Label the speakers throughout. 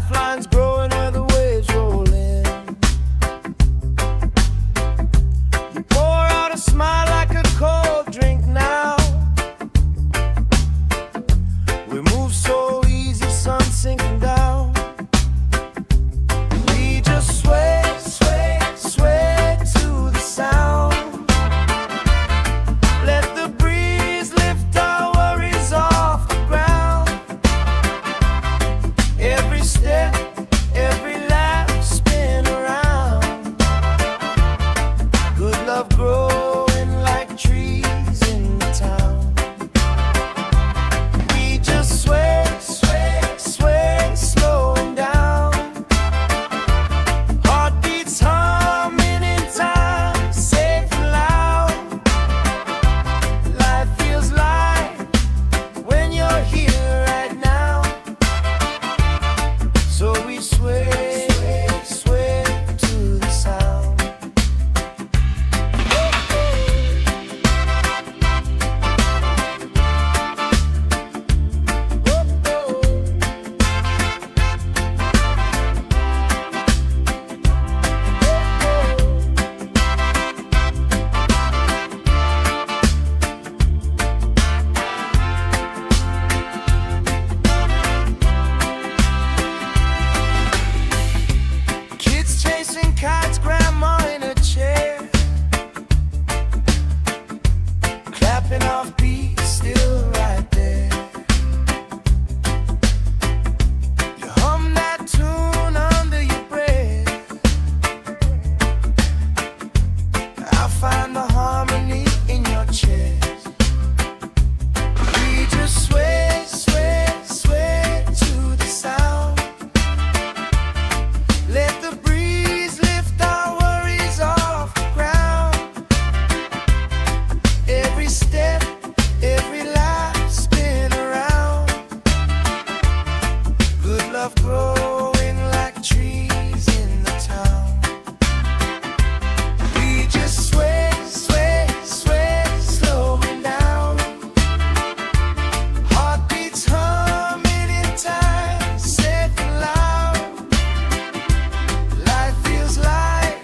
Speaker 1: lifelines growing where the waves roll in. You pour out a smile like a cold drink now. We move so easy, sun sinking down. We just sway, sway, sway to the sound. Let the breeze lift our worries off the ground. Every step, every lap, spin around. Good love growing like trees in the town. We just sway, sway, sway, slowing down. Heartbeats humming in time, safe and loud. Life feels light when you're here right now. So we sway, sway to the sound. Kids chasing kites, grandma in a chair, clapping off beats, still right there. You hum that tune under your breath. I find the harmony in your chest. We just sway, sway, sway to the sound. Let the breeze lift our worries off the ground. Every step, every lap, spin around. Good love growing like trees in the town. We just sway, sway, sway, slowing down. Heartbeats humming in time, safe and loud. Life feels light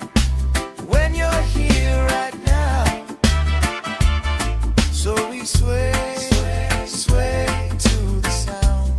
Speaker 1: when you're here right now. So we sway, sway, sway to the sound.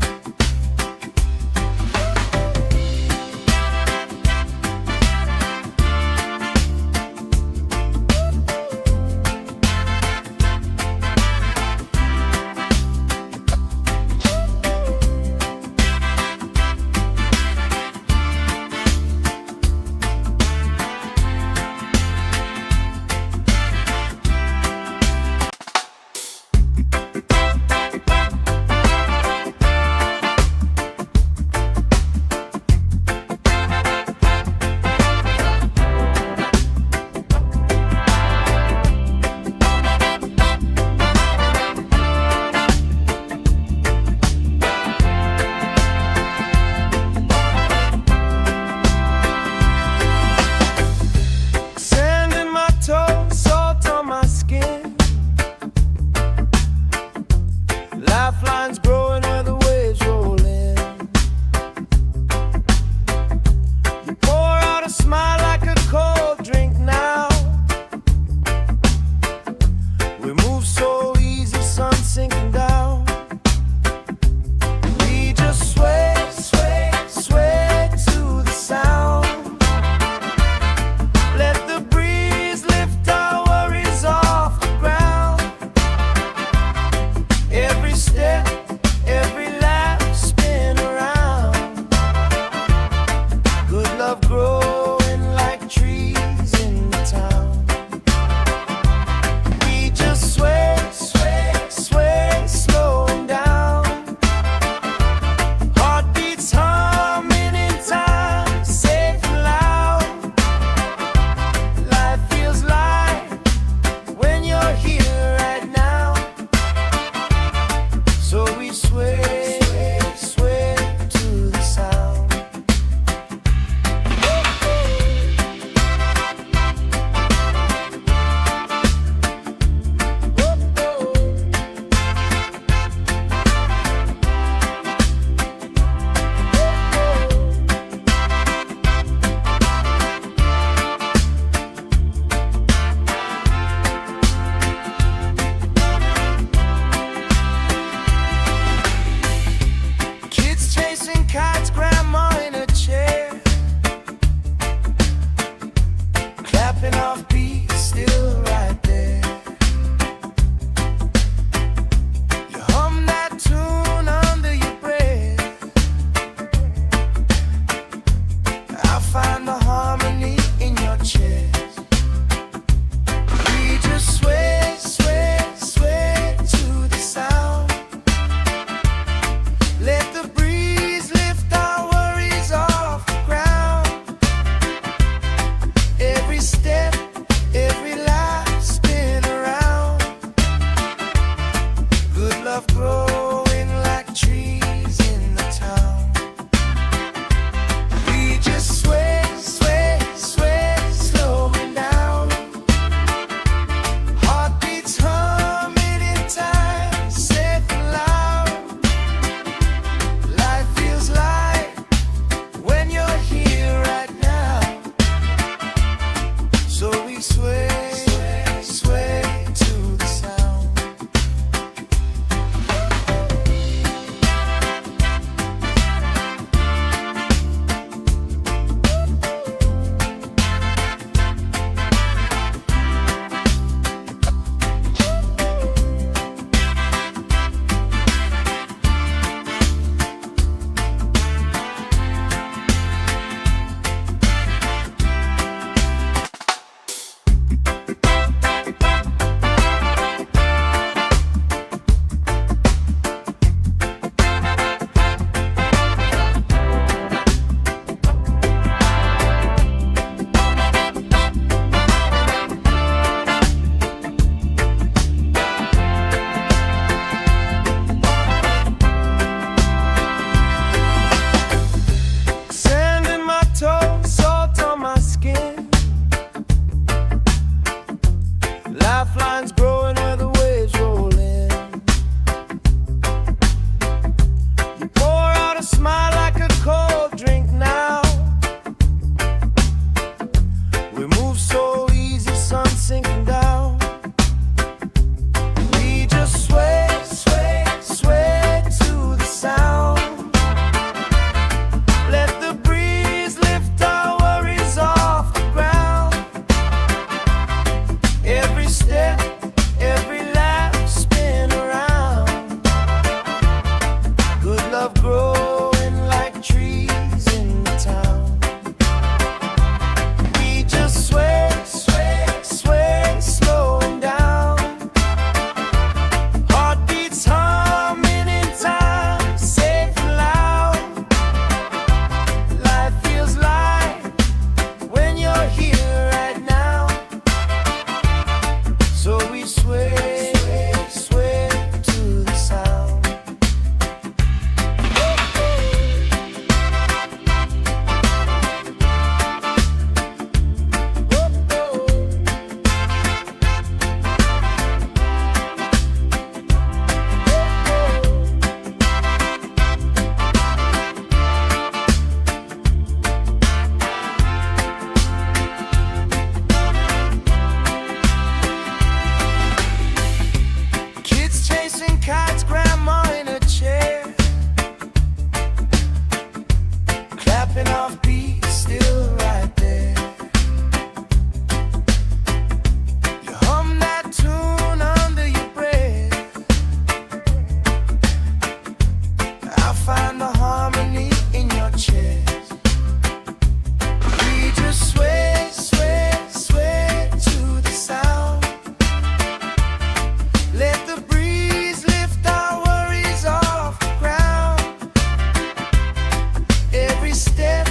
Speaker 1: heartbeat is still right there. You hum that tune under your breath. I find the harmony in your chest. We just sway, sway, sway to the sound. Let the breeze lift our worries off the ground. Every step,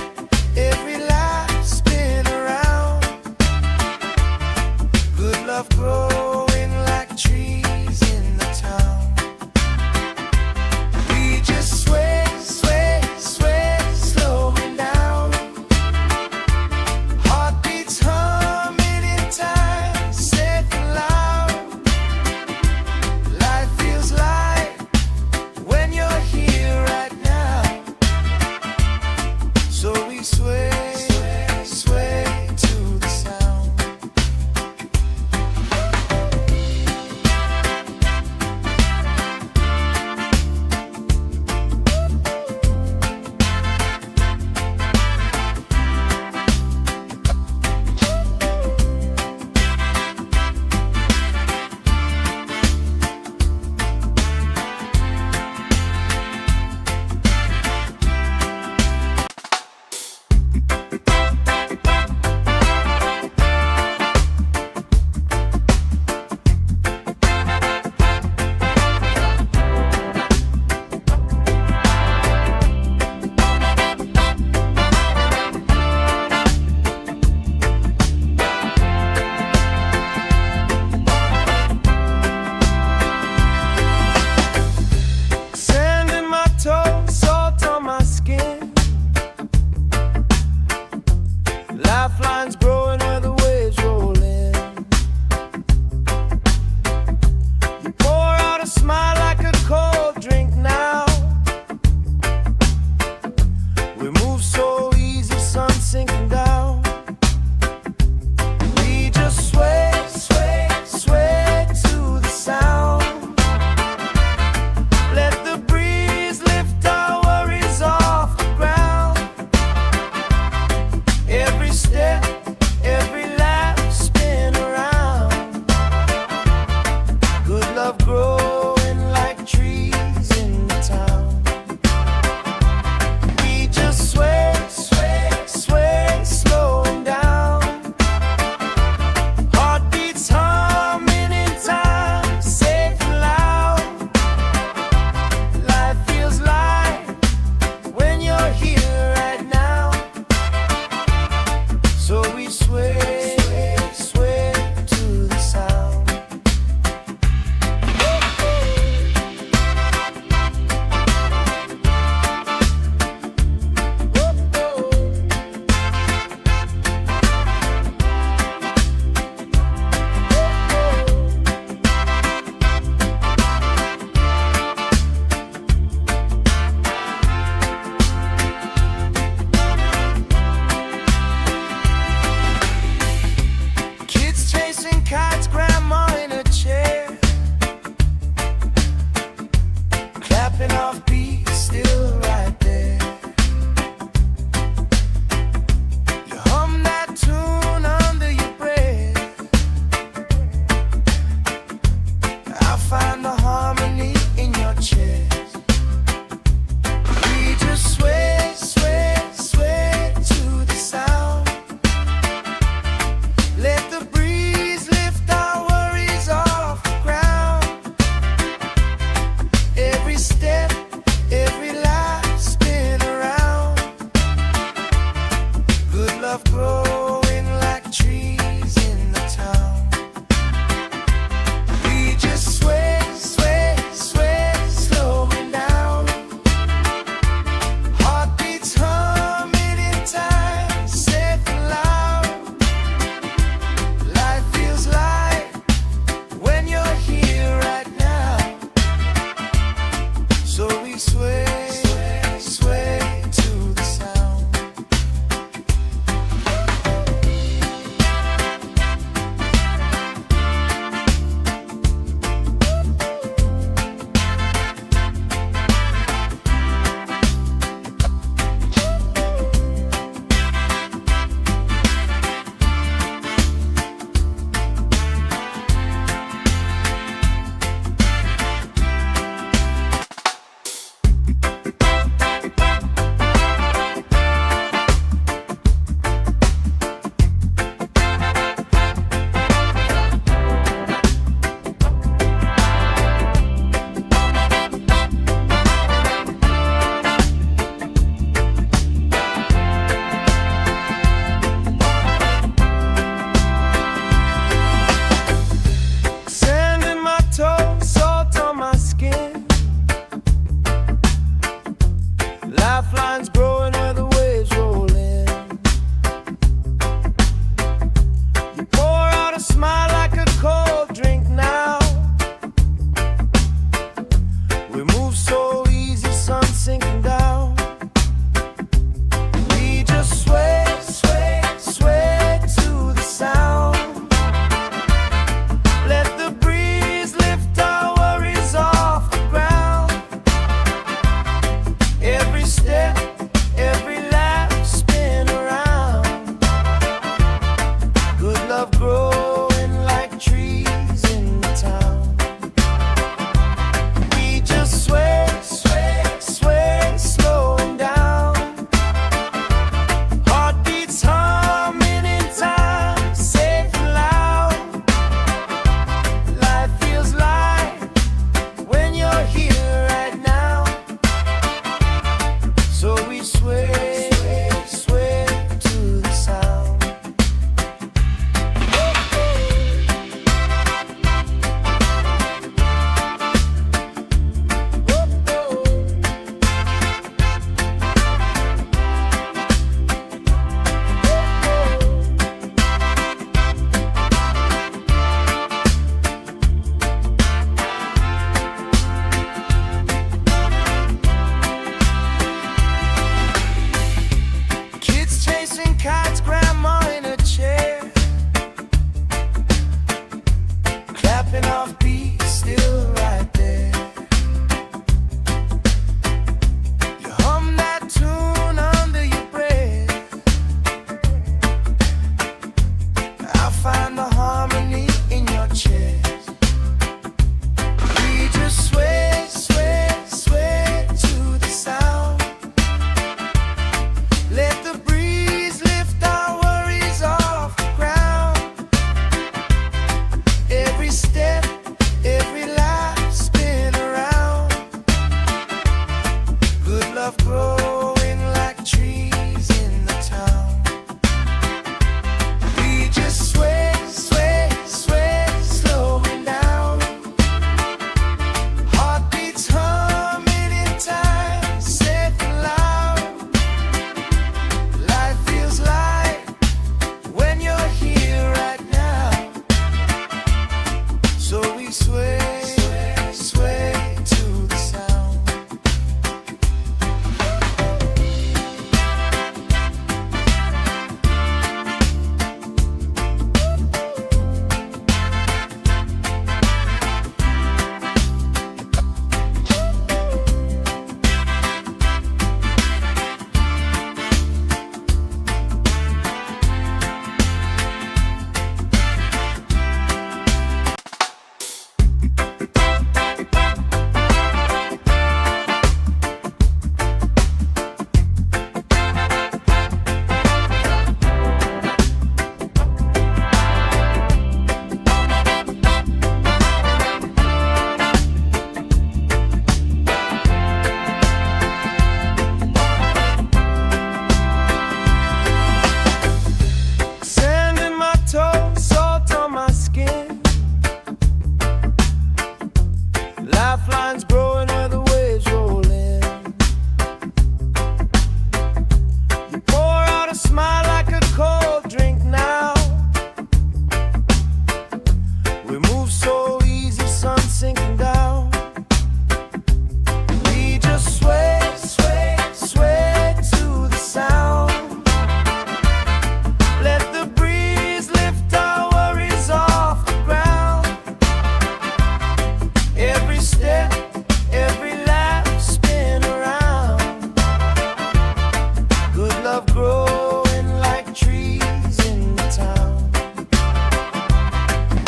Speaker 1: love growing like trees in the town.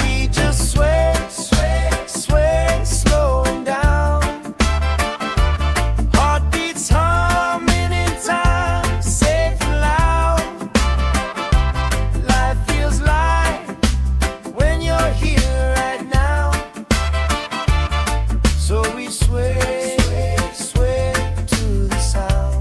Speaker 1: We just sway, sway, sway, slowing down. Heartbeats humming in time, safe and loud. Life feels light when you're here right now. So we sway, sway, sway to the sound.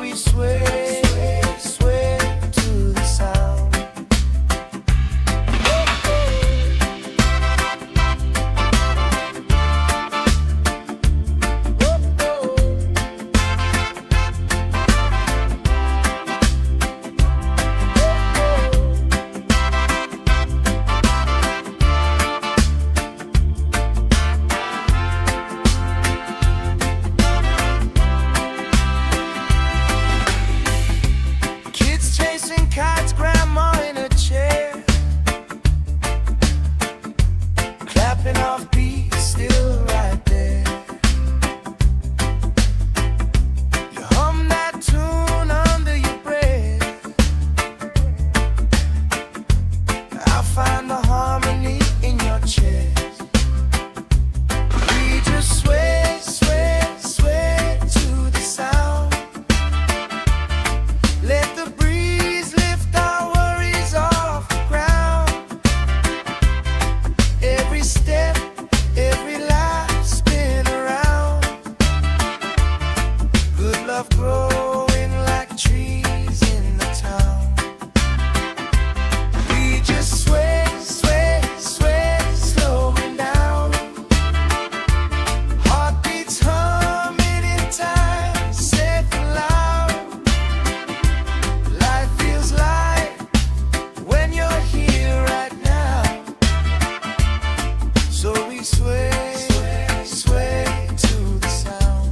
Speaker 1: we sway, sway to the sound. Kids chasing kites, grandma in a chair, clapping off beat, still right there. You hum that tune under your breath. I find the harmony in your chest. We just sway, sway, sway to the sound. Let the breeze lift our worries off the ground. Every step, every life spin around. Good love growing like trees in the town. We just sway, sway, sway, slowing down. Heartbeats humming in time, safe and loud. Life feels light when you're here right now. So we sway, sway to the sound.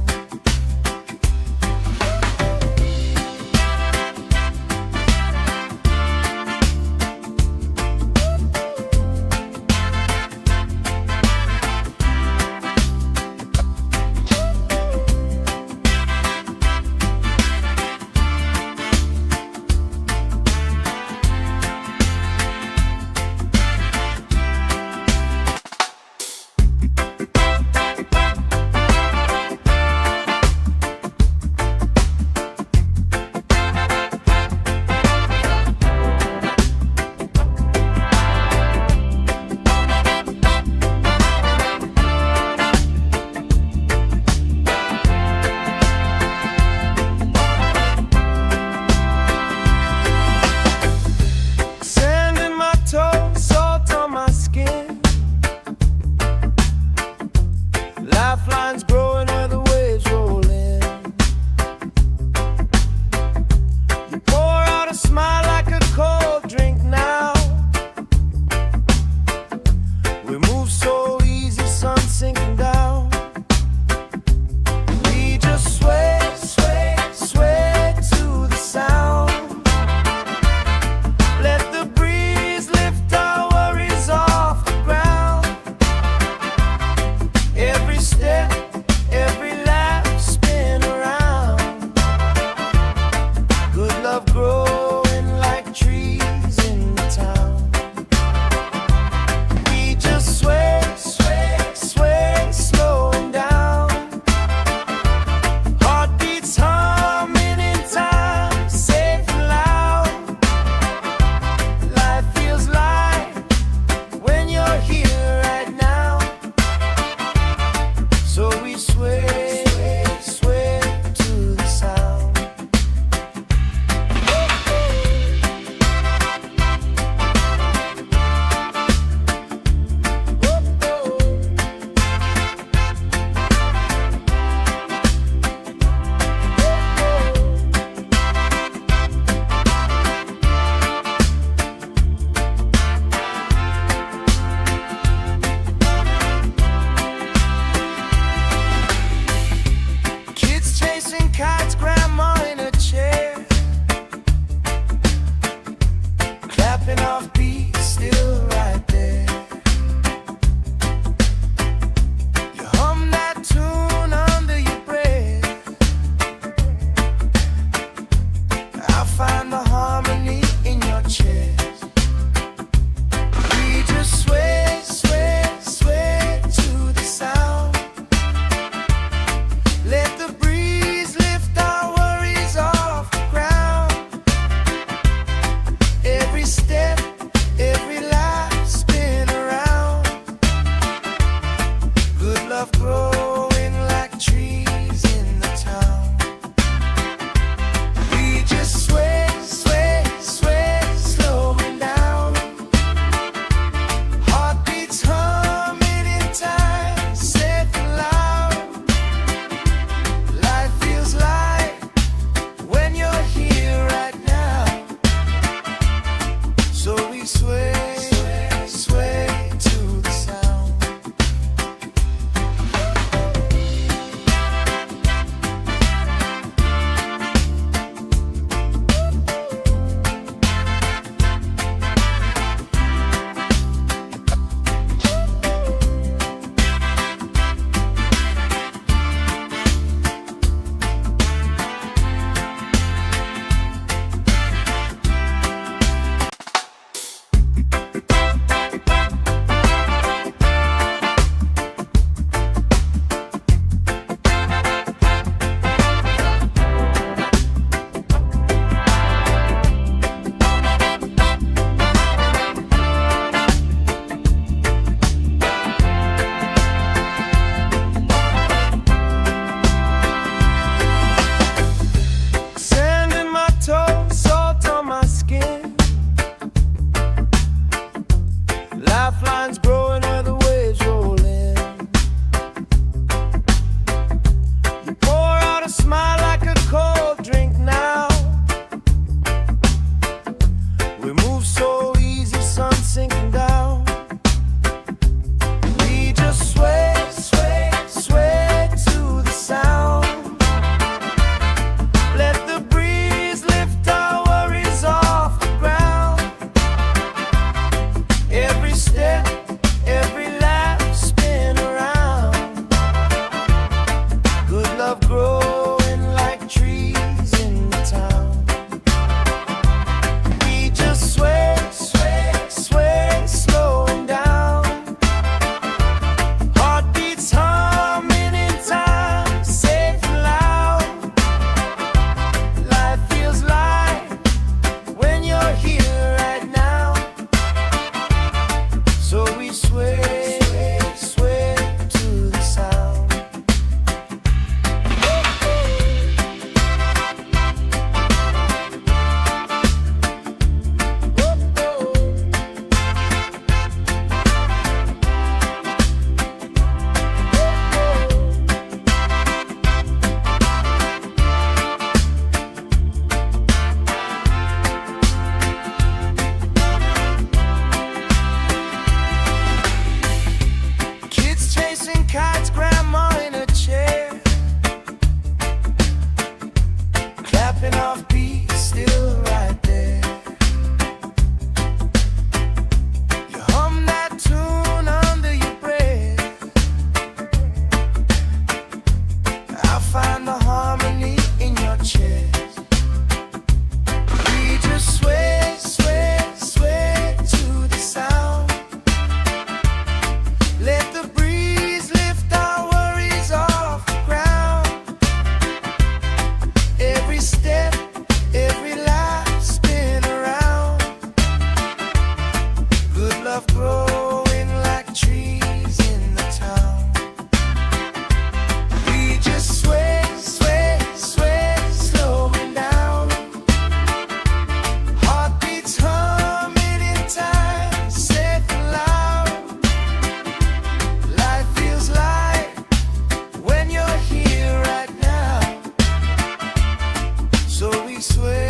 Speaker 1: sway,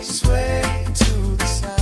Speaker 1: sway to the sound.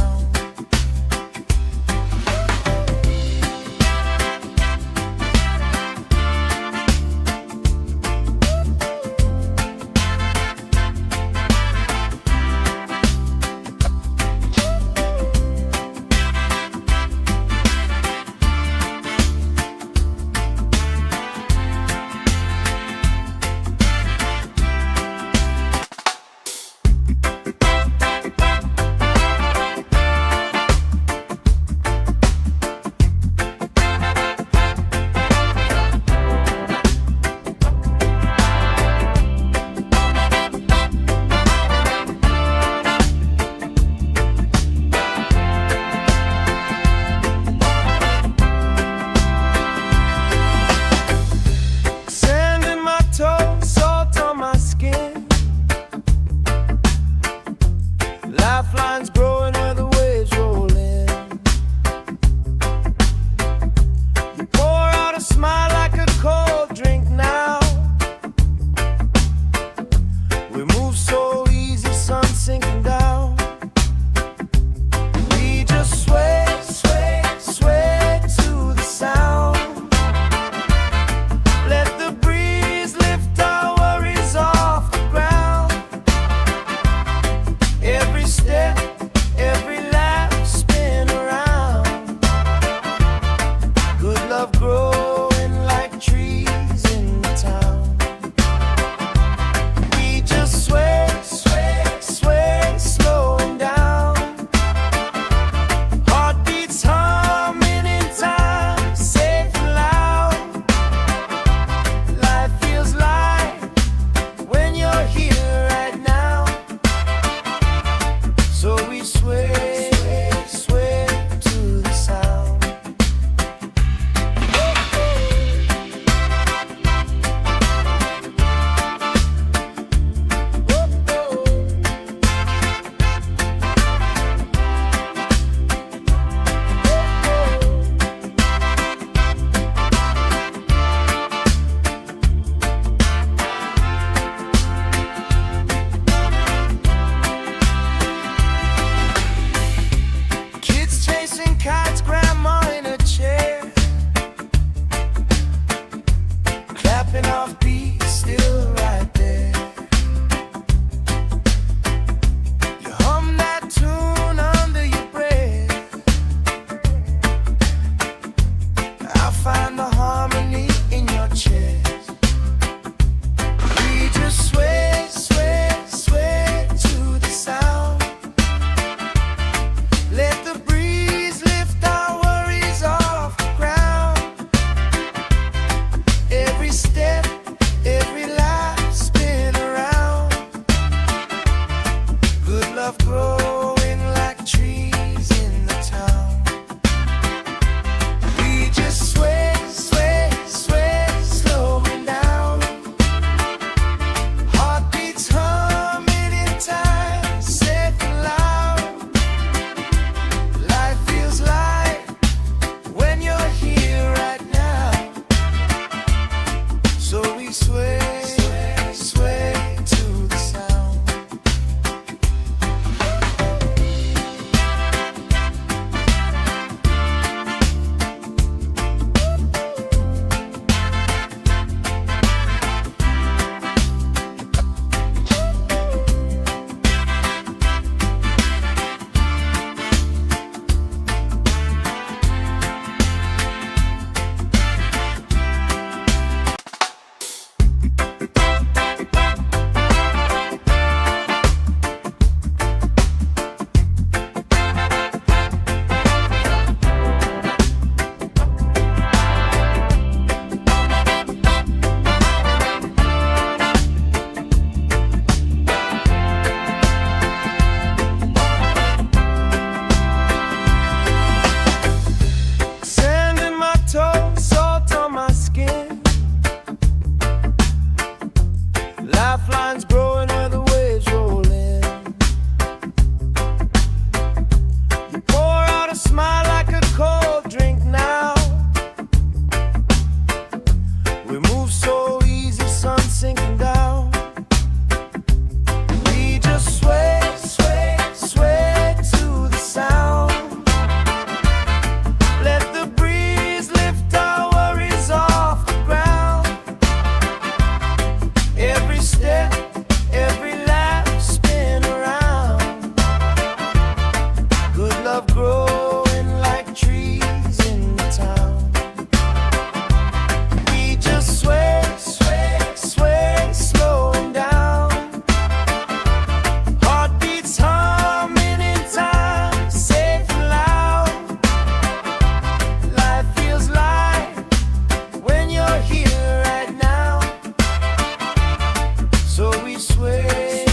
Speaker 1: sway,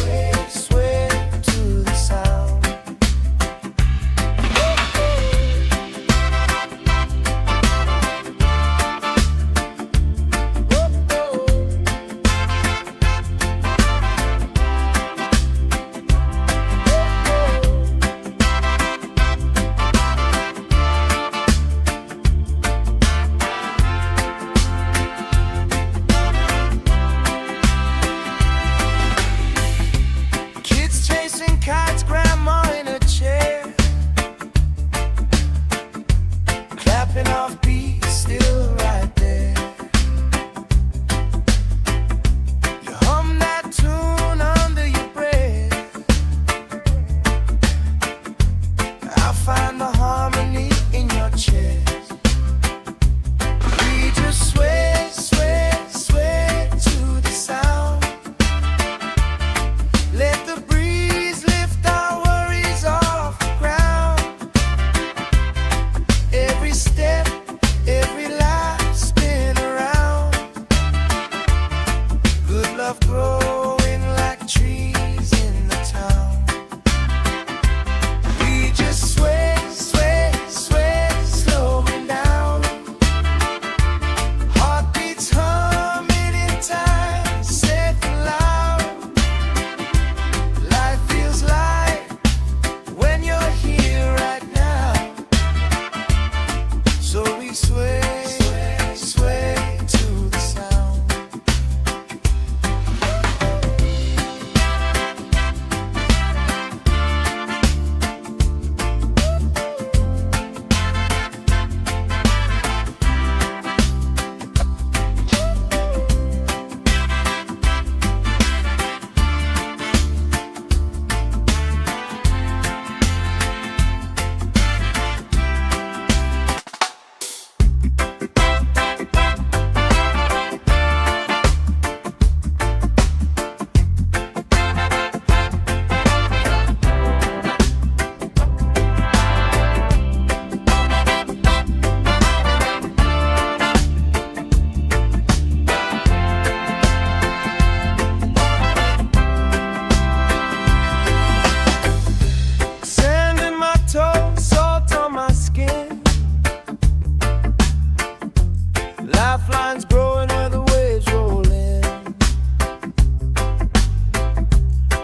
Speaker 1: sway to the sound. Kids chasing kites, grandma in a chair, clapping off beats, still right there. You hum that tune under your breath. I find the harmony in your chest. We just sway, sway, sway to the sound. Let the breeze lift our worries off the ground. Every step, every life spin around. Good love growing like trees in the town. We just sway, sway, sway, slowing down. Heartbeats humming in time, safe and loud. Life feels light when you're here right now. So we sway, sway, sway to the sound. Sand in my toes, salt on my skin. Lifelines growing where the waves roll in.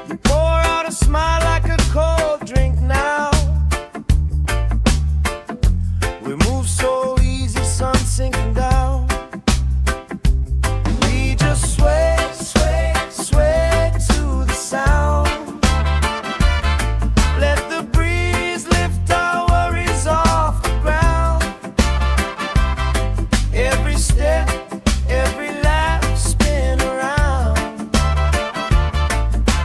Speaker 1: You pour out a smile like a cold drink now. We move so easy, sun sinking down. We just sway, sway, sway to the sound. Let the breeze lift our worries off the ground. Every step, every laugh spin around.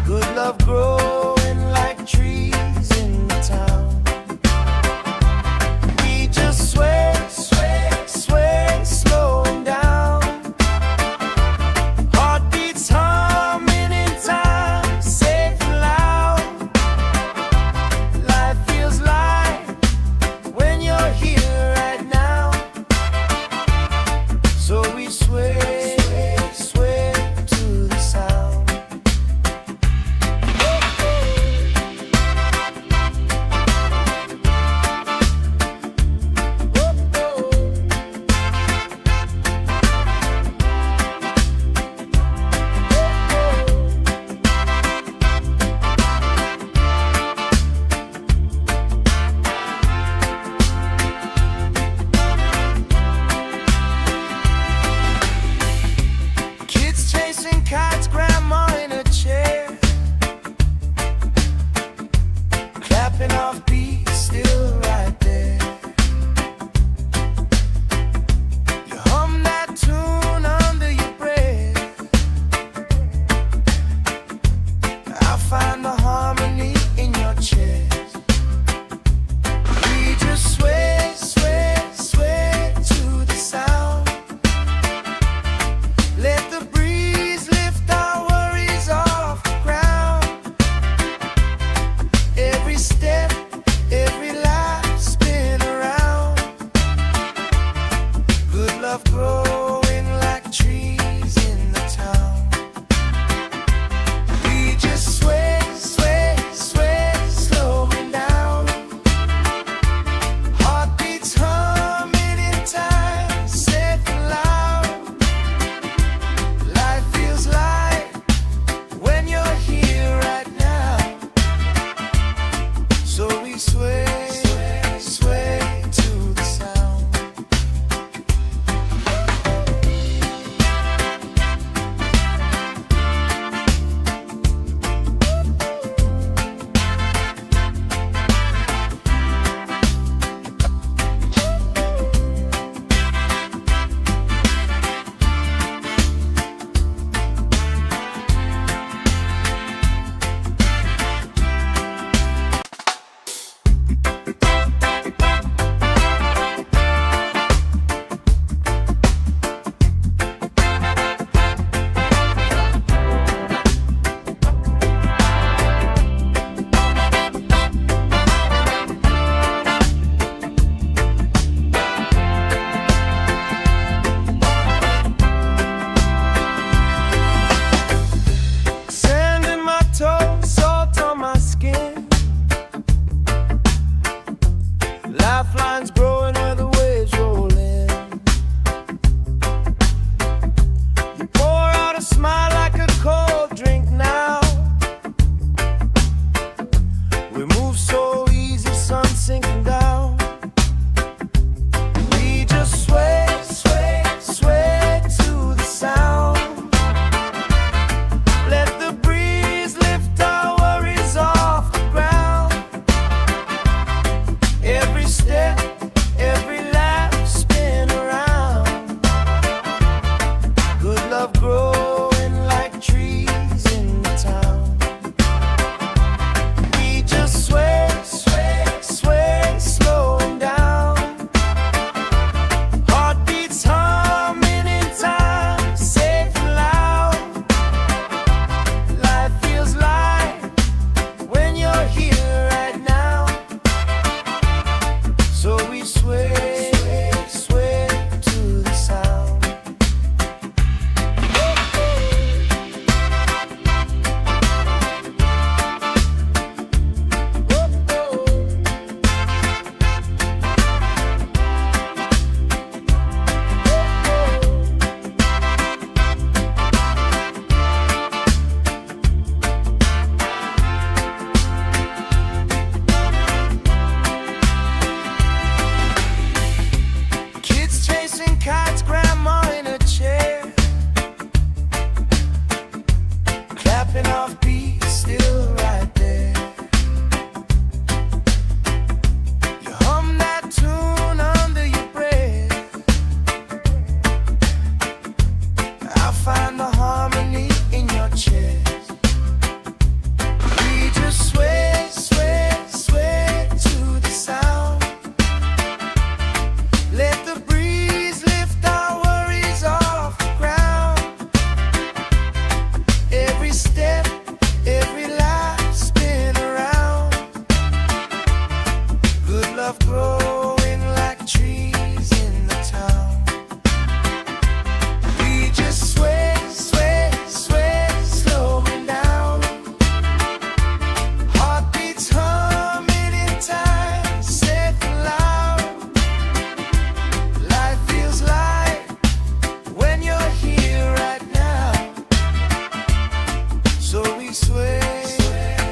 Speaker 1: Good love growing like trees in the town. We just sway, sway, sway, slowing down. Heartbeats humming in time, safe and loud. Life feels light when you're here right now. So we sway, sway to the sound. Kids chasing kites, grandma in a chair, clapping off beats, still right there. You hum that tune under your breath. I find the harmony in your chest. We just sway, sway, sway to the sound. Let the breeze lift our worries off the ground. Every step, every life spin around. Good love growing like trees in the town. We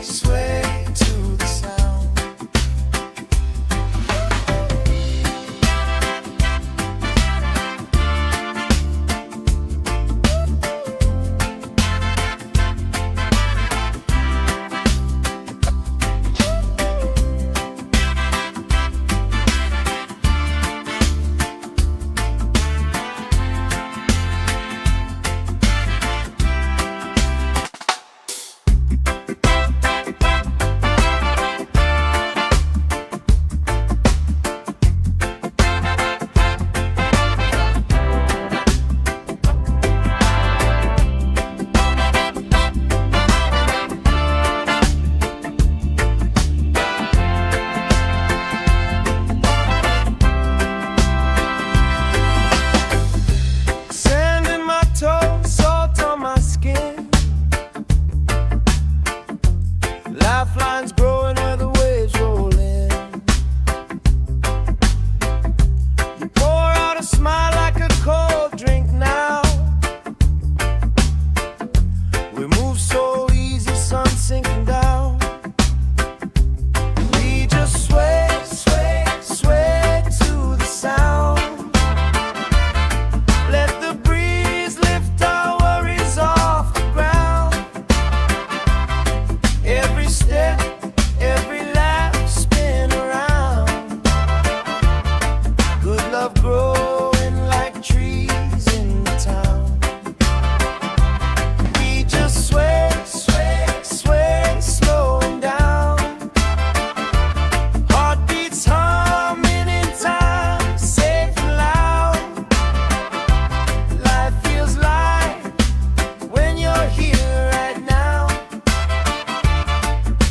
Speaker 1: sway to the sound. Sand in my toes, salt on my skin. Lifelines growing where the waves roll in. You pour out a smile like a cold drink now. We move so easy, sun sinking down. We just sway to the sound. Let the breeze lift our worries off the ground. Every step, every lap, spin around. Good love growing like trees in the town. We just sway, slowing down. Heartbeats humming in time, safe and loud. Life feels light when you're here right now.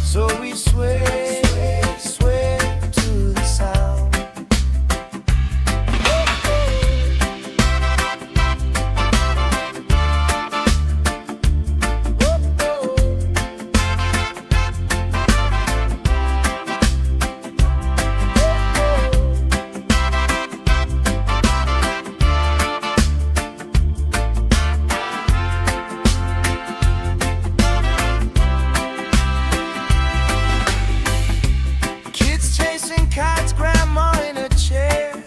Speaker 1: So we sway to the sound. Kids chasing kites, grandma in a chair,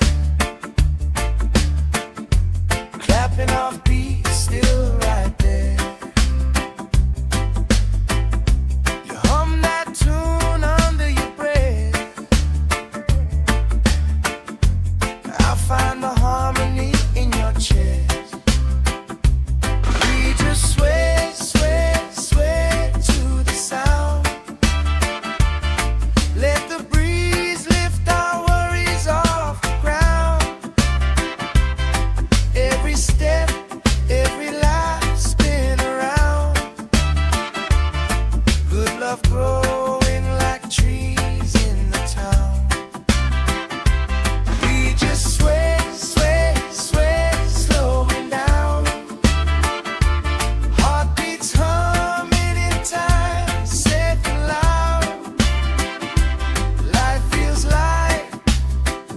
Speaker 1: clapping off beats, still right there. You hum that tune under your breath. I find the harmony in your chest. We just sway to the sound. Let the breeze lift our worries off the ground. Every step, every life, spin around. Good love growing like trees in the town. We just sway, slowing down. Heartbeats humming in time, safe and loud. Life feels light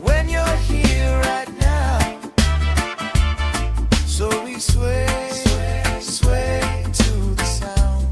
Speaker 1: when you're here right now. So we sway to the sound.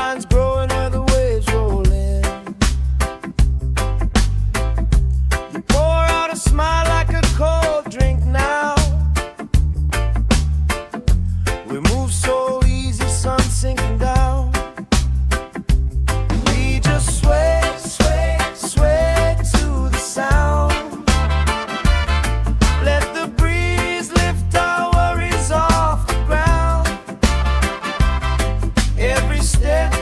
Speaker 1: vines growing where the waves roll in. You pour out a smile like a cold drink now. We move so easy, sun sinking down. We just sway, sway, sway to the sound. Let the breeze lift our worries off the ground. Every step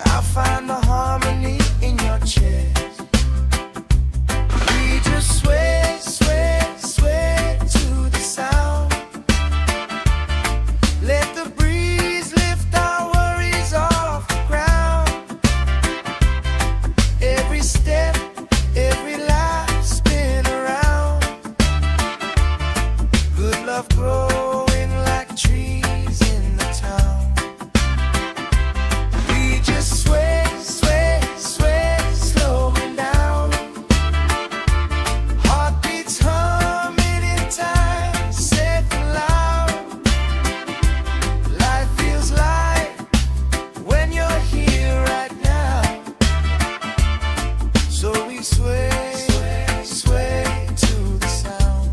Speaker 1: I find the harmony in your chest. We just sway, sway, sway to the sound. Let the breeze lift our worries off the ground. Every step, every life spin around. Good love growing like trees in the town. We just sway, sway, sway, slowing down. Heartbeats humming in time, safe and loud. Life feels light when you're here right now. So we sway, sway, sway to the sound.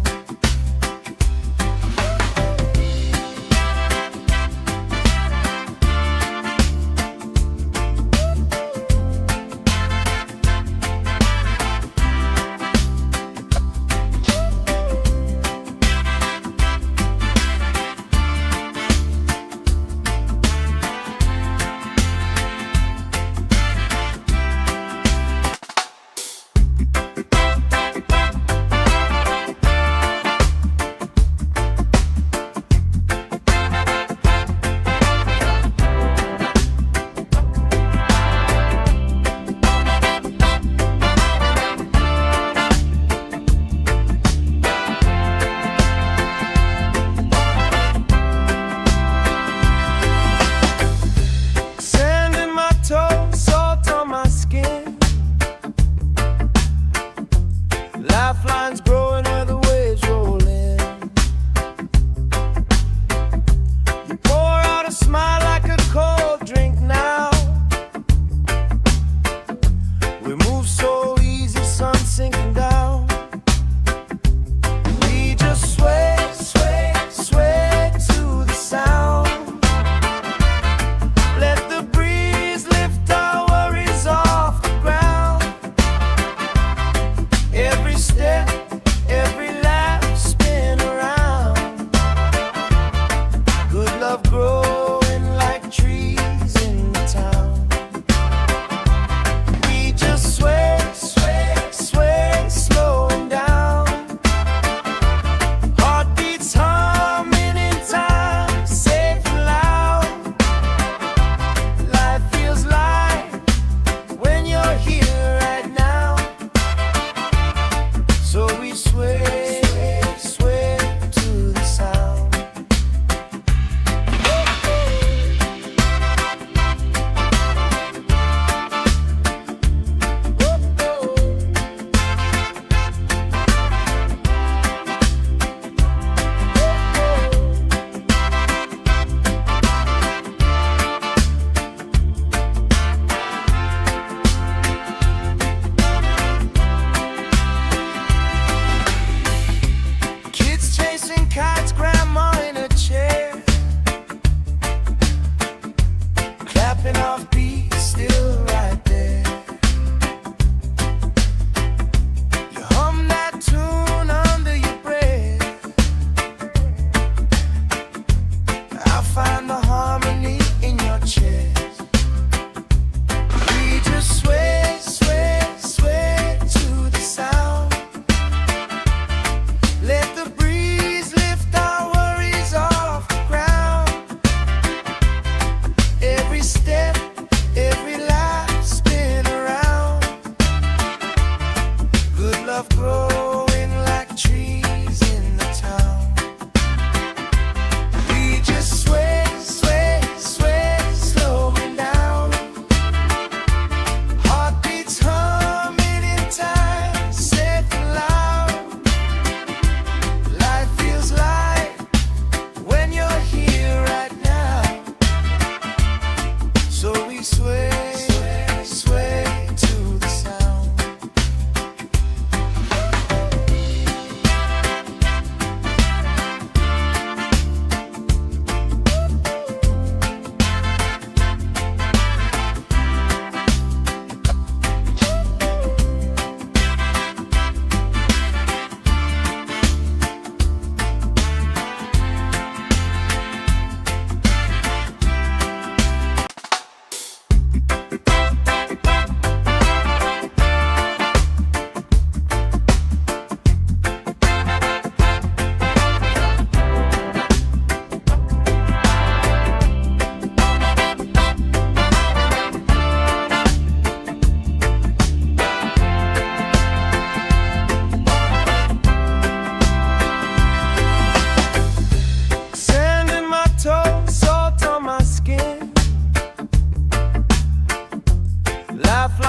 Speaker 1: Sand in my toes, salt on my skin. Lifelines growing where the waves roll in. You pour out a smile like a cold drink now. We move so easy, sun sinking down. We just sway, sway, sway to the sound. Let the breeze lift our worries off the ground. Every step, every laugh spin around. Good love growing like trees in the town. We just sway, sway, sway, slowing down. Heartbeats humming in time, safe and loud. Life feels light when you're here right now. So we sway, sway to the sound. Kids chasing kites, grandma in a chair, clapping off beats, still right there. You hum that tune under your breath. I find the harmony in your chest. We just sway, sway, sway to the sound. Let the breeze lift our worries off the ground. Every step, every life spin around. Good love growing like trees in the town. We just sway, sway, sway, slowing down. Heartbeats humming in time, safe and loud. Life feels light when you're here right now. So we sway, sway, sway to the sound.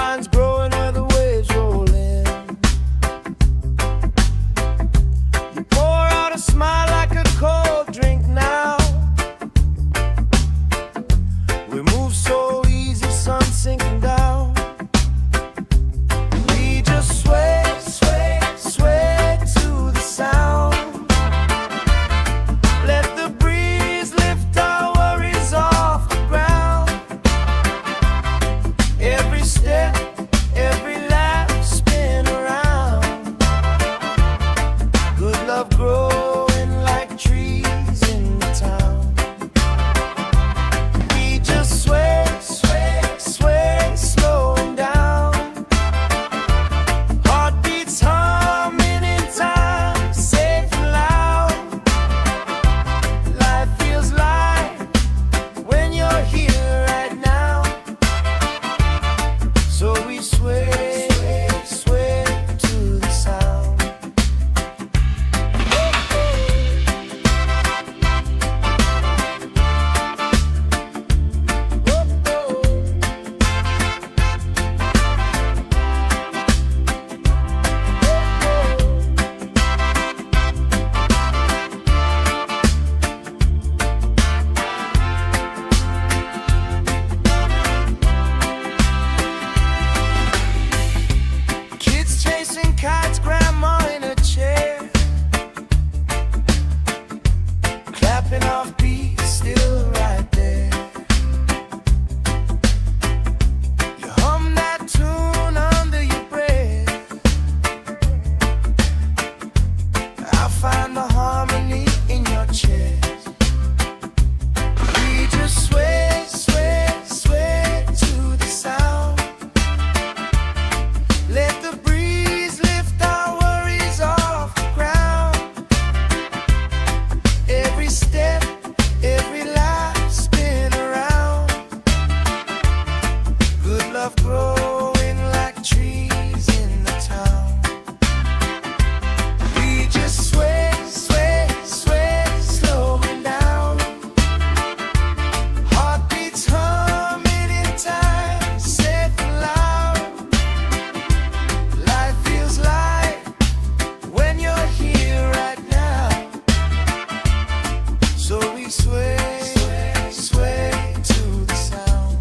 Speaker 1: vines growing where the waves roll in. You pour out a smile like a cold drink now. We move so easy, sun sinking down. We just sway, sway, sway to the sound. Let the breeze lift our worries off the ground. Every step, every lap, spin around. Good love growing like trees in the town. We just sway, sway, sway, slowing down. Heartbeats humming in time, safe and loud. Life feels light when you're here right now. So we sway, sway to the sound. Kids chasing kites, grandma in a chair, clapping off beats, still right there. You hum that tune under your breath. I find the harmony in your chest. We just sway, sway, sway to the sound. Let the breeze lift our worries off the ground. Every step, every lap, spin around. Good love growing like trees in the town. We just sway, sway, sway, slowing down. Heartbeats humming in time, safe and loud. Life feels light when you're here right now. So we sway, sway to the sound.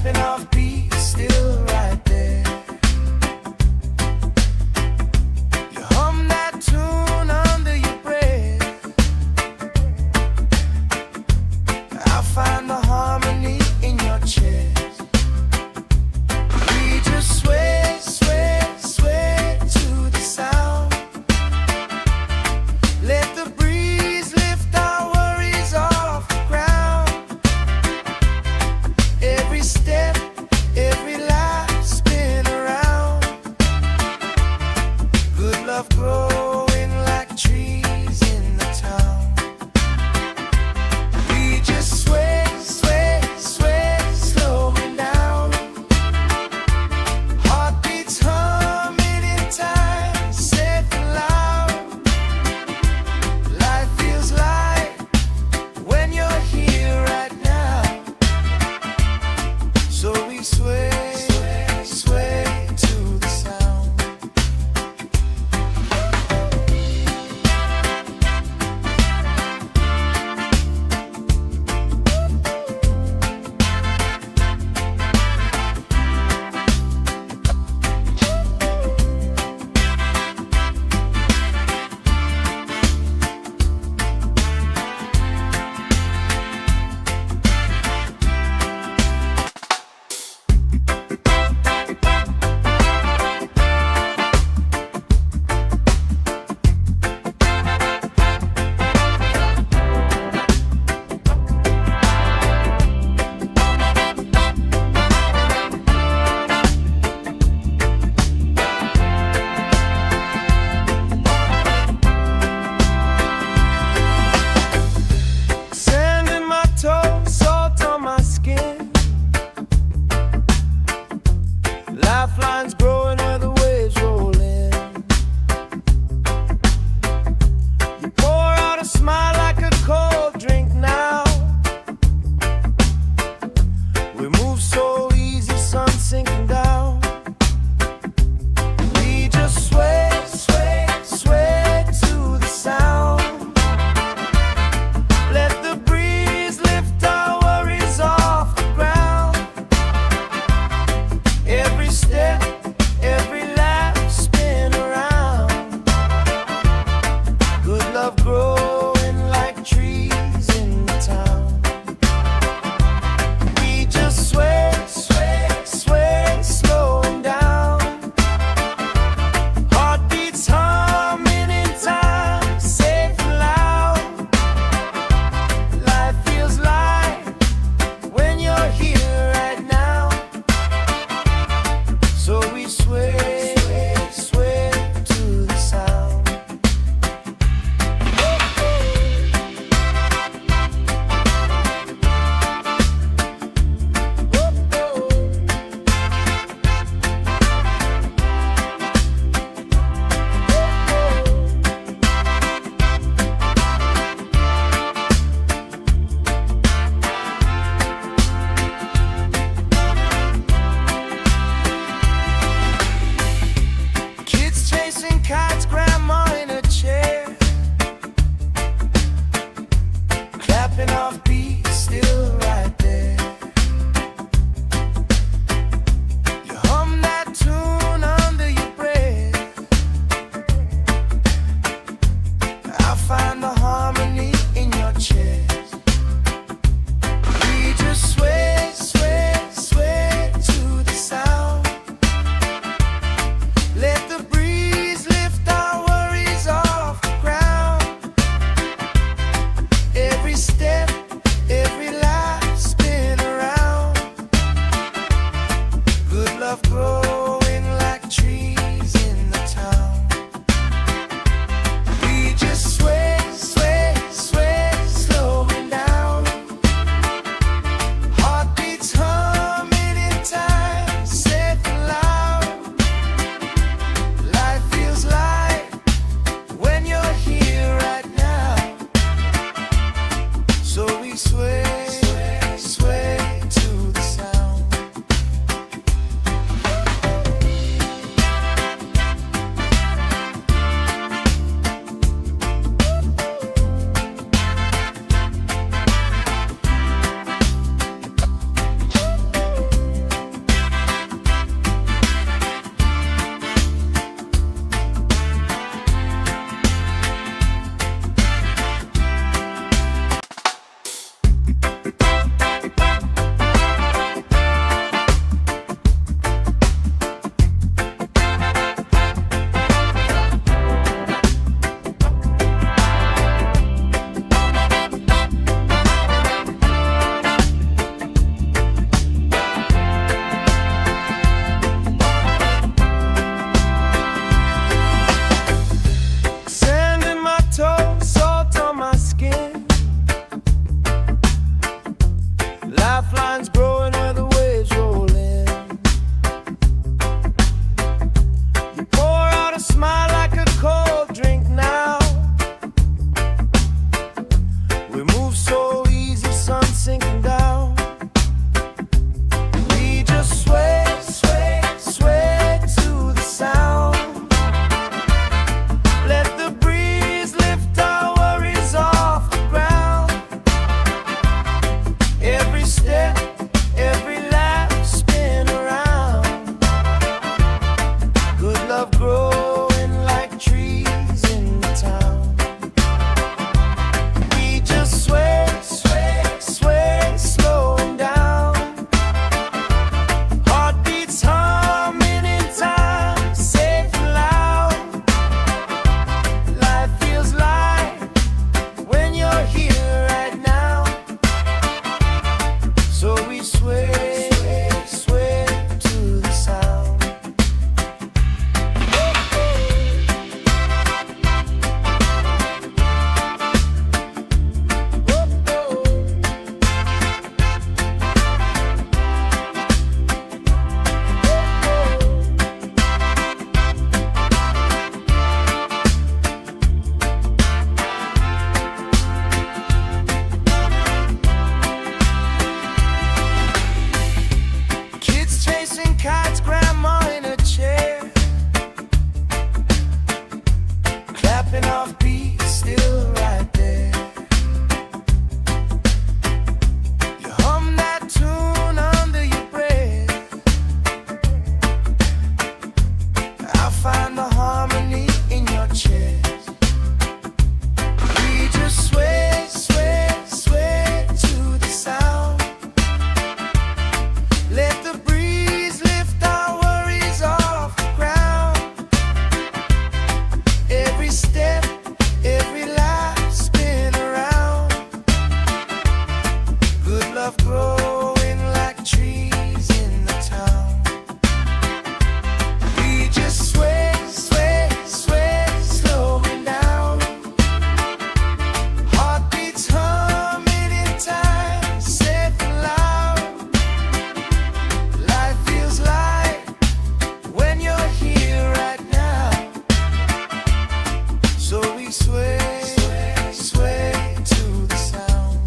Speaker 1: and our feet still right there. You hum that tune under your breath. I'll find the harmony in your chest. We just sway, sway, sway to the sound. Let the breeze lift our worries off the ground. Every step, sway, sway to the sound. Kids chasing kites, grandma in a chair, clapping off beats, still right there. You hum that tune under your breath. I find the harmony in your chest. We just sway, sway, sway to the sound. Let the breeze lift our worries off the ground. Every step, every life spin around. Good love growing like trees in the town. We just sway, sway, sway, slowing down. Heartbeats humming in time, safe and loud. Life feels light when you're here right now. So we sway, sway, sway to the sound.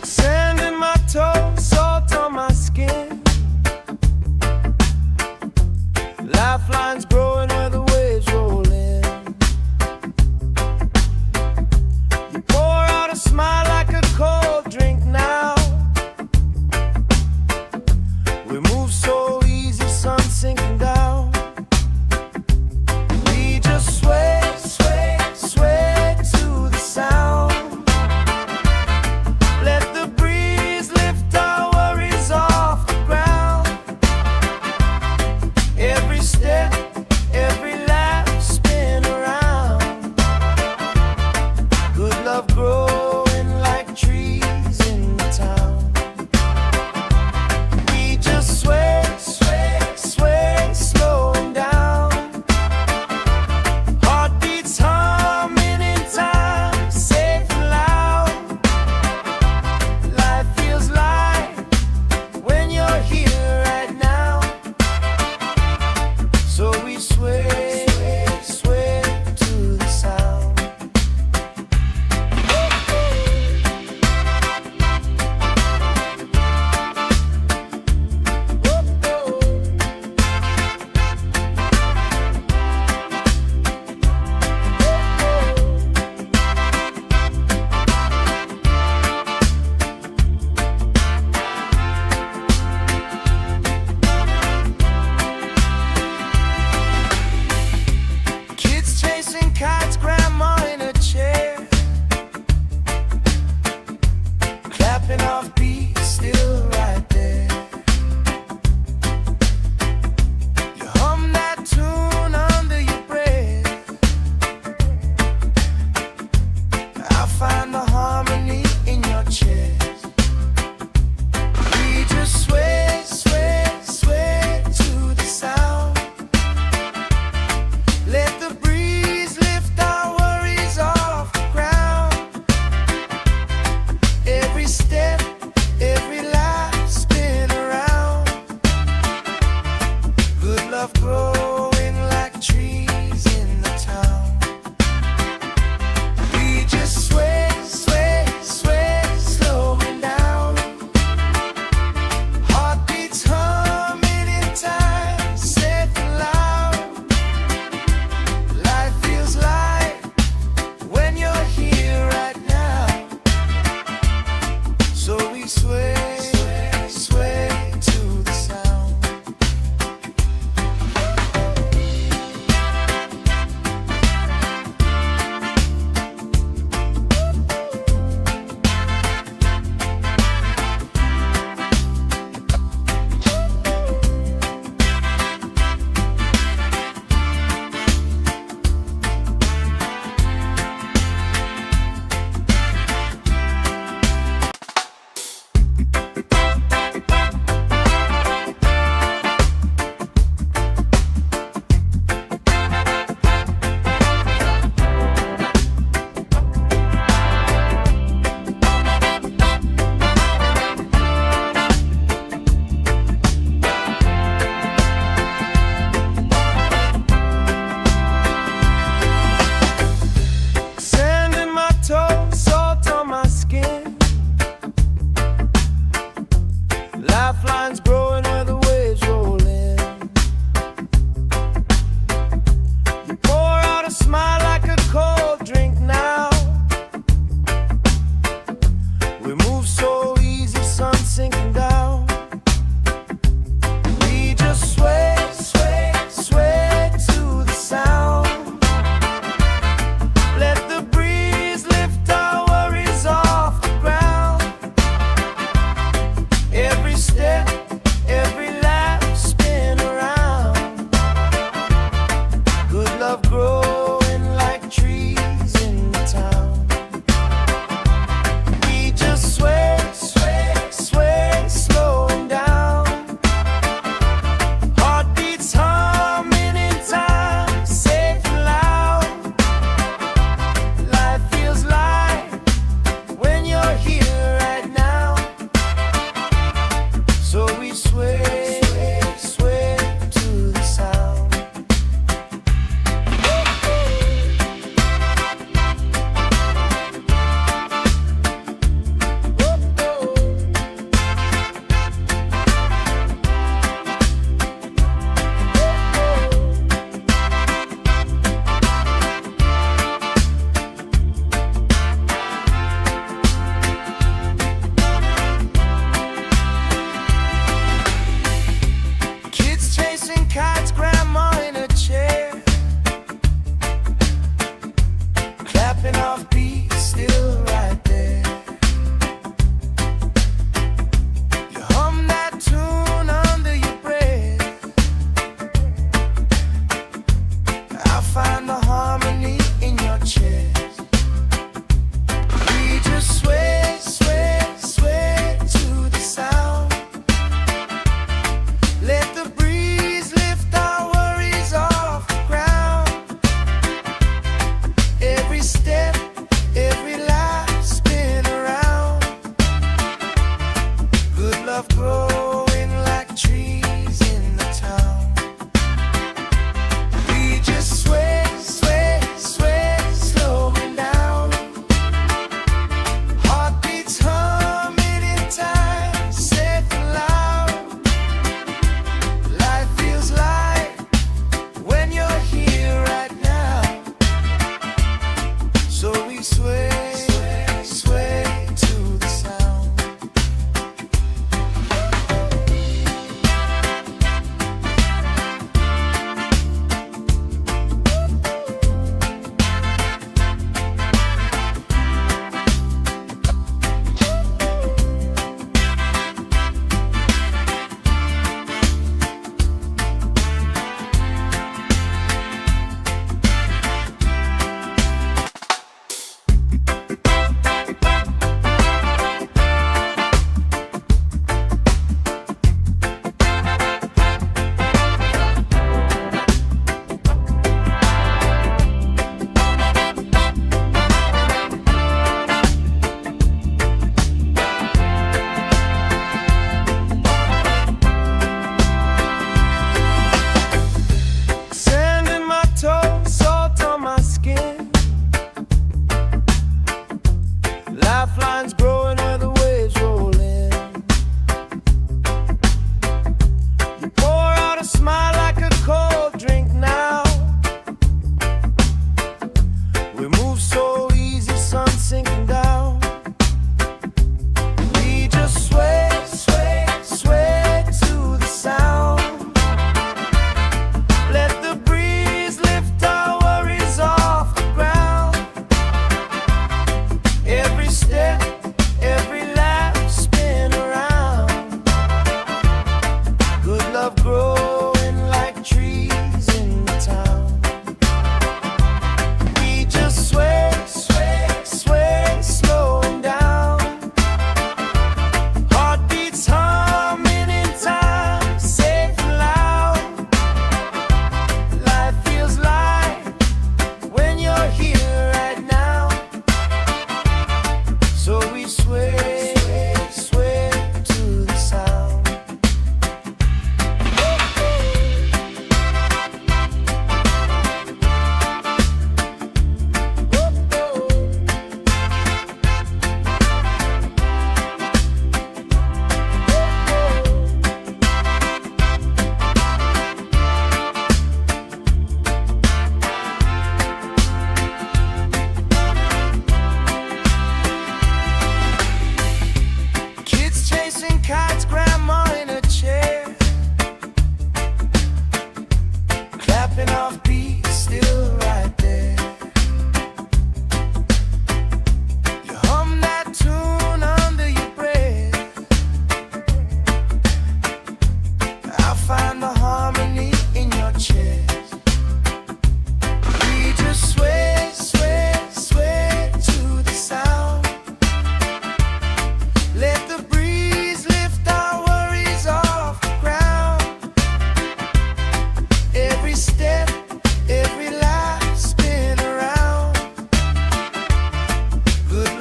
Speaker 1: Sand in my toes, salt on my skin. Lifelines growing where the waves roll in. You pour out a smile like a cold drink now. We move so easy, sun sinking down. We just sway, sway, sway to the sound. Let the breeze lift our worries off the ground. Every step, every laugh spin around. Good love growing like trees in the town. We just sway, sway, sway, slowing down. Heartbeats humming in time, safe and loud. Life feels light when you're here right now. So we sway, sway to the sound.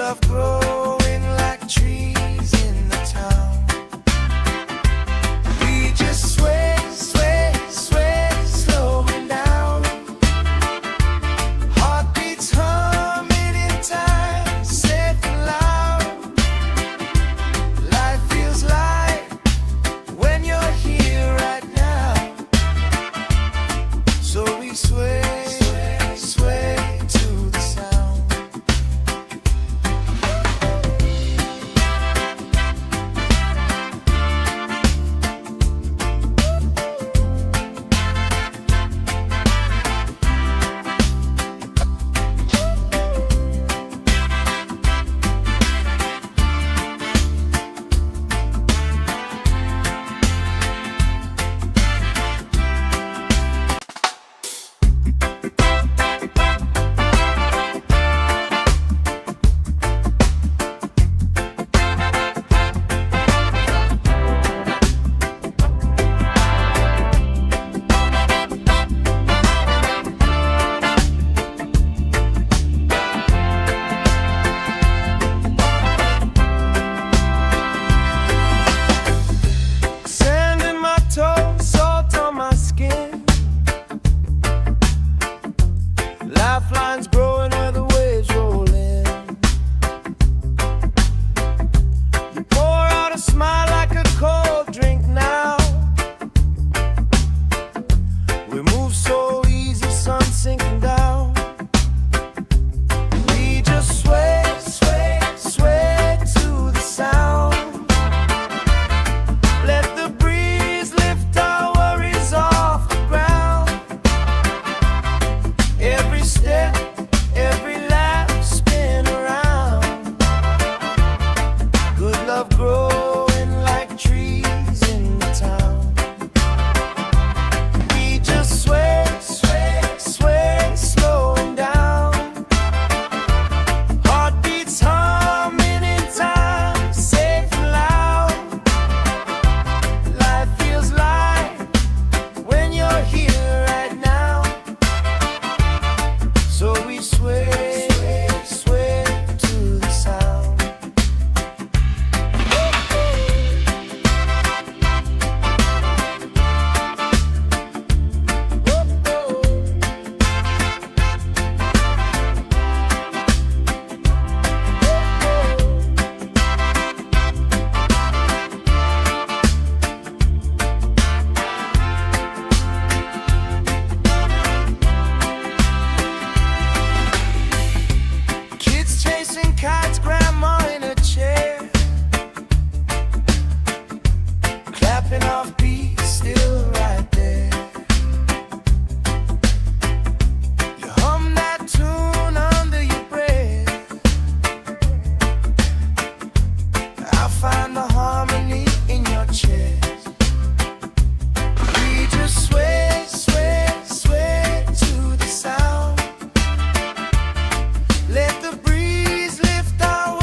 Speaker 1: love growing like trees in the town. We just sway, sway, sway, slowing down. Heartbeats humming in time, safe and loud. Life feels light when you're here right now. So we sway, sway, sway to the sound. Sand in my toes, salt on my skin. Lifelines growing where the waves roll in. You pour out a smile like a cold drink now. We move so easy, sun sinking down. We just sway, sway, sway to the sound. Let the breeze lift our worries off the ground. Every step, every laugh, spin around. Good love growing like trees in the town. We just sway, sway, sway, slowing down. Heartbeats humming in time, safe and loud. Life feels light when you're here right now. So we sway, sway to the sound. Kids chasing kites, grandma in a chair, clapping off beats, still right there. You hum that tune under your breath. I find the harmony in your chest. We just sway, sway, sway to the sound. Let the breeze lift our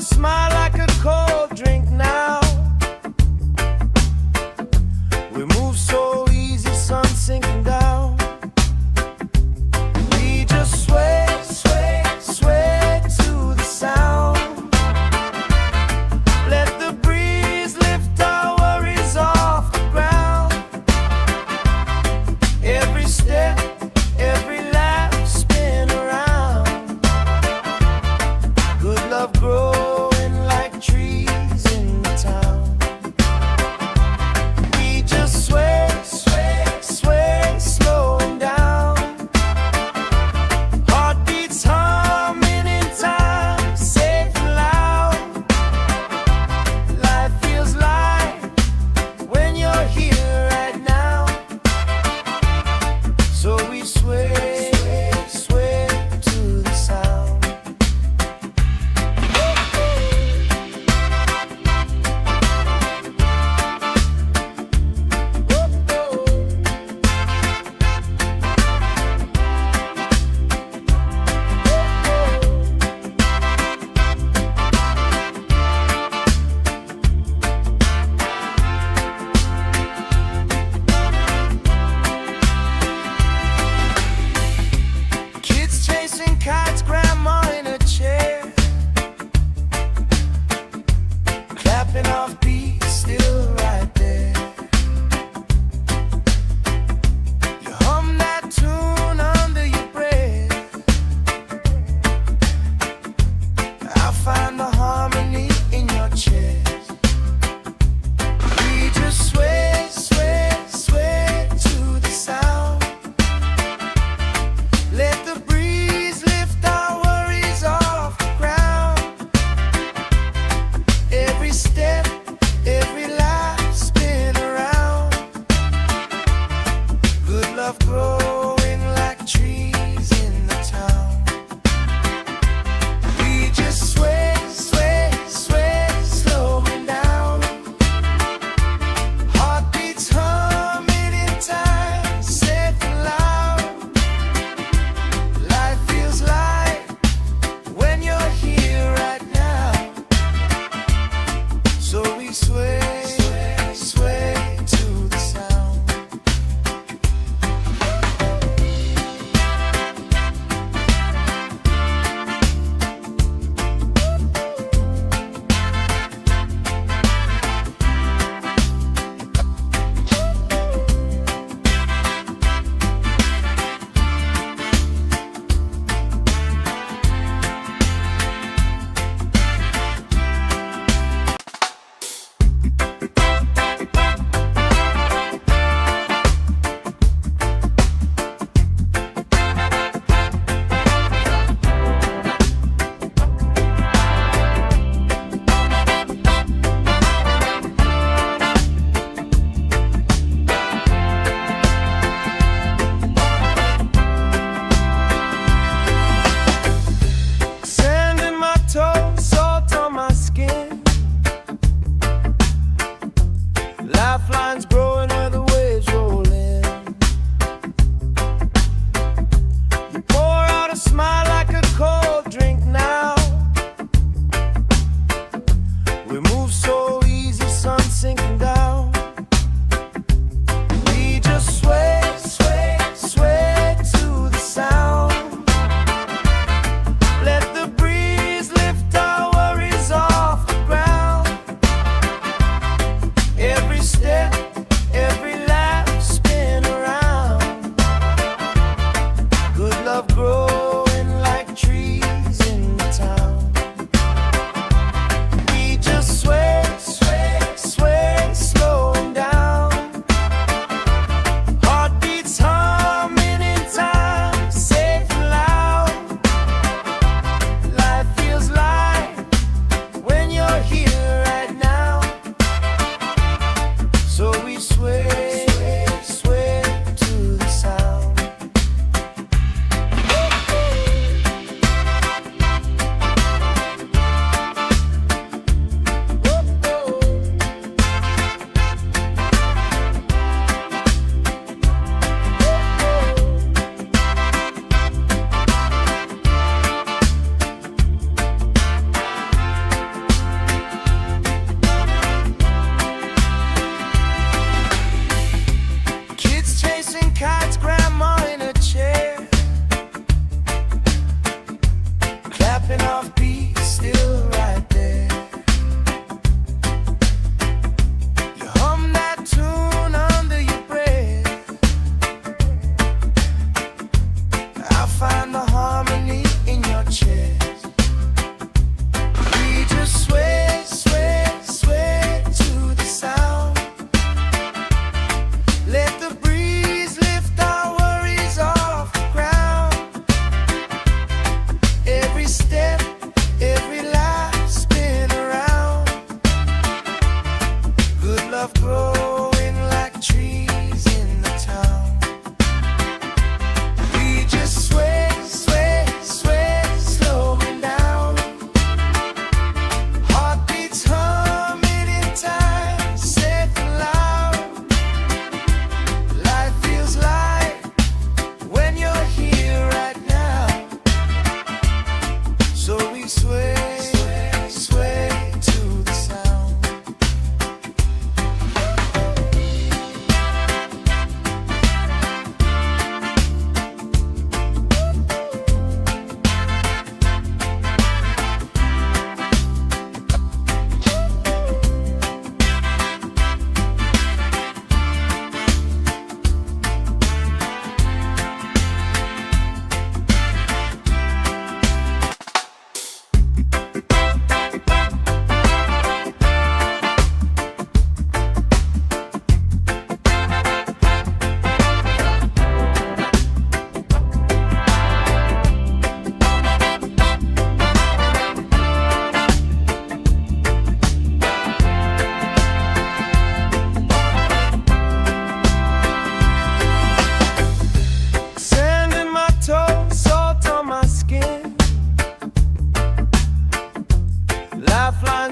Speaker 1: smile like a cold drink now. We move so easy, sun sinking down. We just sway, sway, sway to the sound. Let the breeze lift our worries off the ground. Every step, every lap, spin around. Good love growing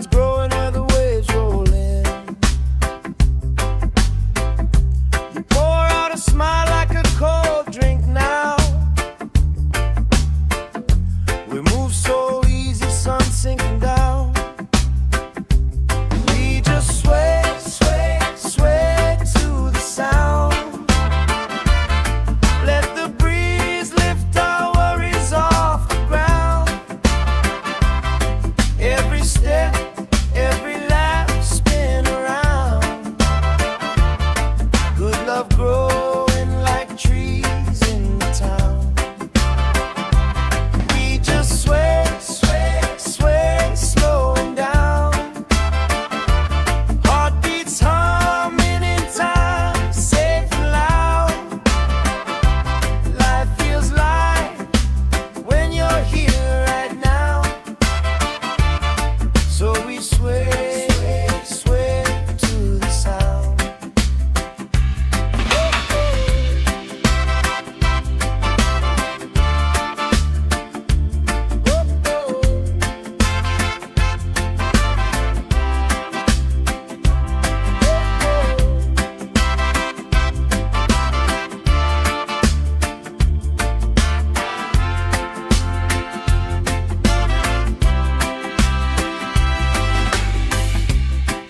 Speaker 1: Lifelines growing where the waves roll in. You pour out a smile like a cold drink now. We move so easy, sun sinking down. We just sway, sway, sway to the sound. Let the breeze lift our worries off the ground. Every step, every lap, spin around. Good love growing like trees in the town. We just sway, sway, sway, slowing down. Heartbeats humming in time, safe and loud. Life feels light when you're here right now. So we sway, sway to the sound.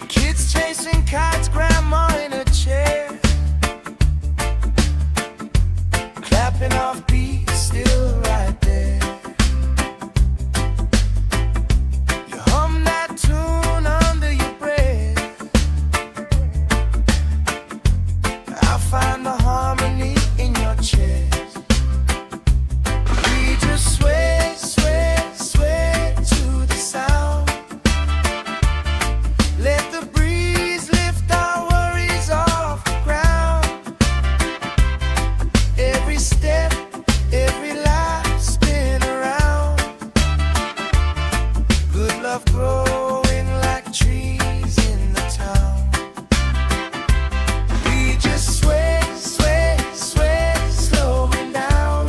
Speaker 1: Kids chasing kites, grandma in a chair, clapping off beats, still right there. You hum that tune under your breath. I find the harmony in your chest. We just sway, sway, sway to the sound. Let the breeze lift our worries off the ground. Every step, every lap, spin around. Good love growing like trees in the town. We just sway, sway, sway, slowing down.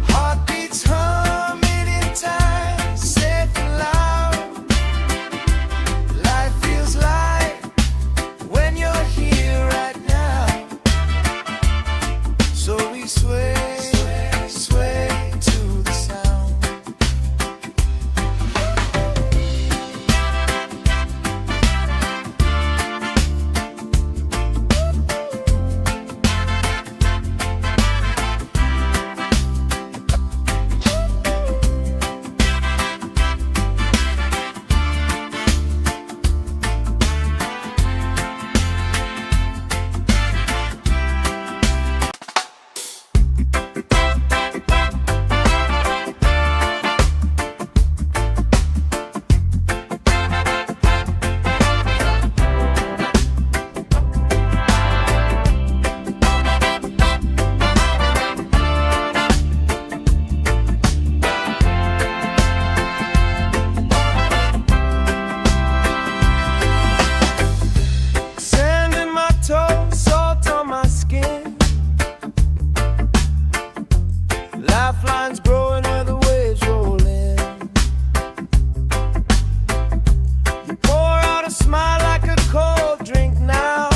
Speaker 1: Heartbeats humming in time, safe and loud. Life feels light when you're here right now. So we sway, sway, sway to the sound. Sand in my toes, salt on my skin. Lifelines growing where the waves roll in. You pour out a smile like a cold drink now.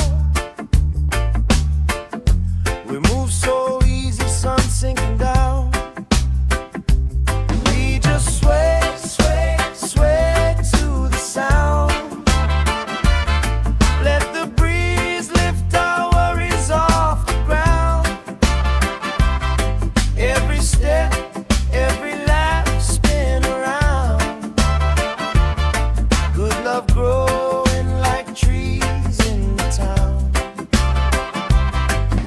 Speaker 1: We move so easy, sun sinking down. We just sway, sway, sway to the sound. Let the breeze lift our worries off the ground. Every step, every lap, spin around. Good love growing like trees in the town.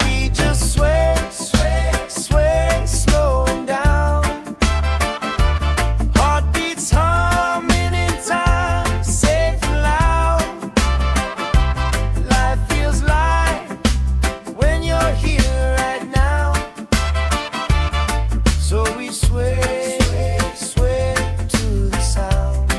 Speaker 1: We just sway, sway, sway, slowing down. Heartbeats humming in time, safe and loud. Life feels light when you're here right now. So we sway, sway to the sound.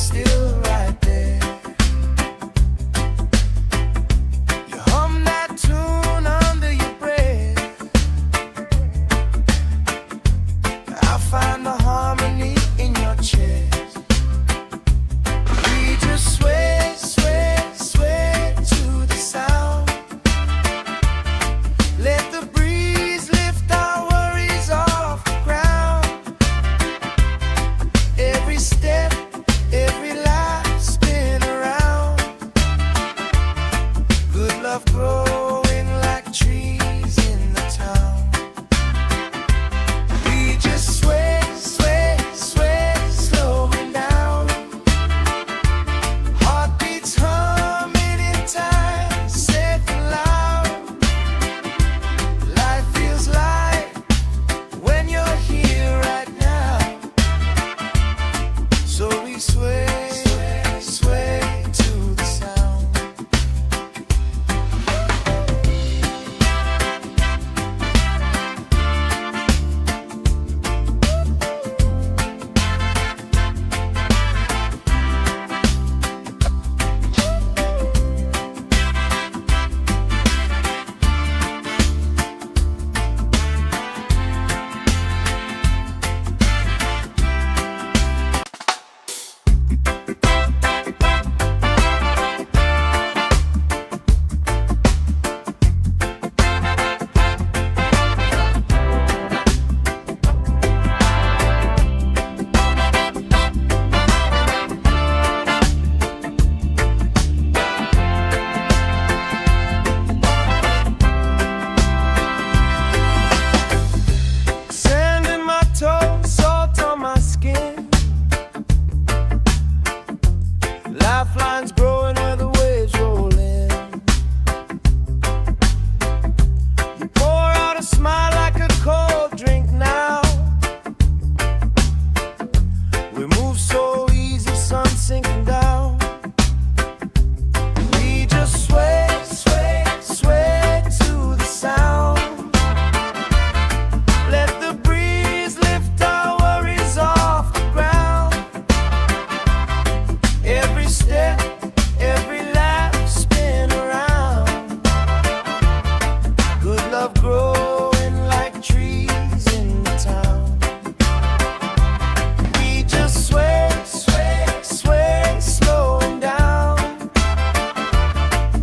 Speaker 1: still right there. You hum that tune under your breath. I find the harmony in your chest. We just sway, sway, sway to the sound. Let the breeze lift our worries off the ground. Every step, every life spin around. Good love growing like trees in the town. We just sway, sway, sway, slowing down. Heartbeats humming in time, safe and loud. Life feels light when you're here right now. So we sway, sway to the sound. Sand in my toes, salt on my skin. Lifelines growing where the waves roll in. You pour out a smile like a cold drink now. We move so easy, sun sinking down. We just sway, sway, sway to the sound. Let the breeze lift our worries off the ground. Every step, every laugh spin around. Good love growing like trees in the town. We just sway, sway, sway, slowing down.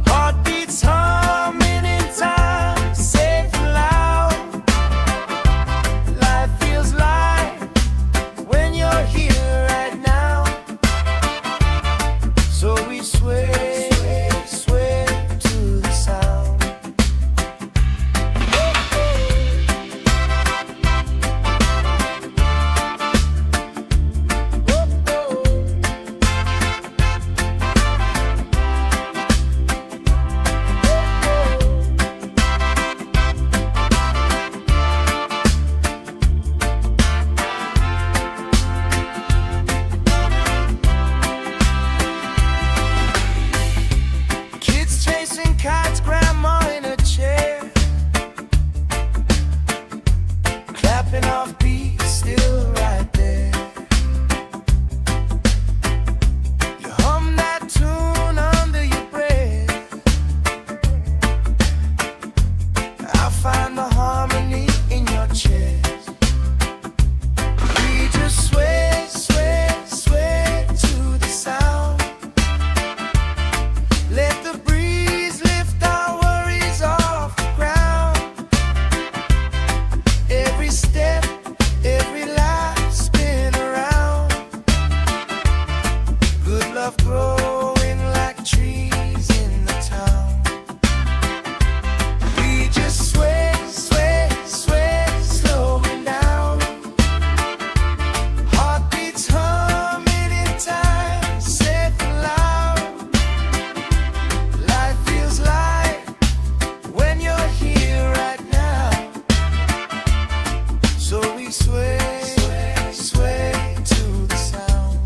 Speaker 1: Heartbeats humming in time, safe and loud. Life feels light when you're here right now. So we sway, sway to the sound. Kids chasing kites, grandma in a chair, clapping off beats, still right there. You hum that tune under your breath. I find the harmony in your chest. We just sway, sway, sway to the sound. Let the breeze lift our worries off the ground. Every step, every life spin around. Good love growing like trees in the town. We just sway, sway, sway, slowing down. Heartbeats humming in time, safe and loud. Life feels light when you're here right now. So we sway, sway to the sound.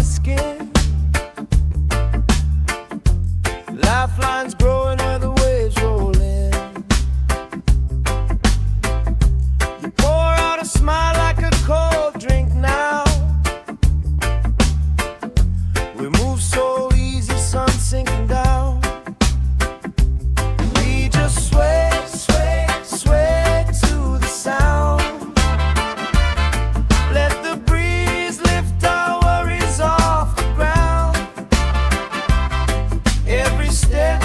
Speaker 1: skin. Lifelines growing where the waves roll in. You pour out a smile like a cold drink now. We move so easy, sun sinking down. We just sway, sway, sway to the sound. Let the breeze lift our worries off the ground. Every step,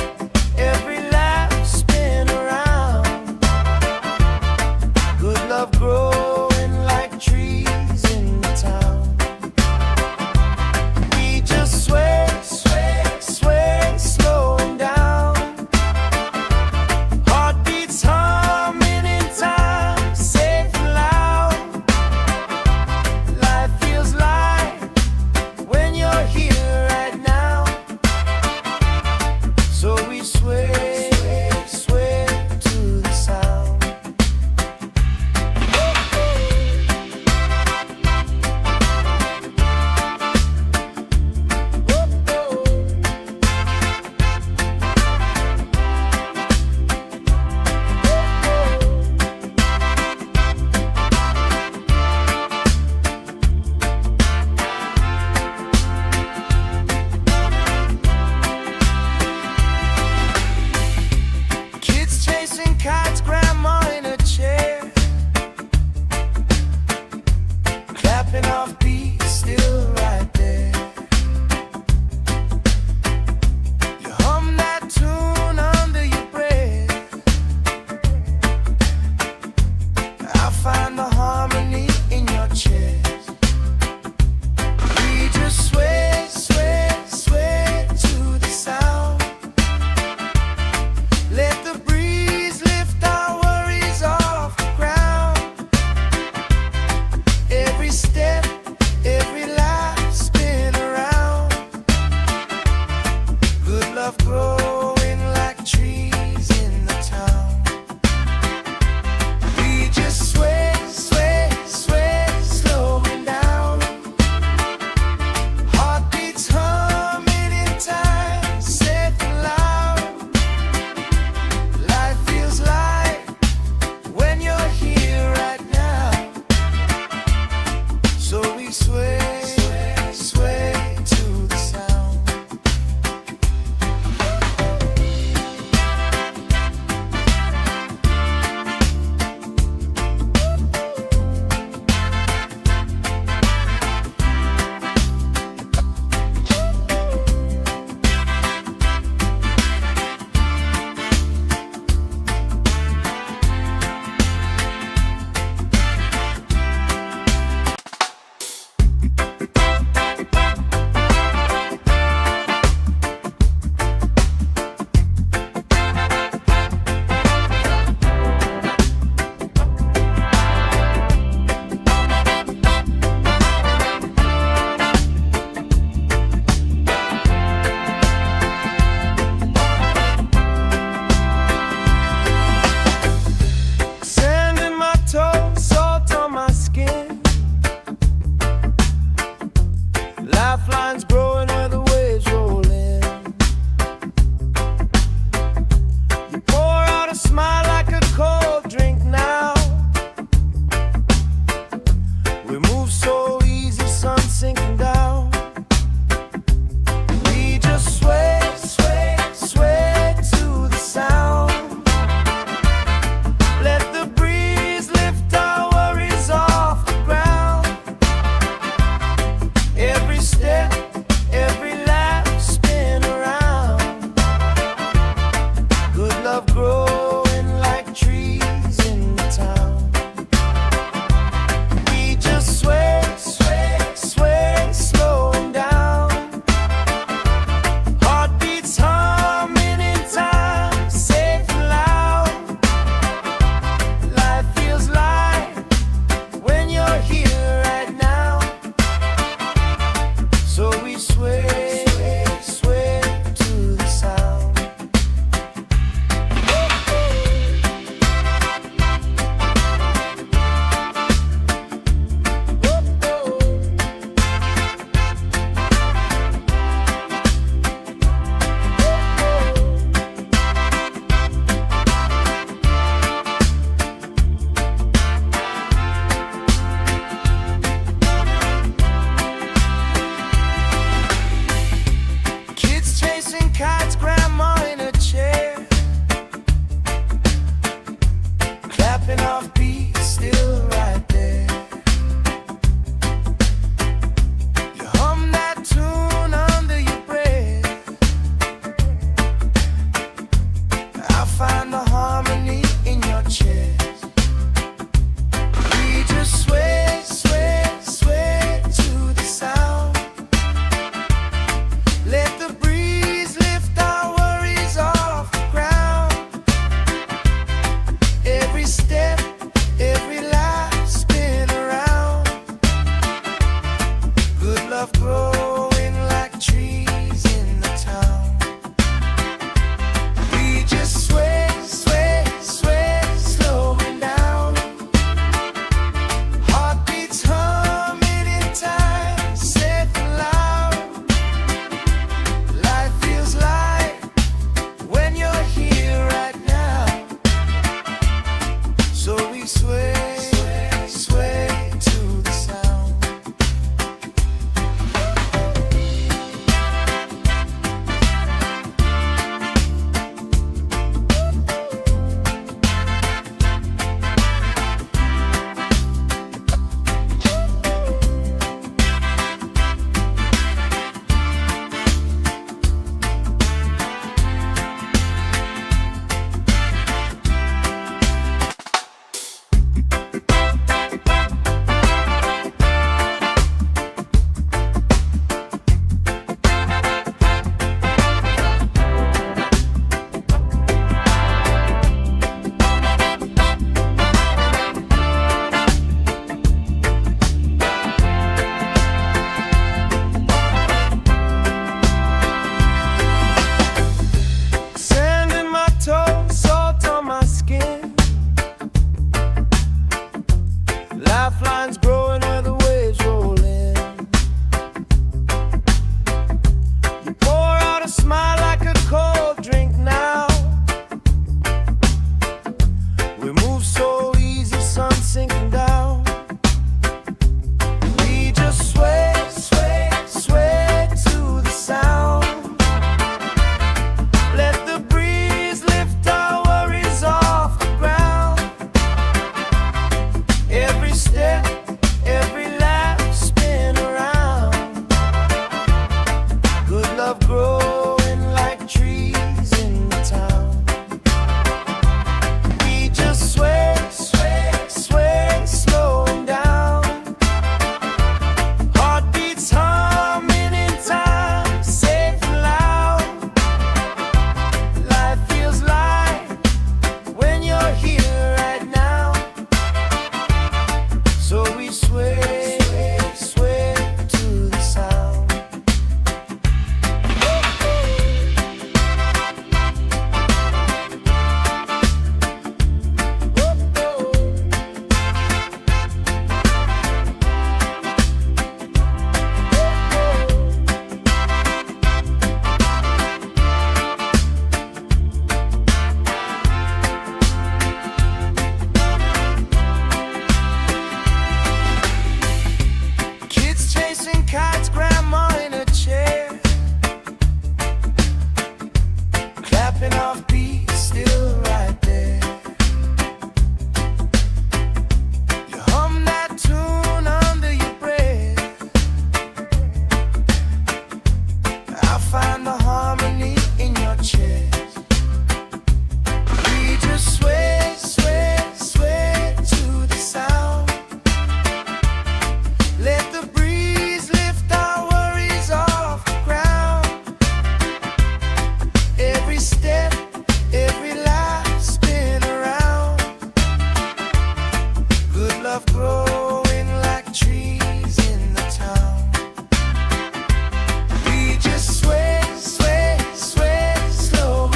Speaker 1: every lap, spin around. Good love growing like trees in the town. We just sway, sway, sway, slowing down. Heartbeats humming in time, safe and loud. Life feels light when you're here right now. So we sway, sway to the sound. Kids chasing kites, grandma in a chair, clapping off beats, still right there. You hum that tune under your breath. I find the harmony in your chest. We just sway, sway, sway to the sound. Let the breeze lift our worries off the ground. Every step, every lap, spin around. Good love growing like trees in the town. We just sway, sway, sway, slowing down. Heartbeats humming in time, safe and loud. Life feels light when you're here right now. So we sway, sway, sway to the sound. Sand in my toes, salt on my skin. Lifelines growing where the waves roll in. You pour out a smile like a cold drink now. We move so easy, sun sinking down. We just sway, sway, sway to the sound. Let the breeze lift our worries off the ground. Every step, love growing like trees in the town. We just sway, sway, sway, slowing down. Heartbeats humming in time, safe and loud. Life feels light when you're here right now. So we sway, sway to the sound. Kids chasing kites, grandma in a chair, clapping off beats, still right there. You hum that tune under your breath. I find the harmony in your chest. We just sway, sway, sway to the sound. Let the breeze lift our worries off the ground. Every step, every life spin around. Good love growing like trees in the town. We just sway, sway, sway, slow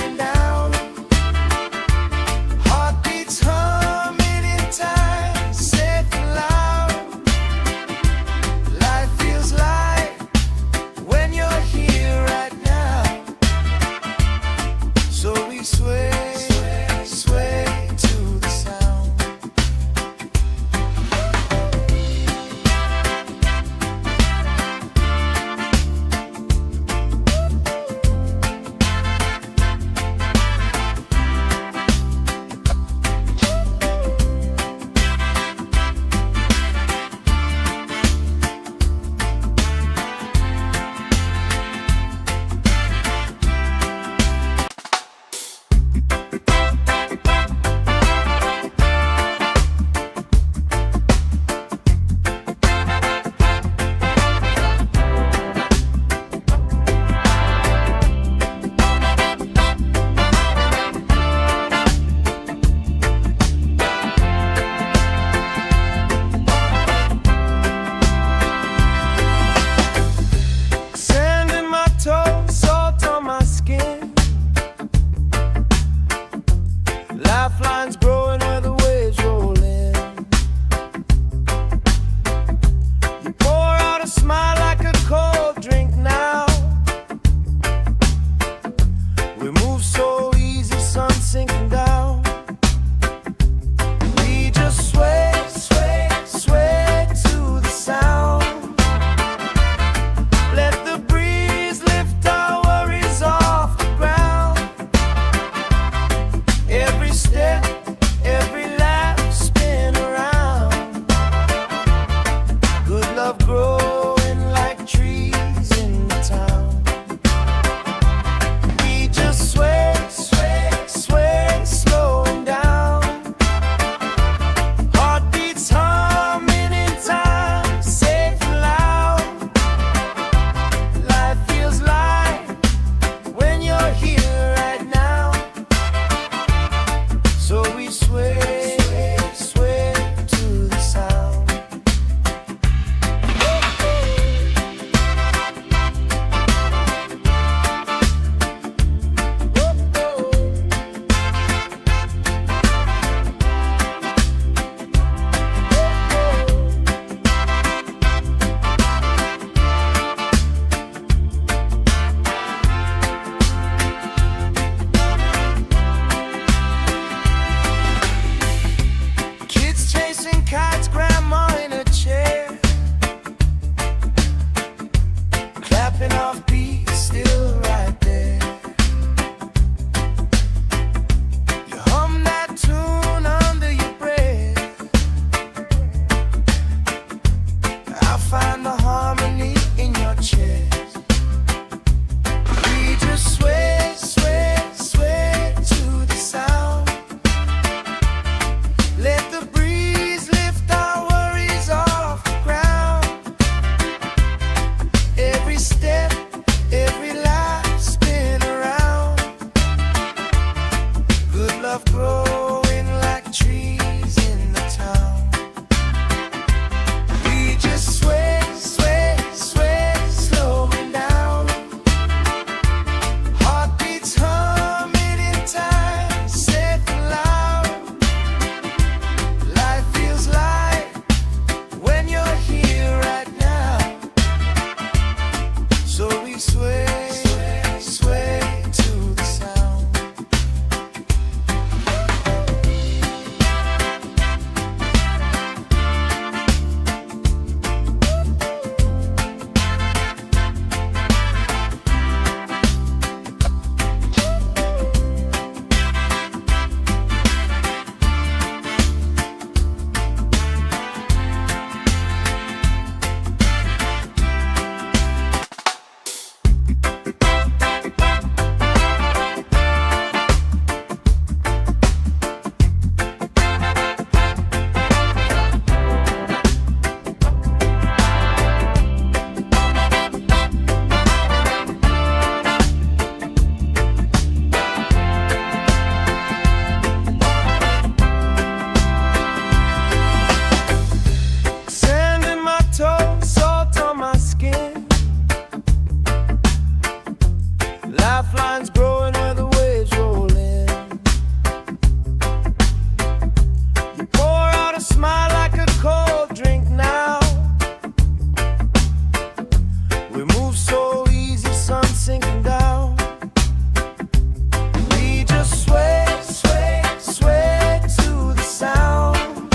Speaker 1: we sway, sway to the sound. Lifelines growing where the waves roll in. You pour out a smile like a cold drink now. We move so easy, sun sinking down. We just sway, sway, sway to the sound.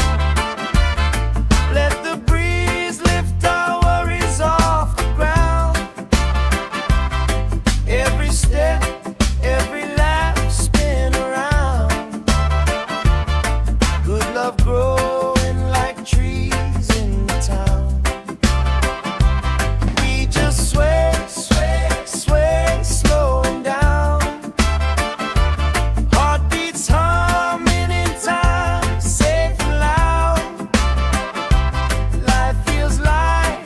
Speaker 1: Let the breeze lift our worries off the ground. Every step, every lap, spin around. Good love growing like trees in the town. We just sway, sway, sway, slowing down. Heartbeats humming in time, safe and loud. Life feels light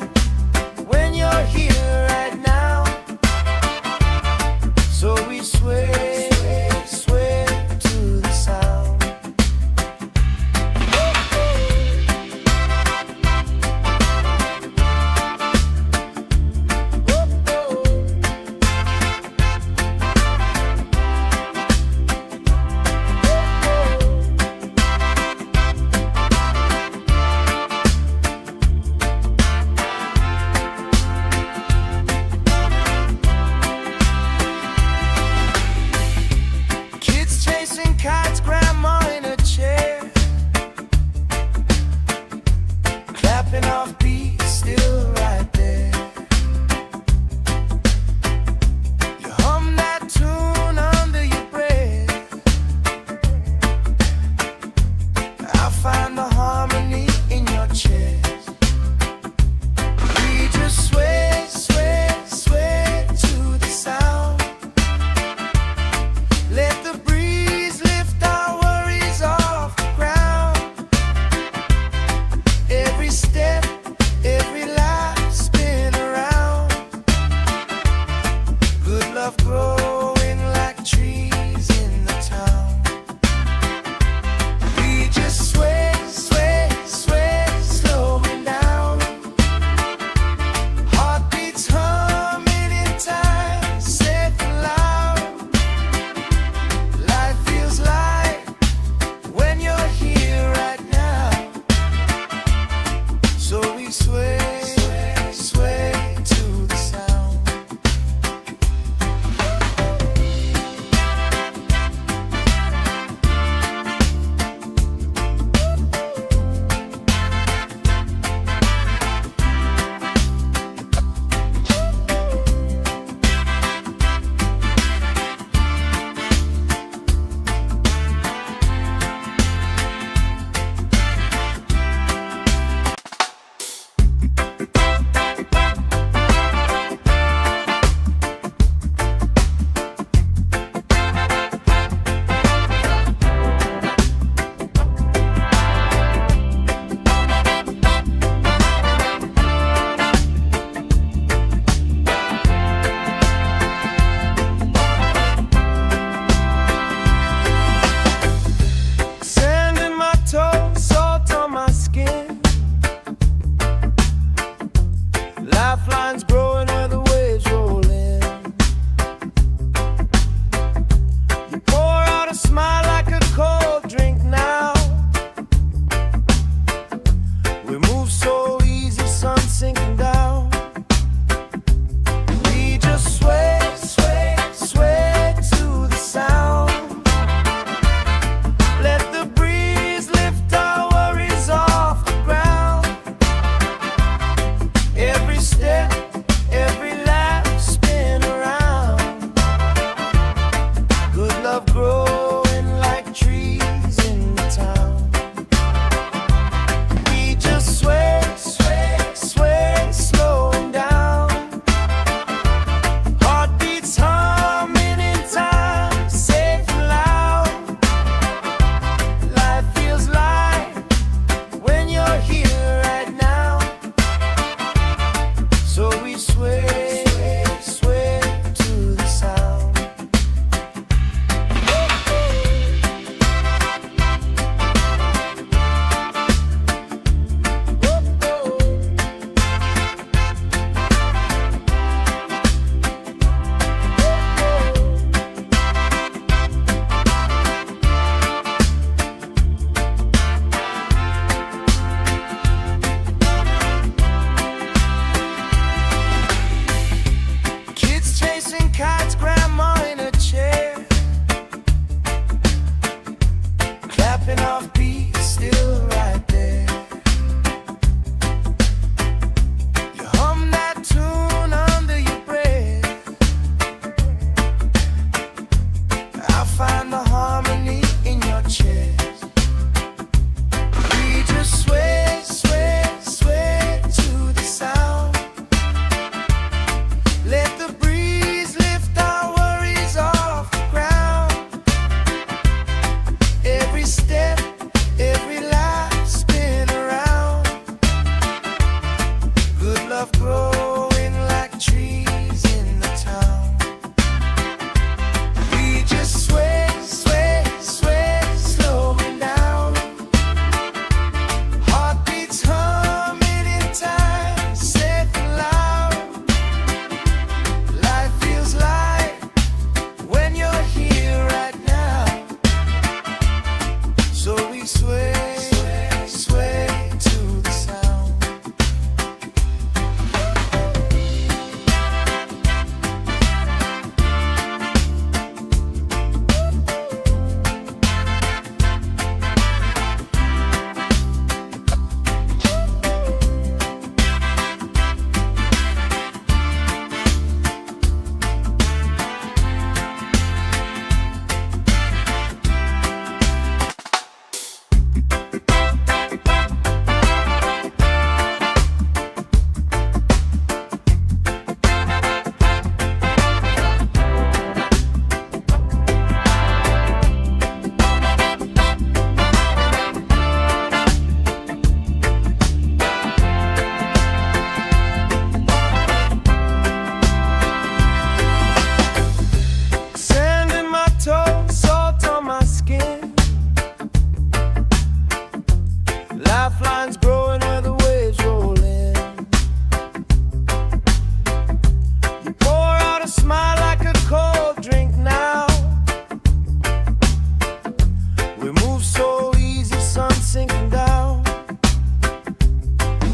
Speaker 1: when you're here right now. So we sway, sway to the sound. Kids chasing kites, grandma in a chair, clapping off beats, still right there. You hum that tune under your breath. I find the harmony in your chest. We just sway, sway, sway to the sound. Let the breeze lift our worries off the ground. Every step, every lap, spin around. Good love growing like trees in the town. We just sway, sway, sway, slowing down. Heartbeats humming in time, safe and loud. Life feels light when you're here right now. So we sway, sway to the sound. chasing kites, grandma in a chair, clapping off beats, still right there. You hum that tune under your breath. I find the harmony in your chest. We just sway, sway, sway to the sound. Let the breeze lift our worries off the ground. Every step, every life spin around. Good love growing like trees in the town. We just sway, sway, sway, slowing down. Heartbeats humming in time, safe and loud. Life feels light when you're here right now. So we sway, sway, sway to the sound. Sand in my toes, salt on my skin. Lifelines growing where the waves roll in. You pour out a smile like a cold drink now. We move so easy, sun sinking down.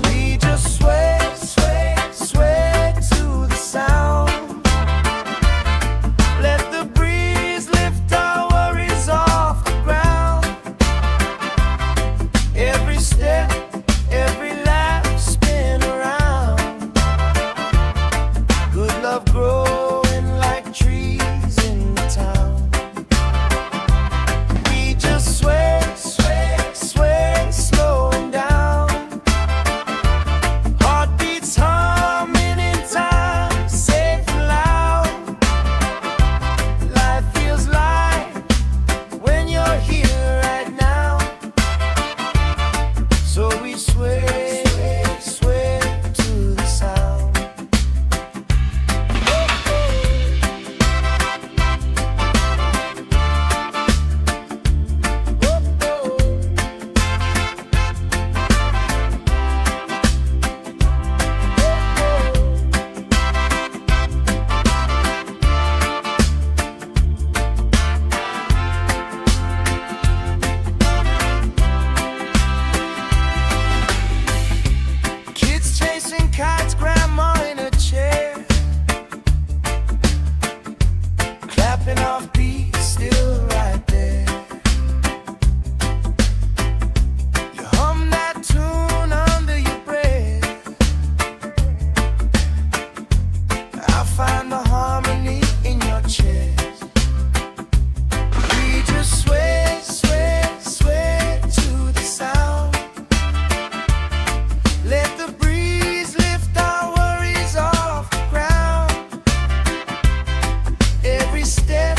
Speaker 1: We just sway, sway, sway to the sound. Let the breeze lift our worries off the ground. Every step, every laugh spin around. Good love growing like trees in the town. We just sway, sway, sway, slowing down. Heartbeats humming in time, safe and loud. Life feels light when you're here right now. So we sway, sway to the sound. Kids chasing kites, grandma in a chair, clapping off beats, still right there. You hum that tune under your breath. I find the harmony in your chest. We just sway, sway, sway to the sound. Let the breeze lift our worries off the ground. Every step,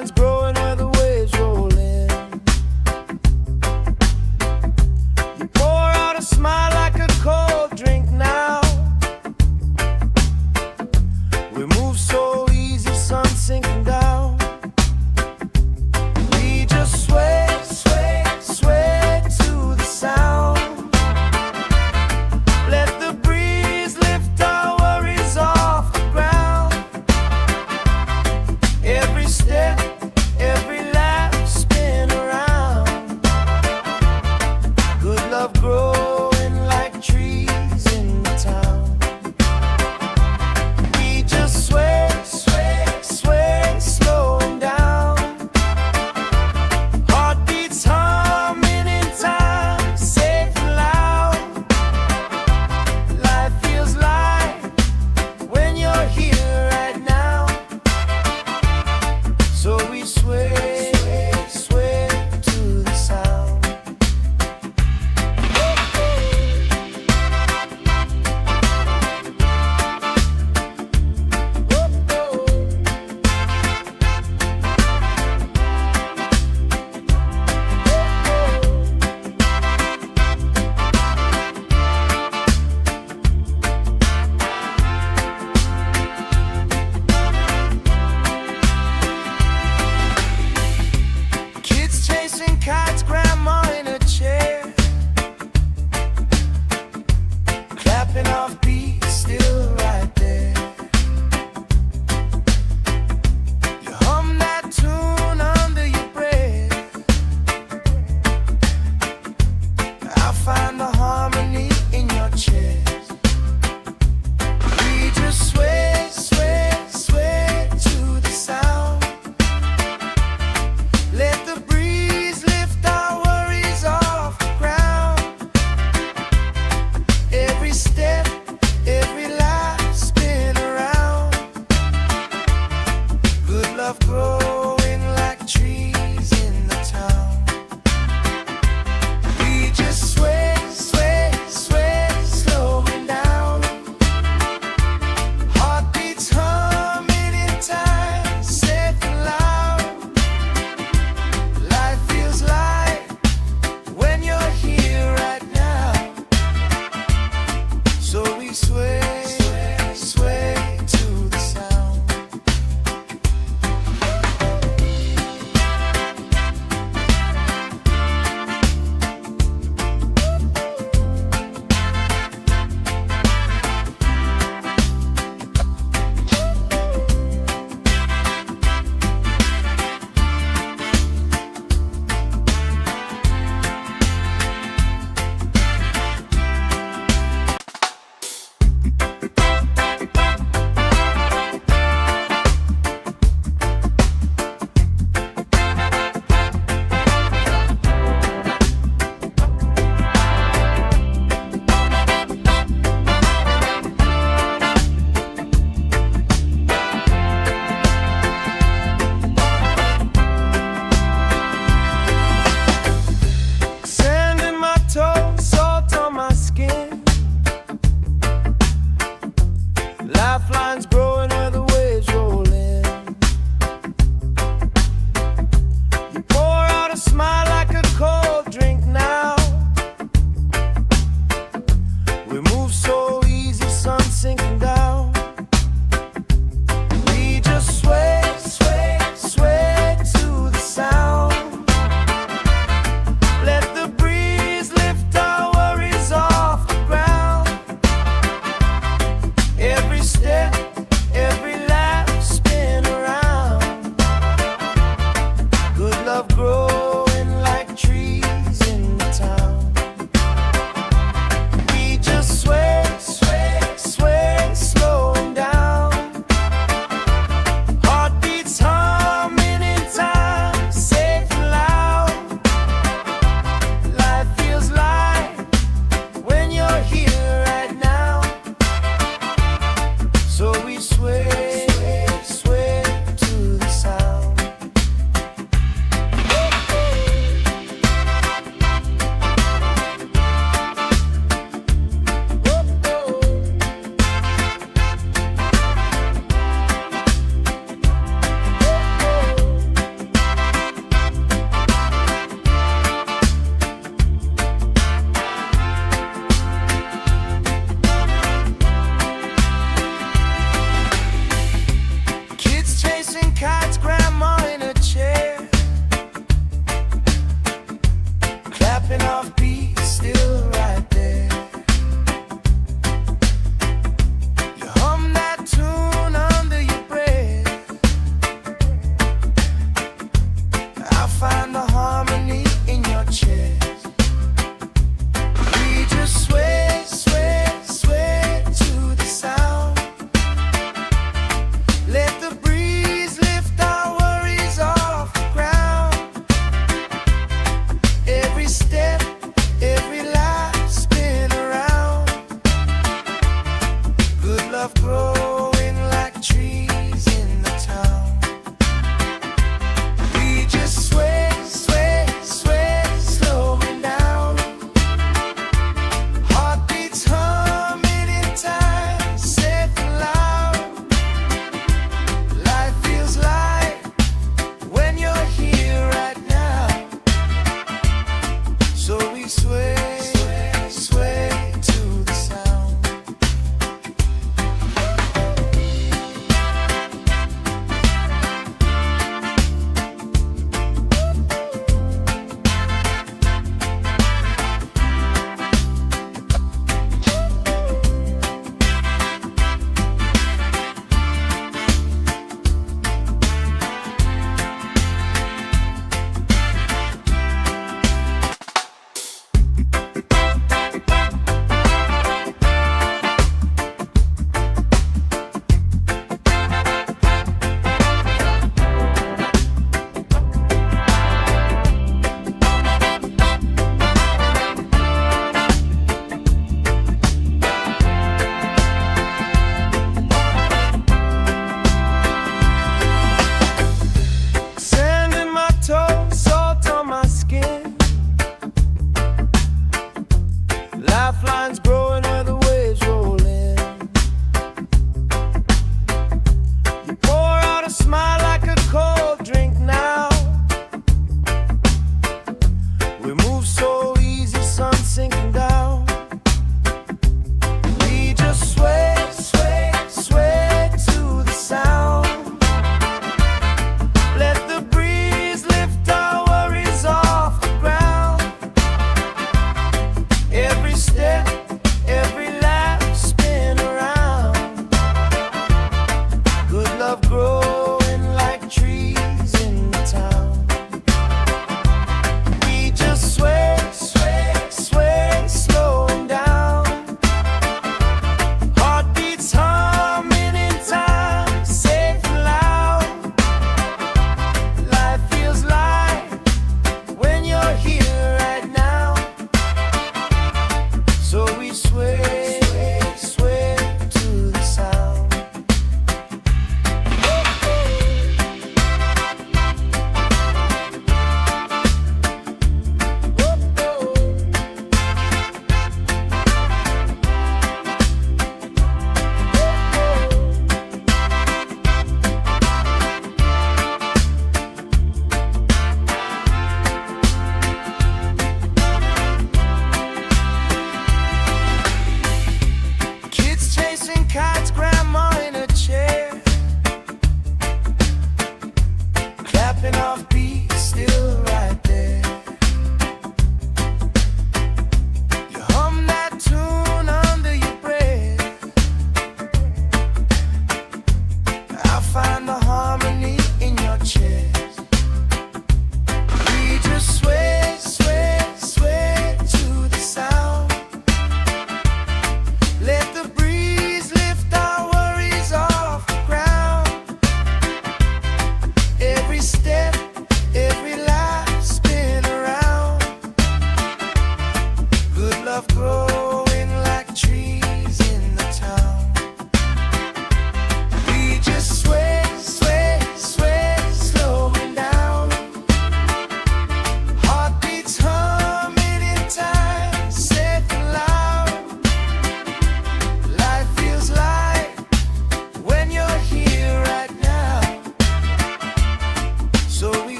Speaker 1: vines growing where the waves roll in. You pour out a smile like a cold drink now. We move so easy, sun sinking down. We just sway, sway, sway to the sound. Let the breeze lift our worries off the ground. Every step, every laugh, spin around. Good love growing like trees in the town. We just sway, sway, sway, slowing down. Heartbeats humming in time, safe and loud. Life feels light when you're here right now. So we sway, sway to the sound. Kids chasing kites, grandma in a chair, clapping off beats, still right there. You hum that tune under your breath. I find the harmony in your chest. We just sway, sway, sway to the sound. Let the breeze lift our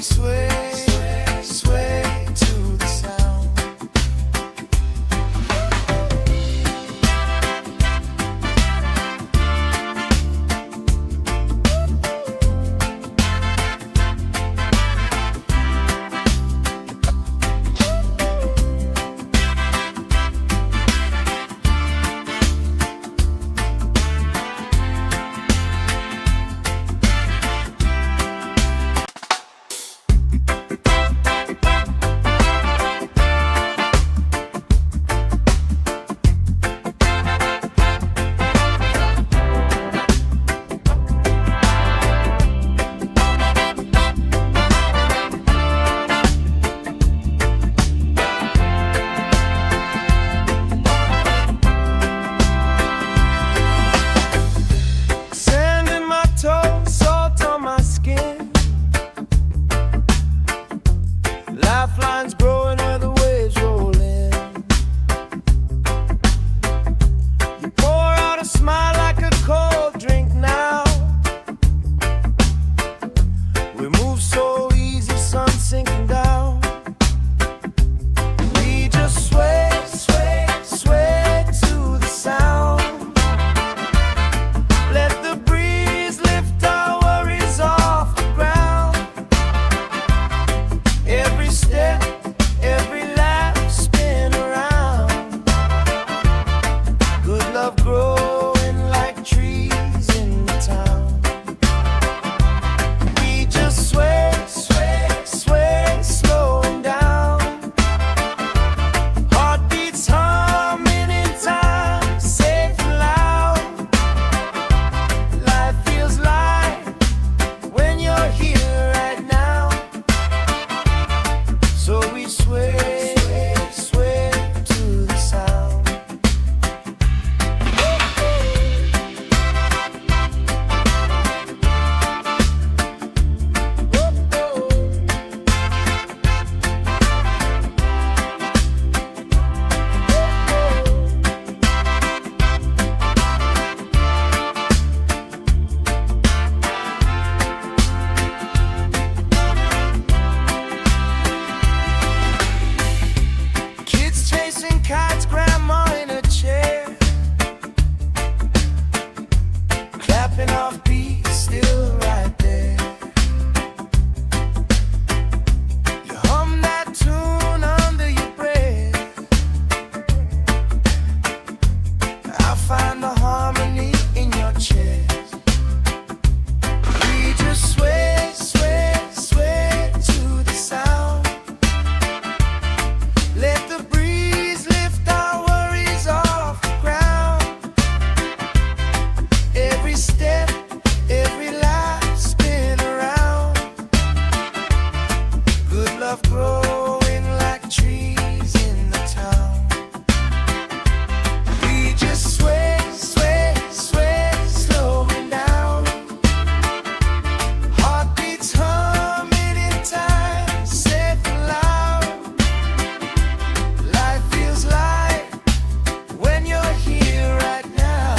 Speaker 1: we sway, sway to the sound. Lifelines growing where the waves roll in. You pour out a smile like a cold drink now. We move so easy, sun sinking down. We just sway, sway, sway to the sound. Let the breeze lift our worries off the ground. Every step, every lap, spin around. Good love growing like trees in the town. We just sway, sway, sway, slowing down. Heartbeats humming in time, safe and loud. Life feels light when you're here right now. So we sway, sway to the sound. Kids chasing kites, grandma in a chair, clapping off beats, still right there. You hum that tune under your breath. I find the harmony in your chest. We just sway, sway, sway to the sound. Let the breeze lift our worries off the ground. Every step, every lap, spin around. Good love growing like trees in the town. We just sway, sway, sway, slowing down. Heartbeats humming in time, safe and loud. Life feels light when you're here right now.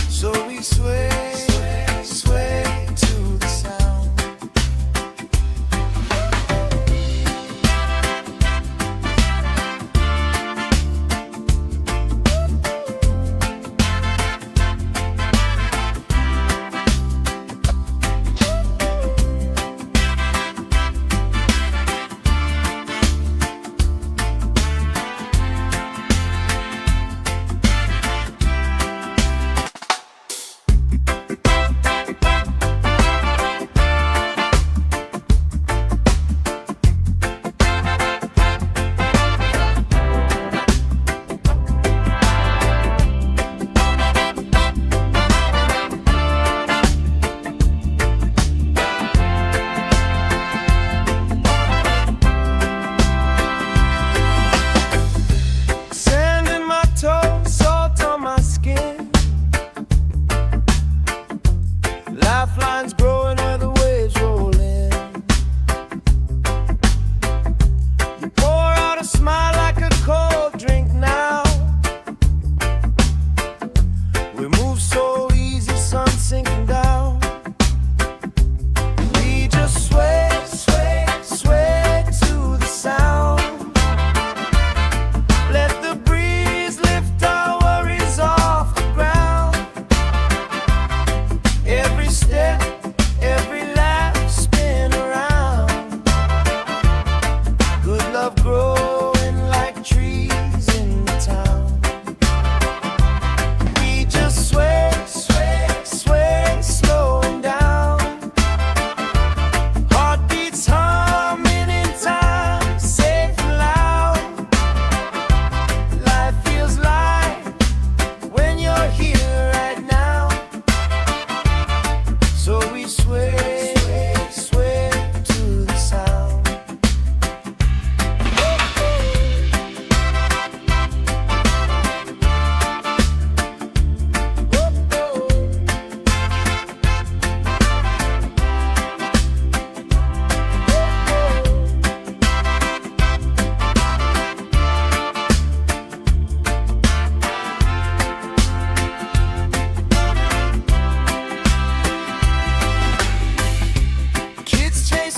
Speaker 1: So we sway, sway to the sound.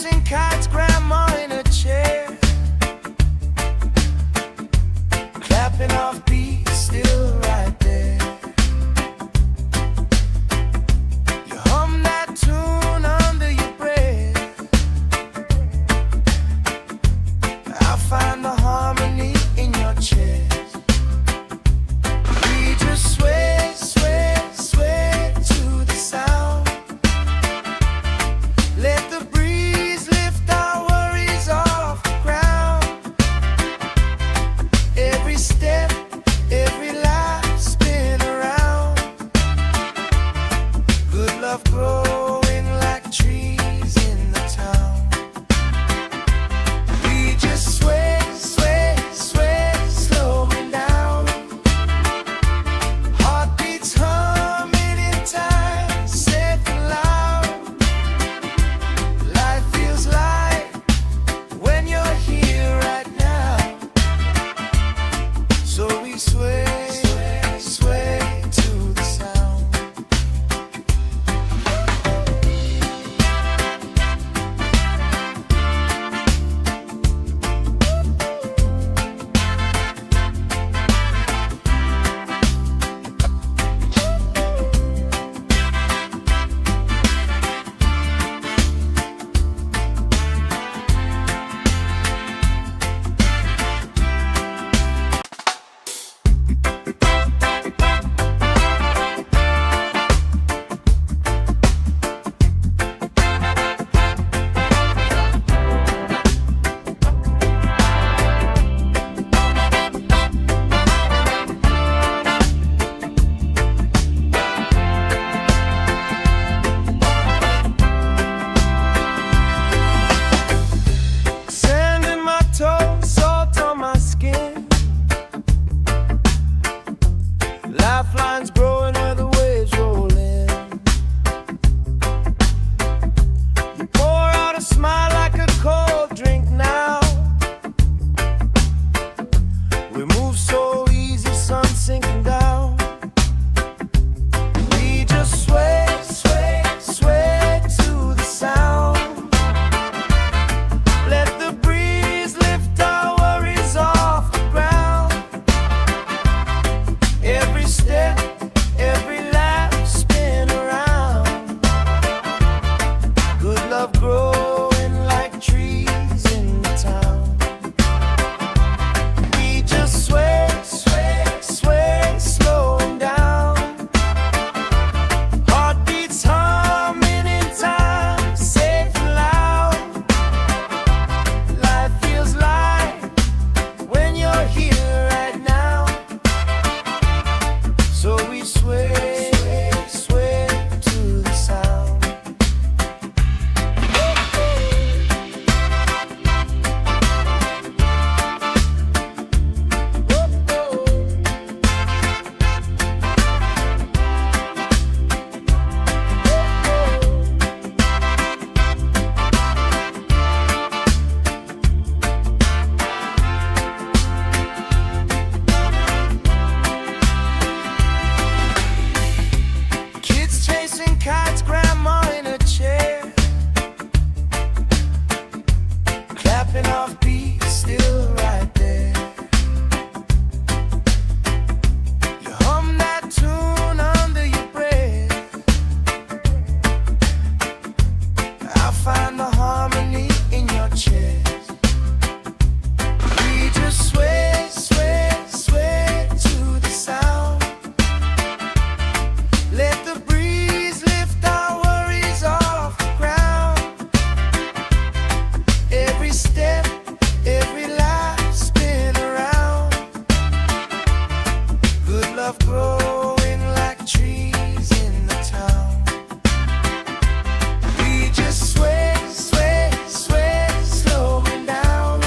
Speaker 1: chasing kites, grandma in a chair, clapping off beats, still right there. You hum that tune under your breath. I find the harmony in your chest. We just sway, sway, sway to the sound. Let the breeze lift our worries off the ground. Every step, every life spin around. Good love growing like trees in the town. We just sway, sway, sway, slowing down. Heartbeats humming in time, safe and loud. Life feels light when you're here right now. So we sway, sway, sway to the sound. Sand in my toes, salt on my skin. Lifelines growing where the waves roll in. You pour out a smile like a cold drink now. We move so easy, sun sinking down. We just sway, sway, sway to the sound. Let the breeze lift our worries off the ground. Every step, every laugh spin around. Good love growing like trees in the town. We just sway, sway, sway, slowing down. Heartbeats humming in time, safe and loud. Life feels light when you're here right now. So we sway, sway to the sound. Kids chasing kites, grandma in a chair, clapping off beats, still right there. You hum that tune under your breath. I find the harmony in your chest. We just sway, sway, sway to the sound. Let the breeze lift our worries off the ground. Every step, every life spin around. Good love growing like trees in the town. We just sway, sway, sway, slowing down.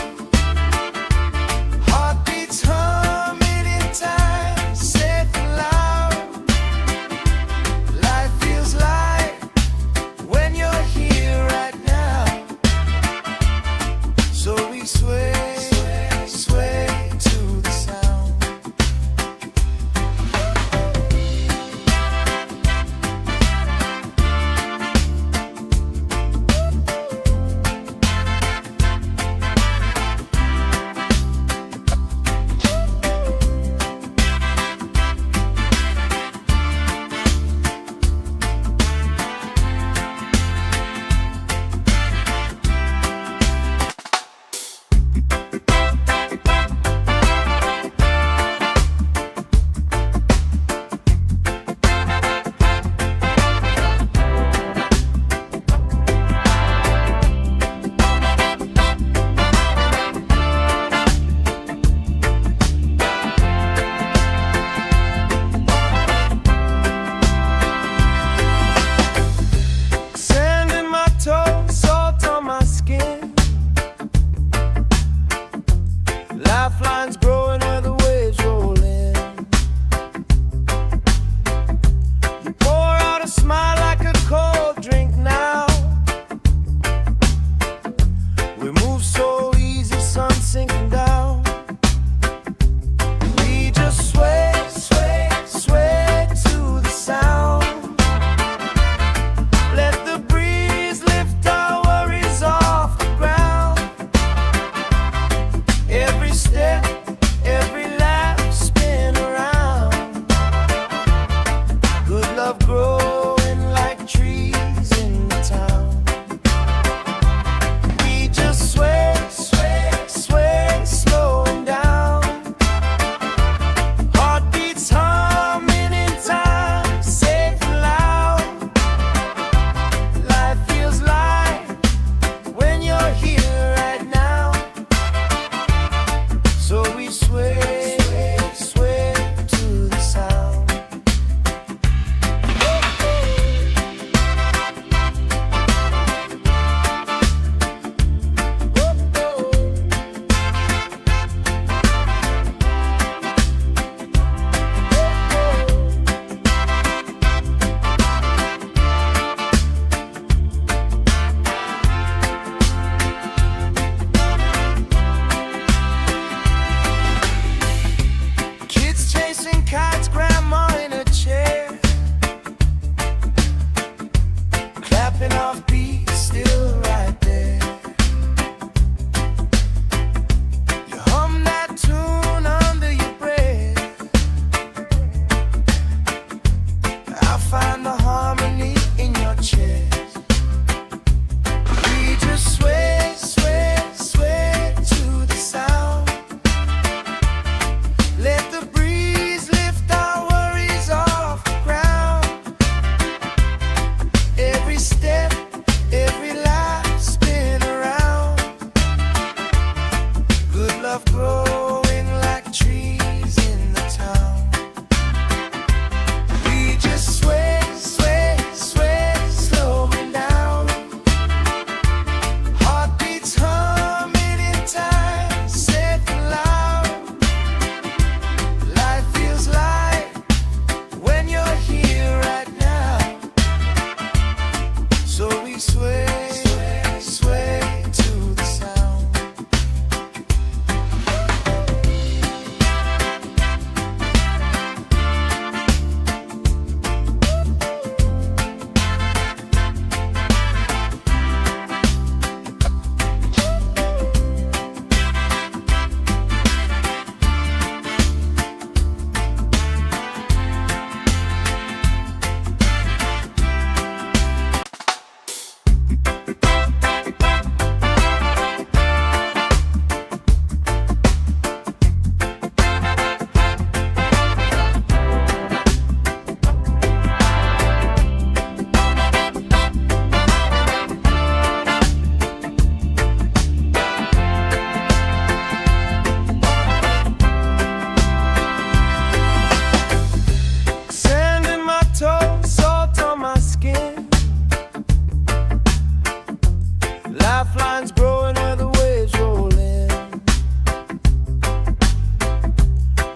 Speaker 1: Lifelines growing where the waves roll in.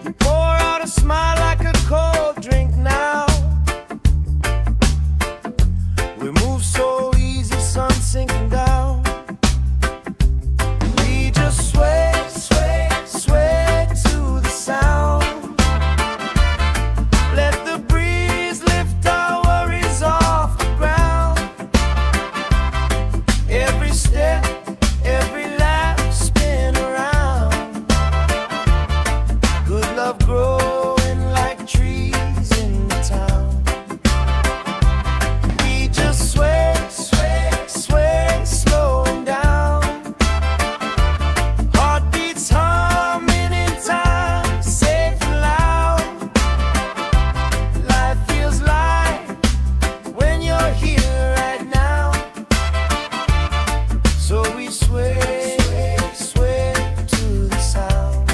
Speaker 1: You pour out a smile like a cold drink now. We move so easy, sun sinking down. We just sway, sway, sway to the sound. Let the breeze lift our worries off the ground. Every step, every lap, spin around. Good love growing like trees in the town. We just sway, sway, sway, slowing down. Heartbeats humming in time, safe and loud. Life feels light when you're here right now. So we sway, sway to the sound.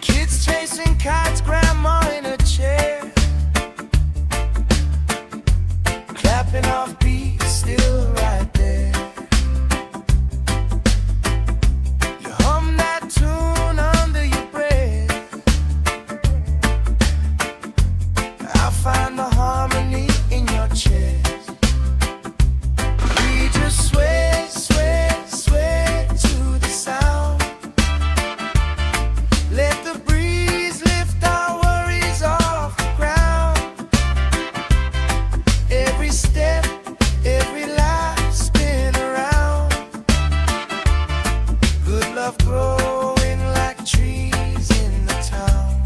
Speaker 1: Kids chasing kites, grandma in a chair, clapping off beats, still right there. You hum that tune under your breath. I find the harmony in your chest. We just sway, sway, sway to the sound. Let the breeze lift our worries off the ground. Every step, every lap, spin around. Good love growing like trees in the town.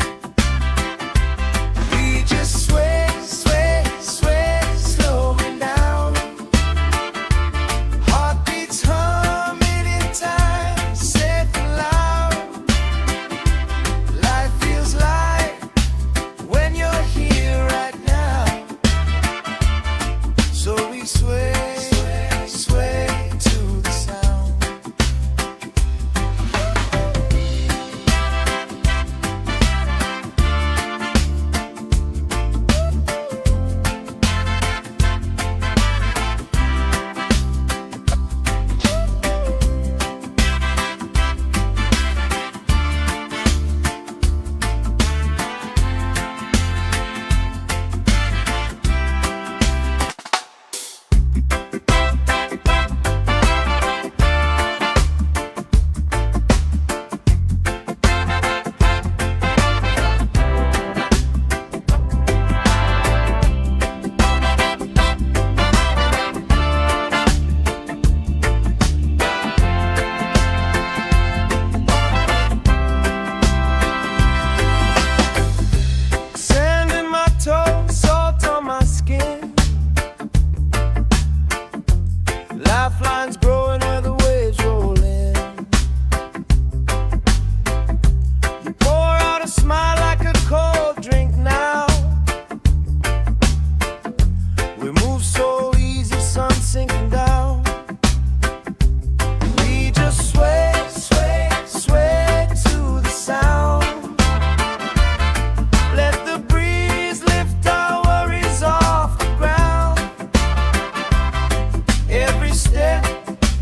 Speaker 1: We just sway, sway, sway, slowing down. Heartbeats humming in time, safe and loud. Life feels light when you're here right now. So we sway, sway, sway to the sound. Sand in my toes, salt on my skin. Lifelines growing where the waves roll in. You pour out a smile like a cold drink now. We move so easy, sun sinking down. We just sway, sway, sway to the sound. Let the breeze lift our worries off the ground. Every step,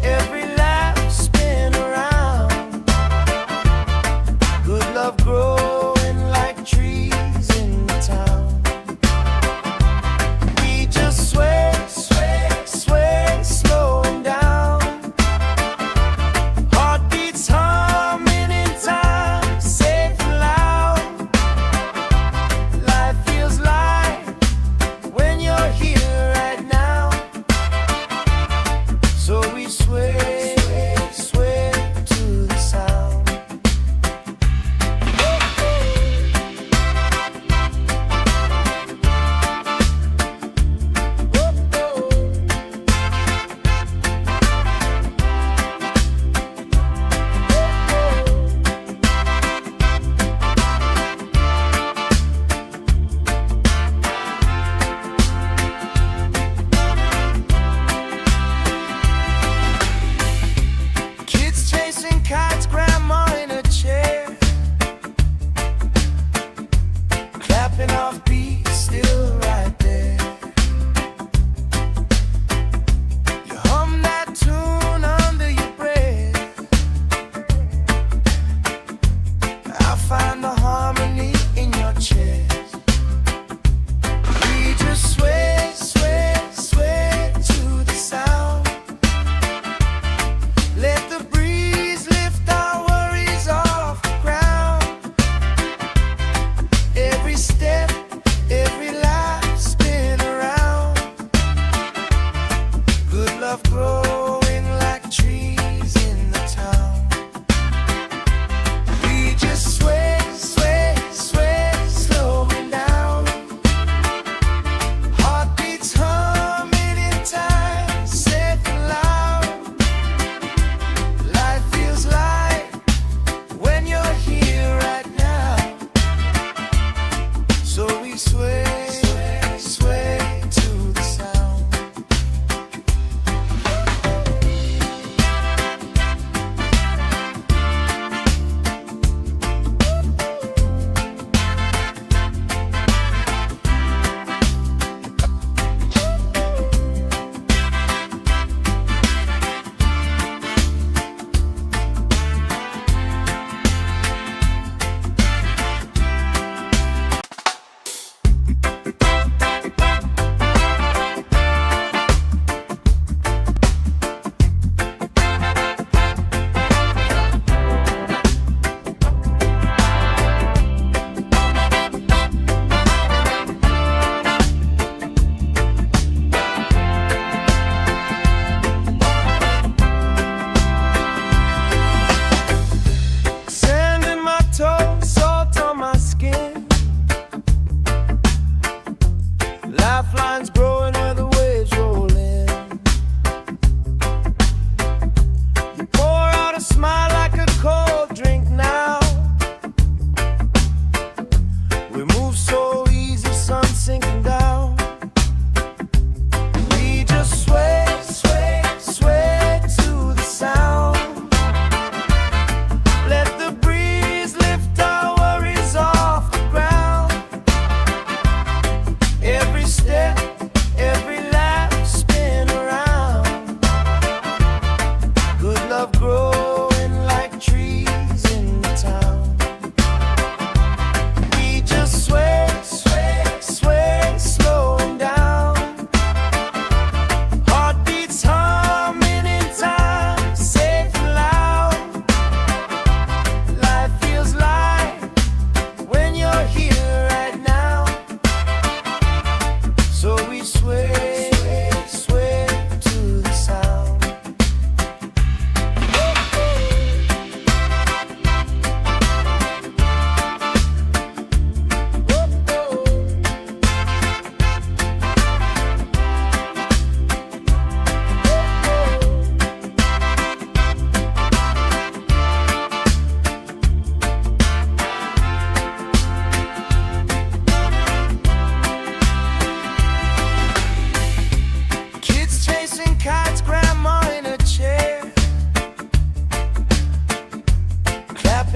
Speaker 1: every lap, spin around. Good love growing like trees in the town. We just sway, sway, sway, slowing down. Heartbeats humming in time, safe and loud. Life feels light when you're here right now. So we sway, sway to the sound.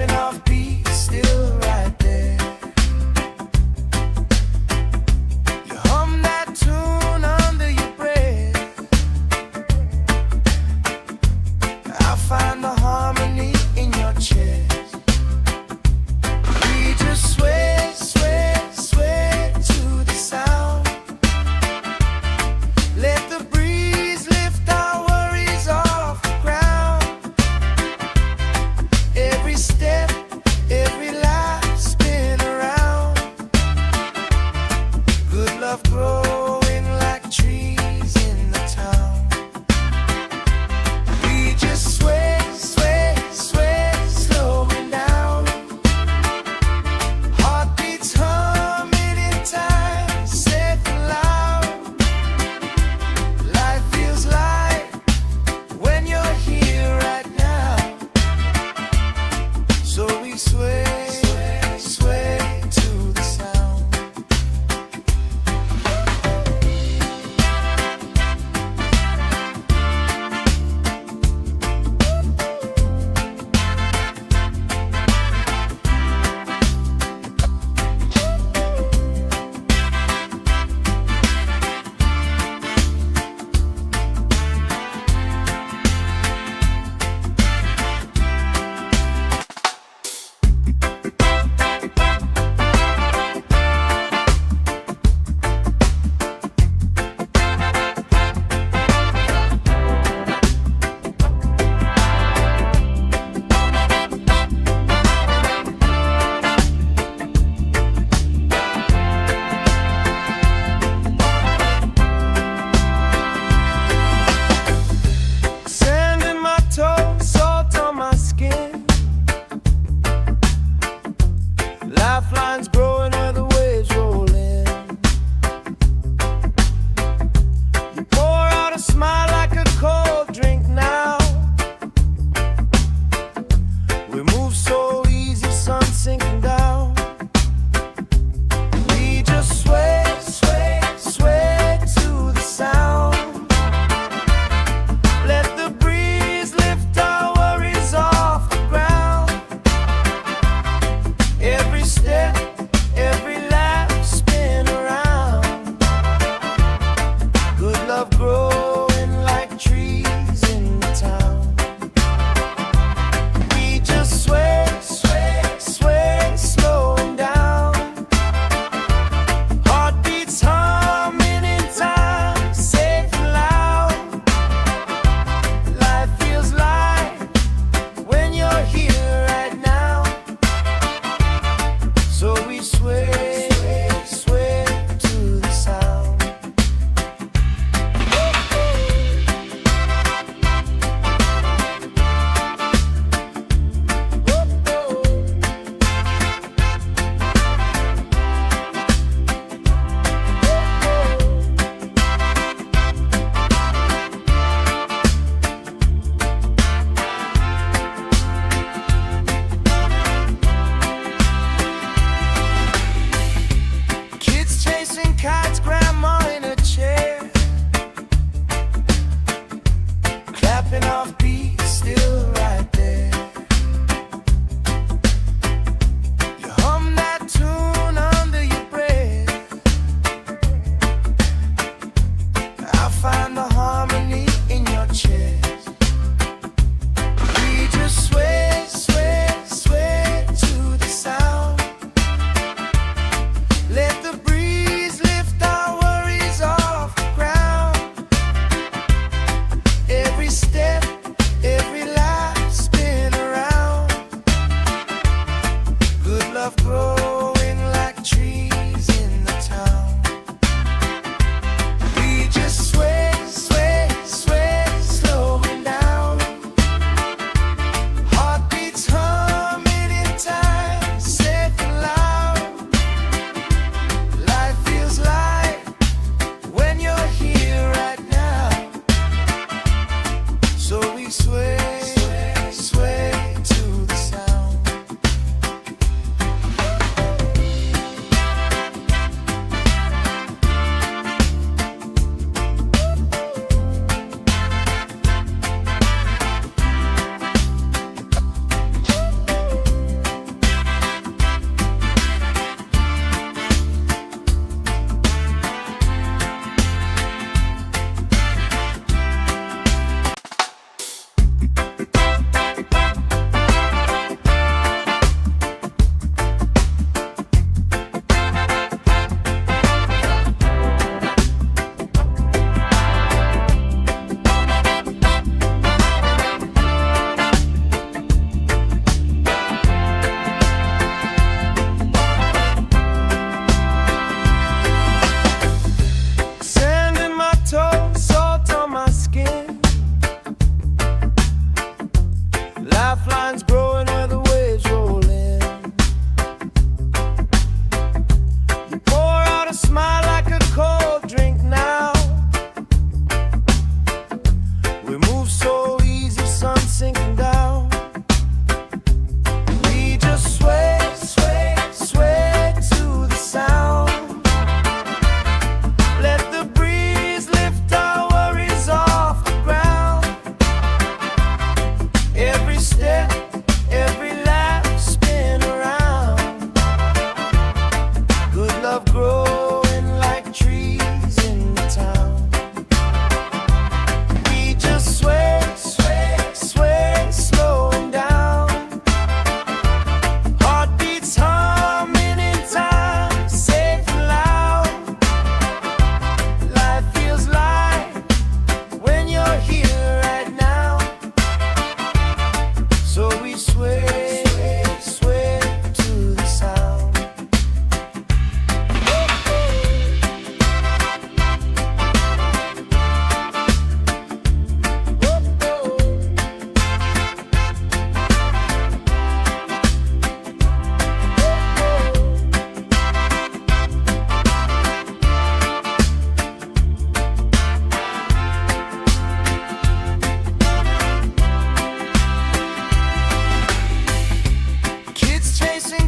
Speaker 1: Falling off beat, still right there. You hum that tune under your breath. I find the harmony in your chest. We just sway, sway, sway to the sound. Let the breeze lift our worries off the ground. Every step, every life spin around. Good love growing like trees in the town. We just sway, sway, sway, slowing down. Heartbeats humming in time, safe and loud. Life feels light when you're here right now. So we sway, sway, sway to the sound.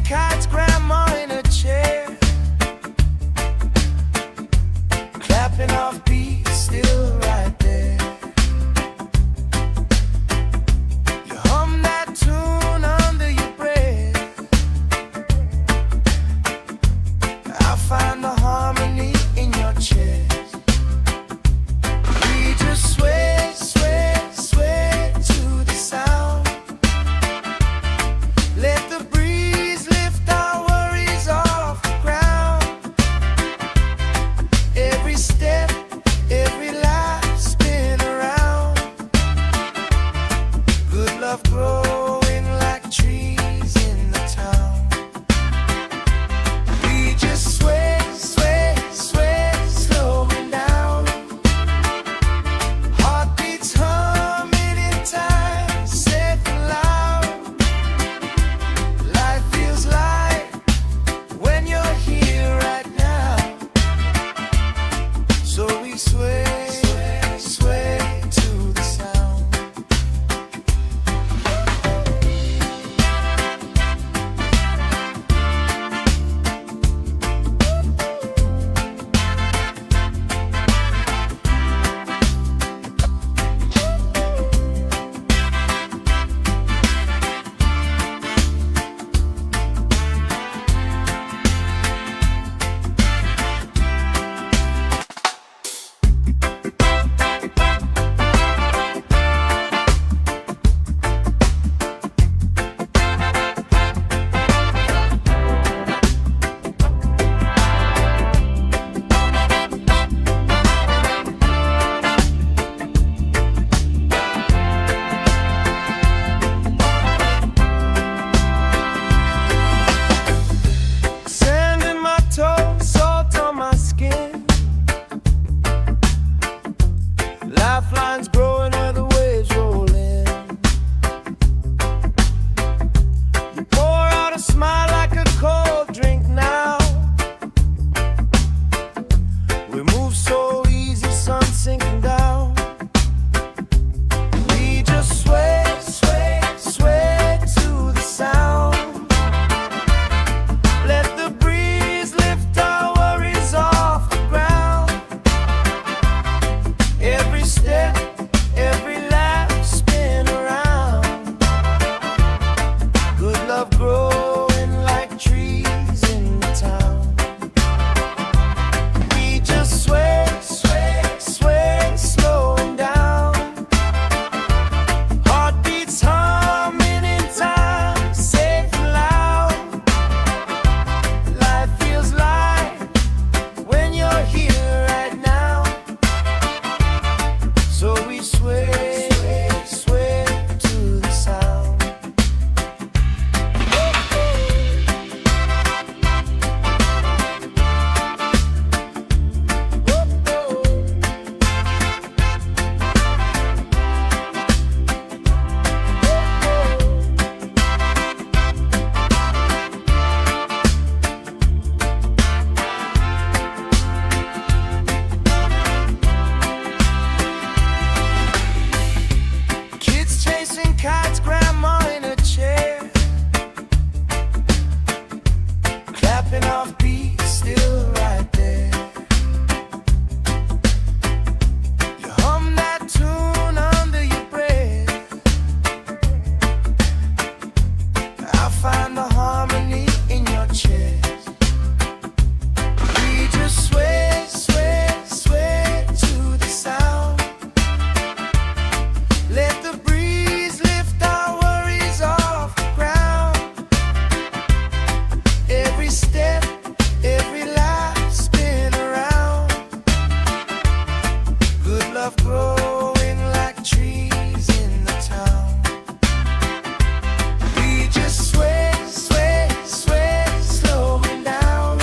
Speaker 1: kites, grandma in a chair, clapping off beats, still right there. You hum that tune under your breath. I find the harmony in your chest. We just sway, sway, sway to the sound. Let the breeze lift our worries off the ground. Every step, every life spin around. Good love growing like trees in the town. We just sway, sway, sway, slowing down. Heartbeats humming in time, safe and loud. Life feels light when you're here right now. So we sway, sway, sway to the sound. Sand in my toes, salt on my skin. Lifelines growing where the waves roll in. You pour out a smile like a cold drink now. We move so easy, sun sinking down. We just sway, sway, sway to the sound. Let the breeze lift our worries off the ground. Every step, every laugh spin around. Good love growing like trees in the town. We just sway, sway, sway, slowing down. Heartbeats humming in time, safe and loud. Life feels light when you're here right now. So we sway, sway, sway to the sound. Kids chasing kites, grandma in a chair, clapping off beats, still right there. You hum that tune under your breath. I find the harmony in your chest. We just sway, sway, sway to the sound. Let the breeze lift our worries off the ground. Every step, every life spin around. Good love growing like trees in the town. We just sway, sway, sway, slowing down.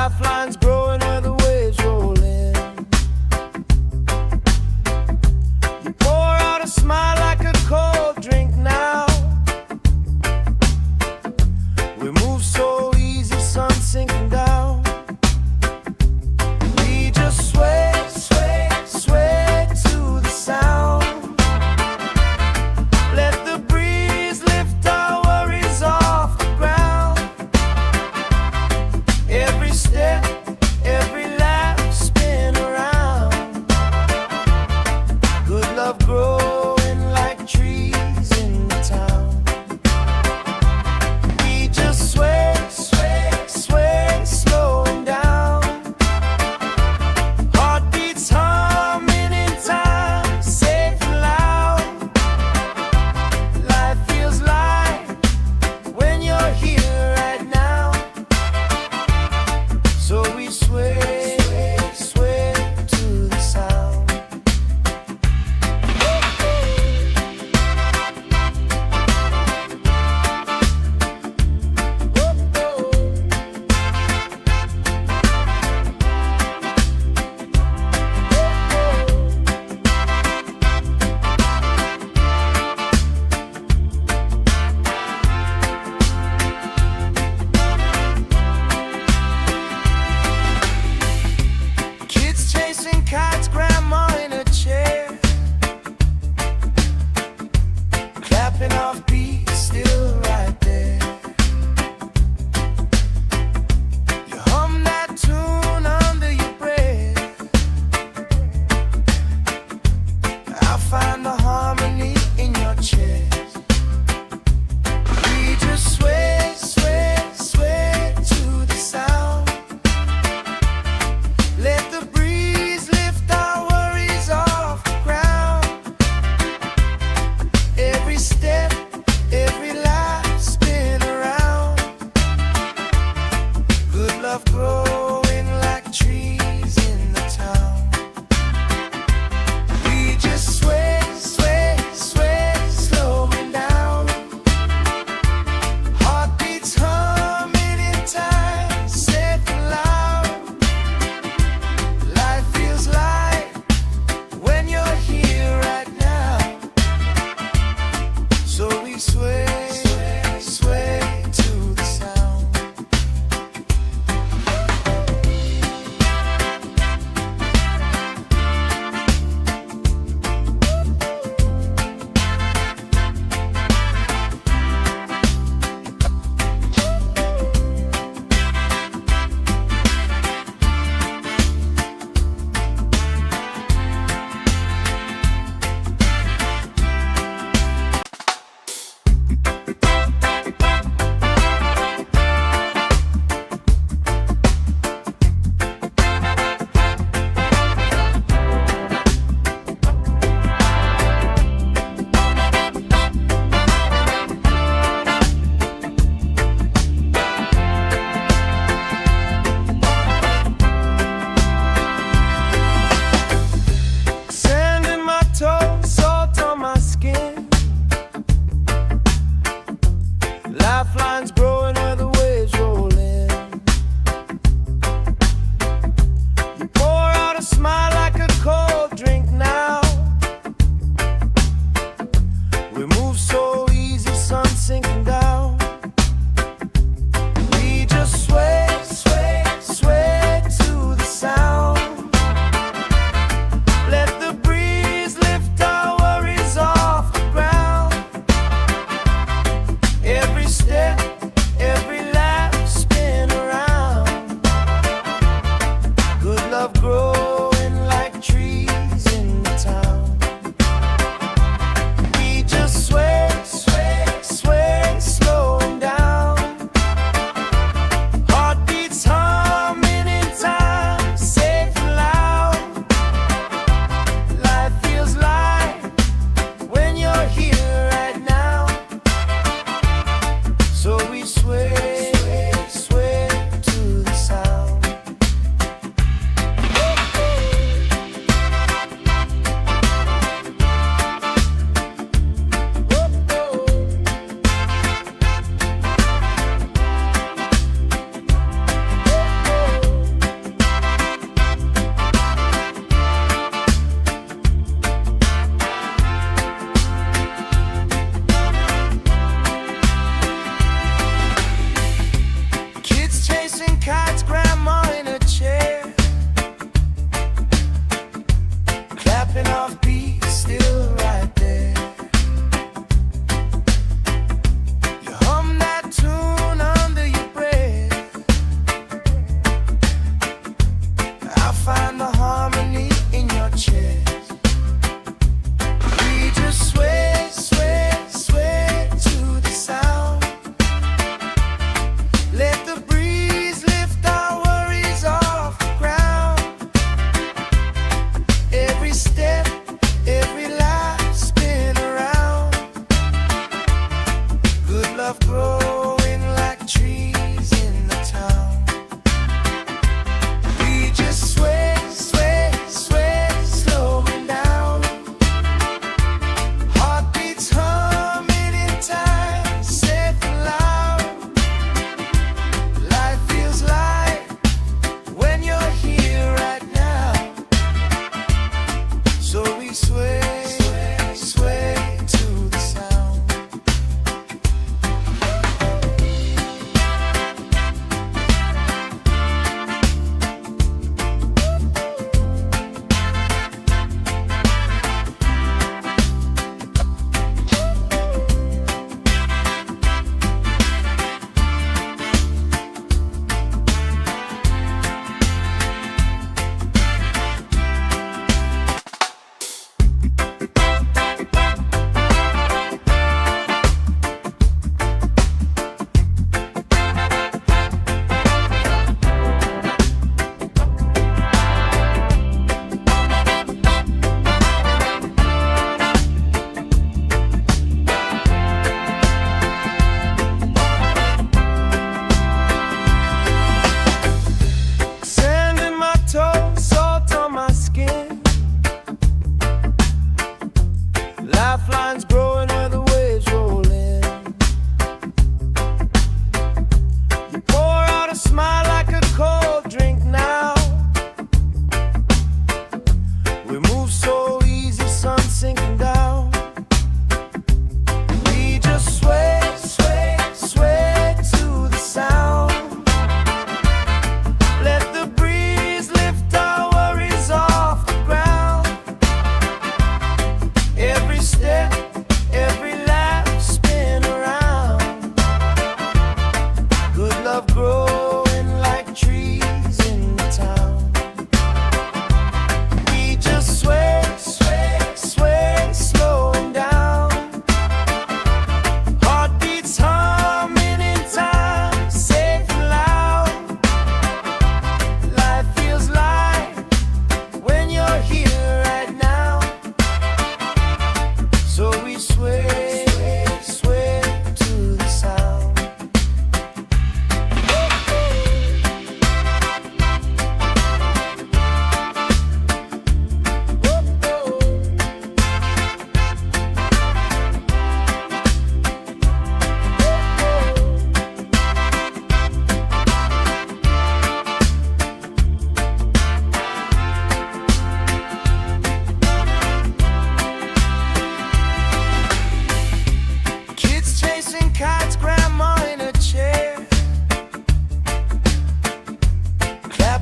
Speaker 1: lifelines growing where the waves roll in. You pour out a smile like a cold drink now. We move so easy, sun sinking down. We just sway, sway, sway to the sound. Let the breeze lift our worries off the ground. Every step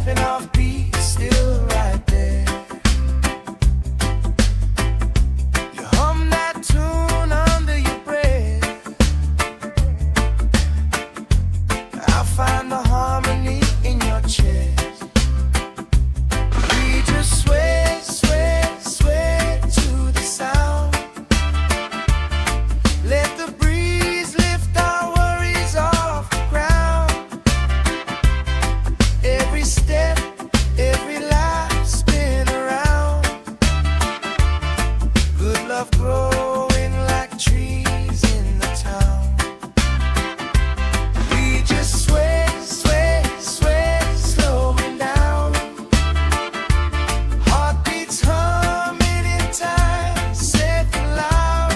Speaker 1: clapping off beats, still right there. You hum that tune under your breath. I'll find the harmony in your chest. We just sway, sway, sway to the sound. Let the breeze lift our worries off the ground. Every step, every lap, spin around. Good love growing like trees in the town. We just sway, sway, sway, slowing down. Heartbeats humming in time, safe and loud.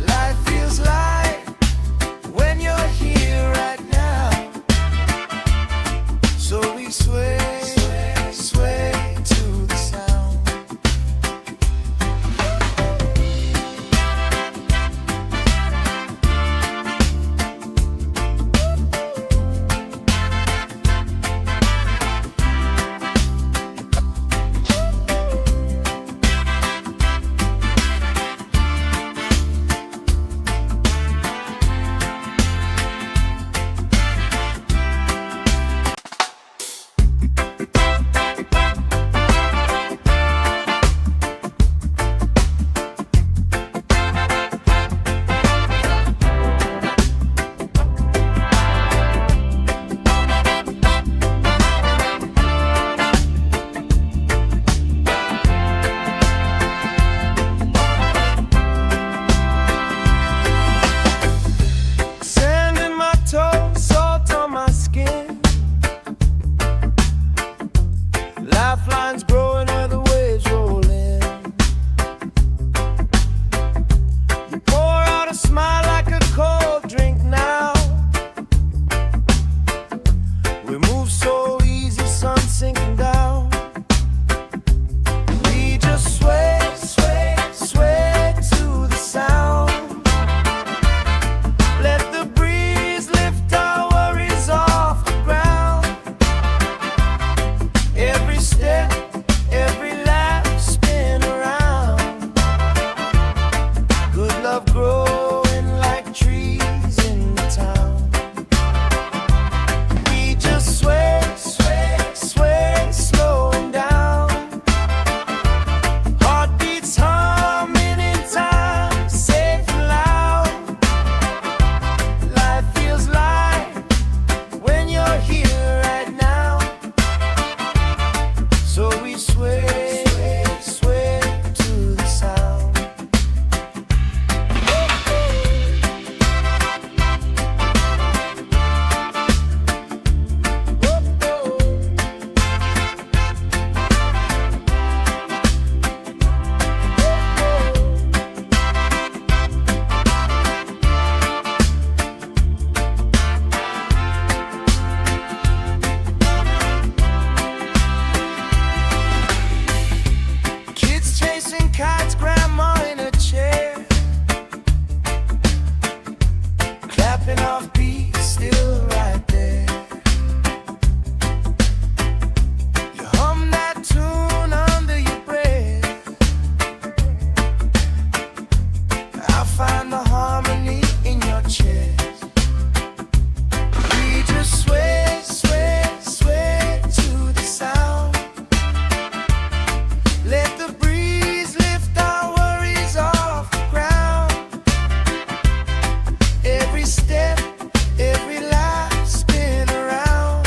Speaker 1: Life feels light when you're here right now. So we sway, sway, sway to the sound. Sand in my toes, salt on my skin. Lifelines growing where the waves roll in. You pour out a smile like a cold drink now. We move so easy, sun sinking down. We just sway, sway, sway to the sound. Let the breeze lift our worries off the ground. Every step, every lap, spin around. Good love growing like trees in the town. We just sway, sway, sway, slowing down. Heartbeats humming in time, safe and loud. Life feels light when you're here right now. So we sway, sway, sway to the sound. Kids chasing kites, grandma in a chair. Clapping off beats, still right there. You hum that tune under your breath. I'll find the harmony in your chest. We just sway, sway, sway to the sound. Let the breeze lift our worries off the ground. Every step, every lap, spin around.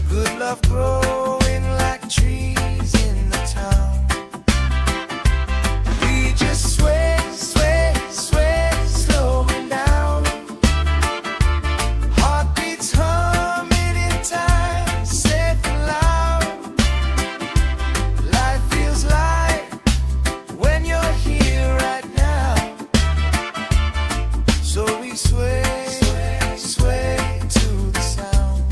Speaker 1: Good love growing like trees in the town. We just sway, sway, sway, slowing down. Heartbeats humming in time, safe and loud. Life feels light when you're here right now. So we sway, sway, sway to the sound.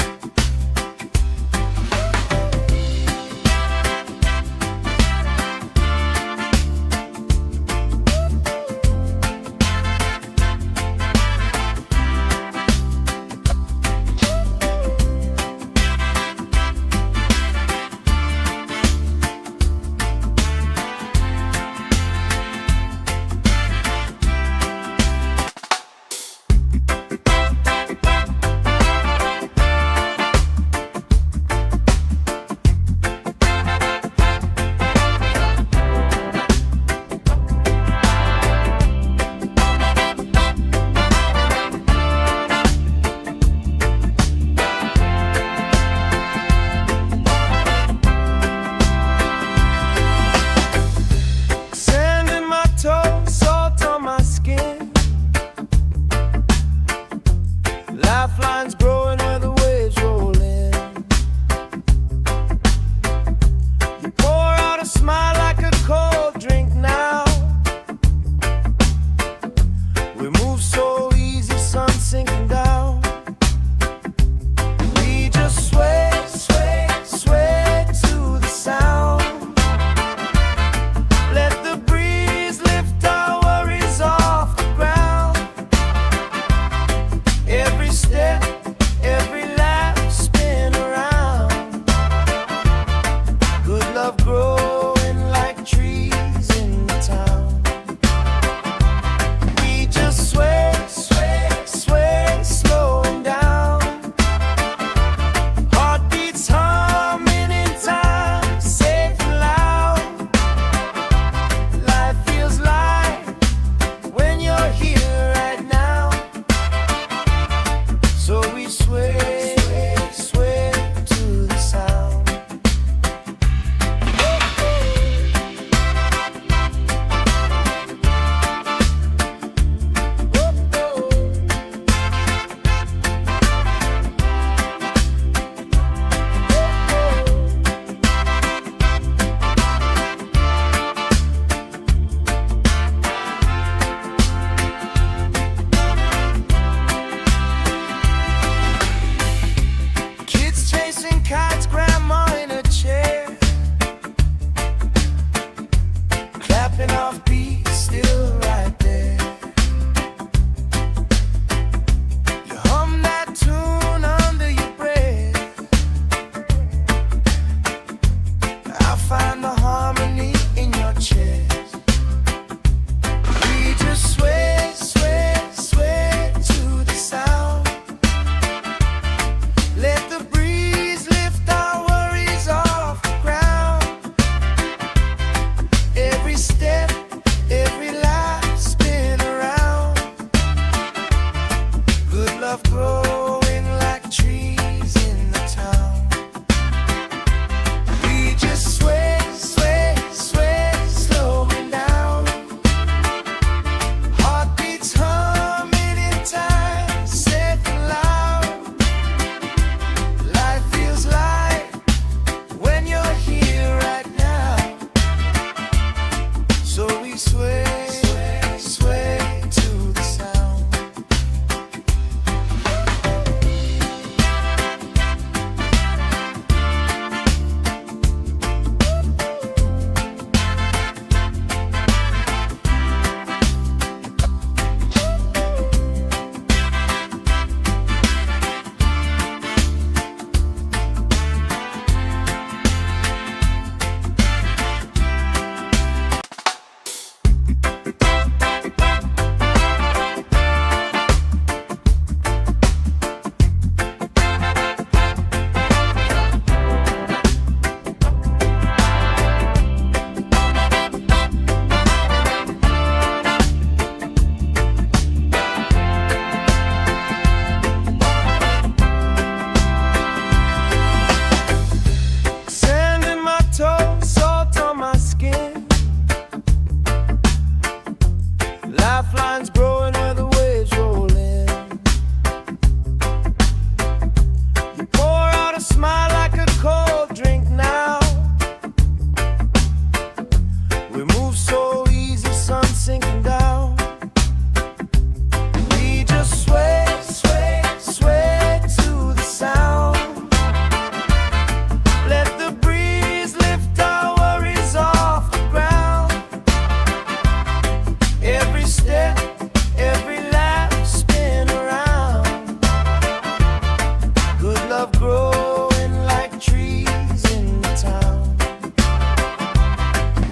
Speaker 1: growing like trees in the town.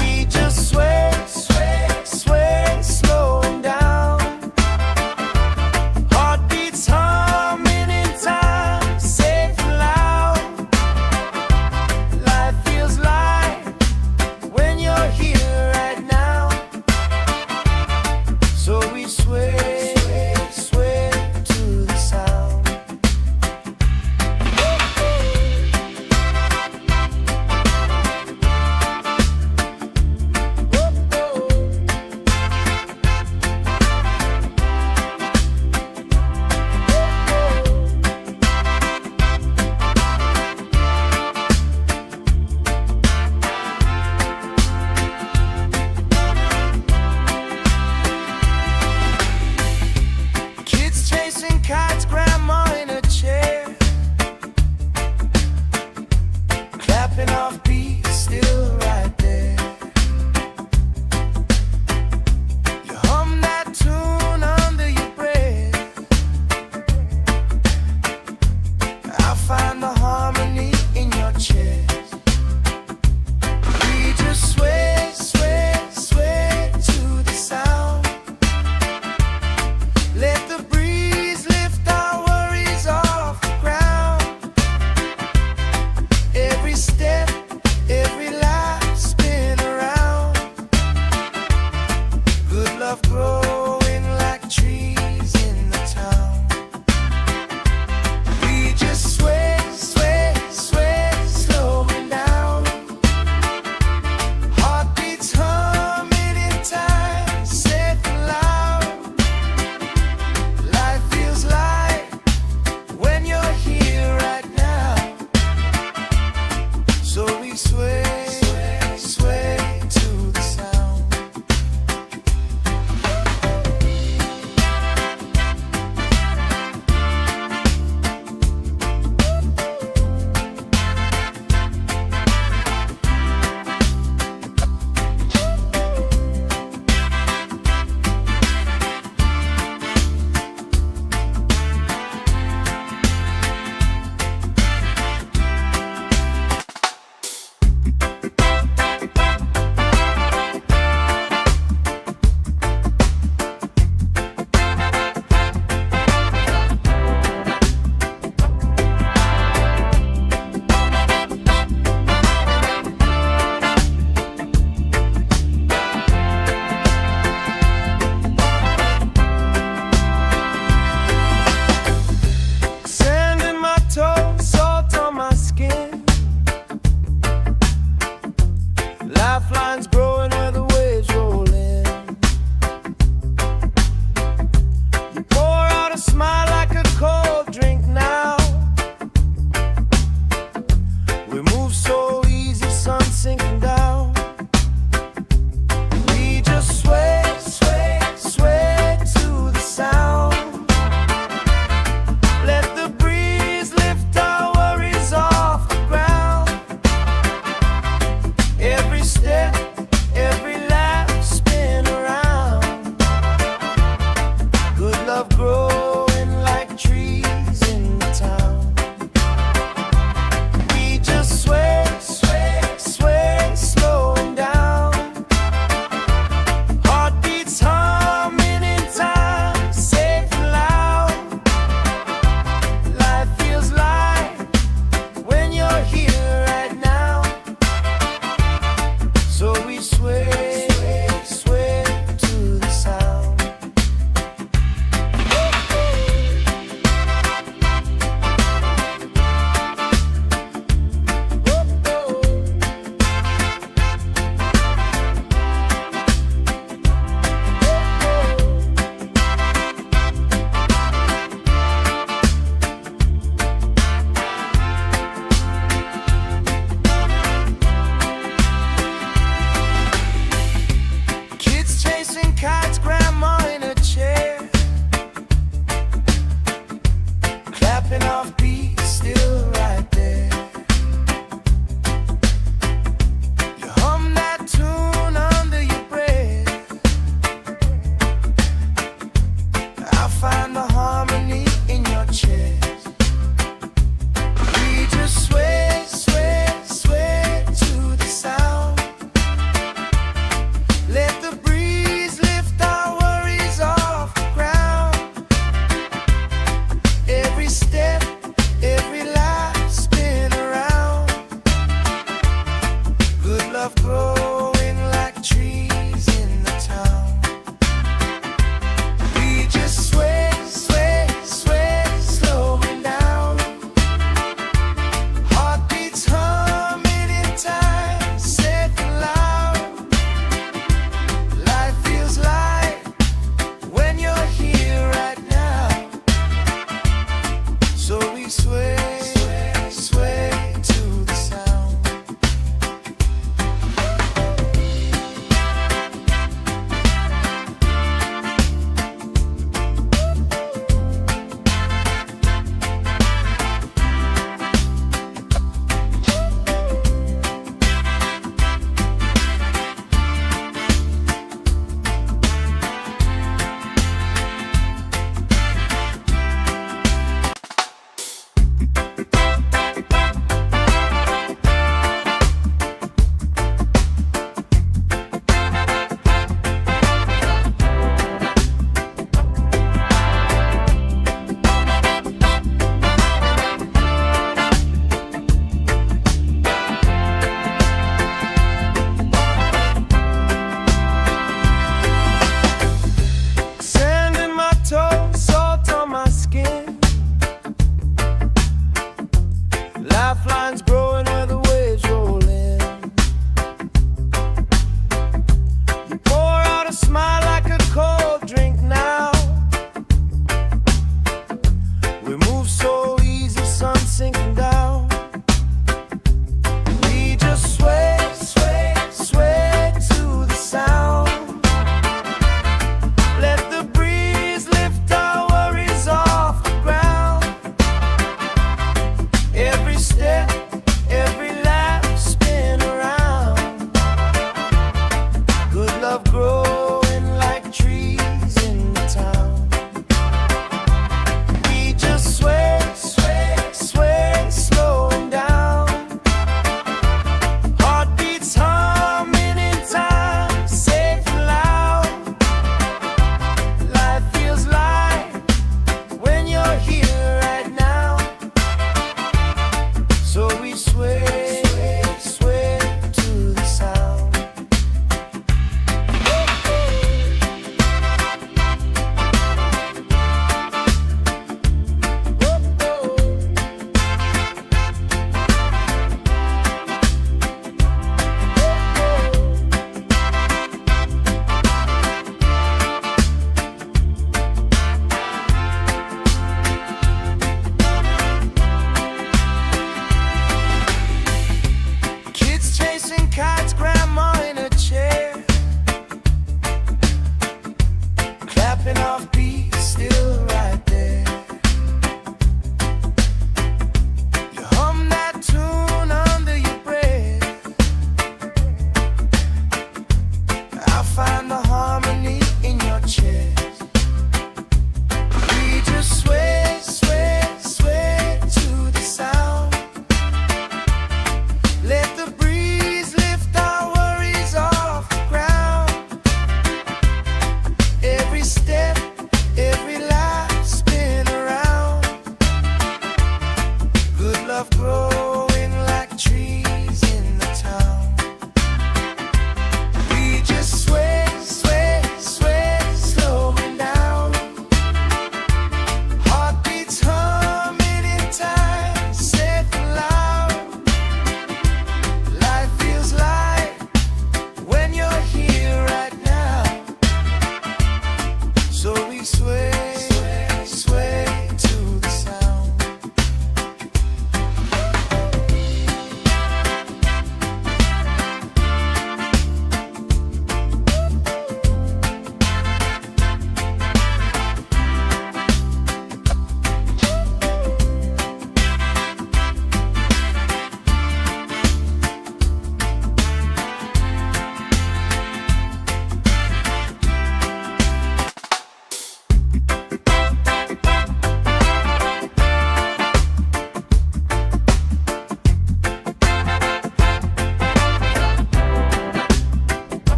Speaker 1: We just sway, sway, sway, slowing down. Heartbeats humming in time, safe and loud. Life feels light when you're here right now. So we sway, sway to the sound.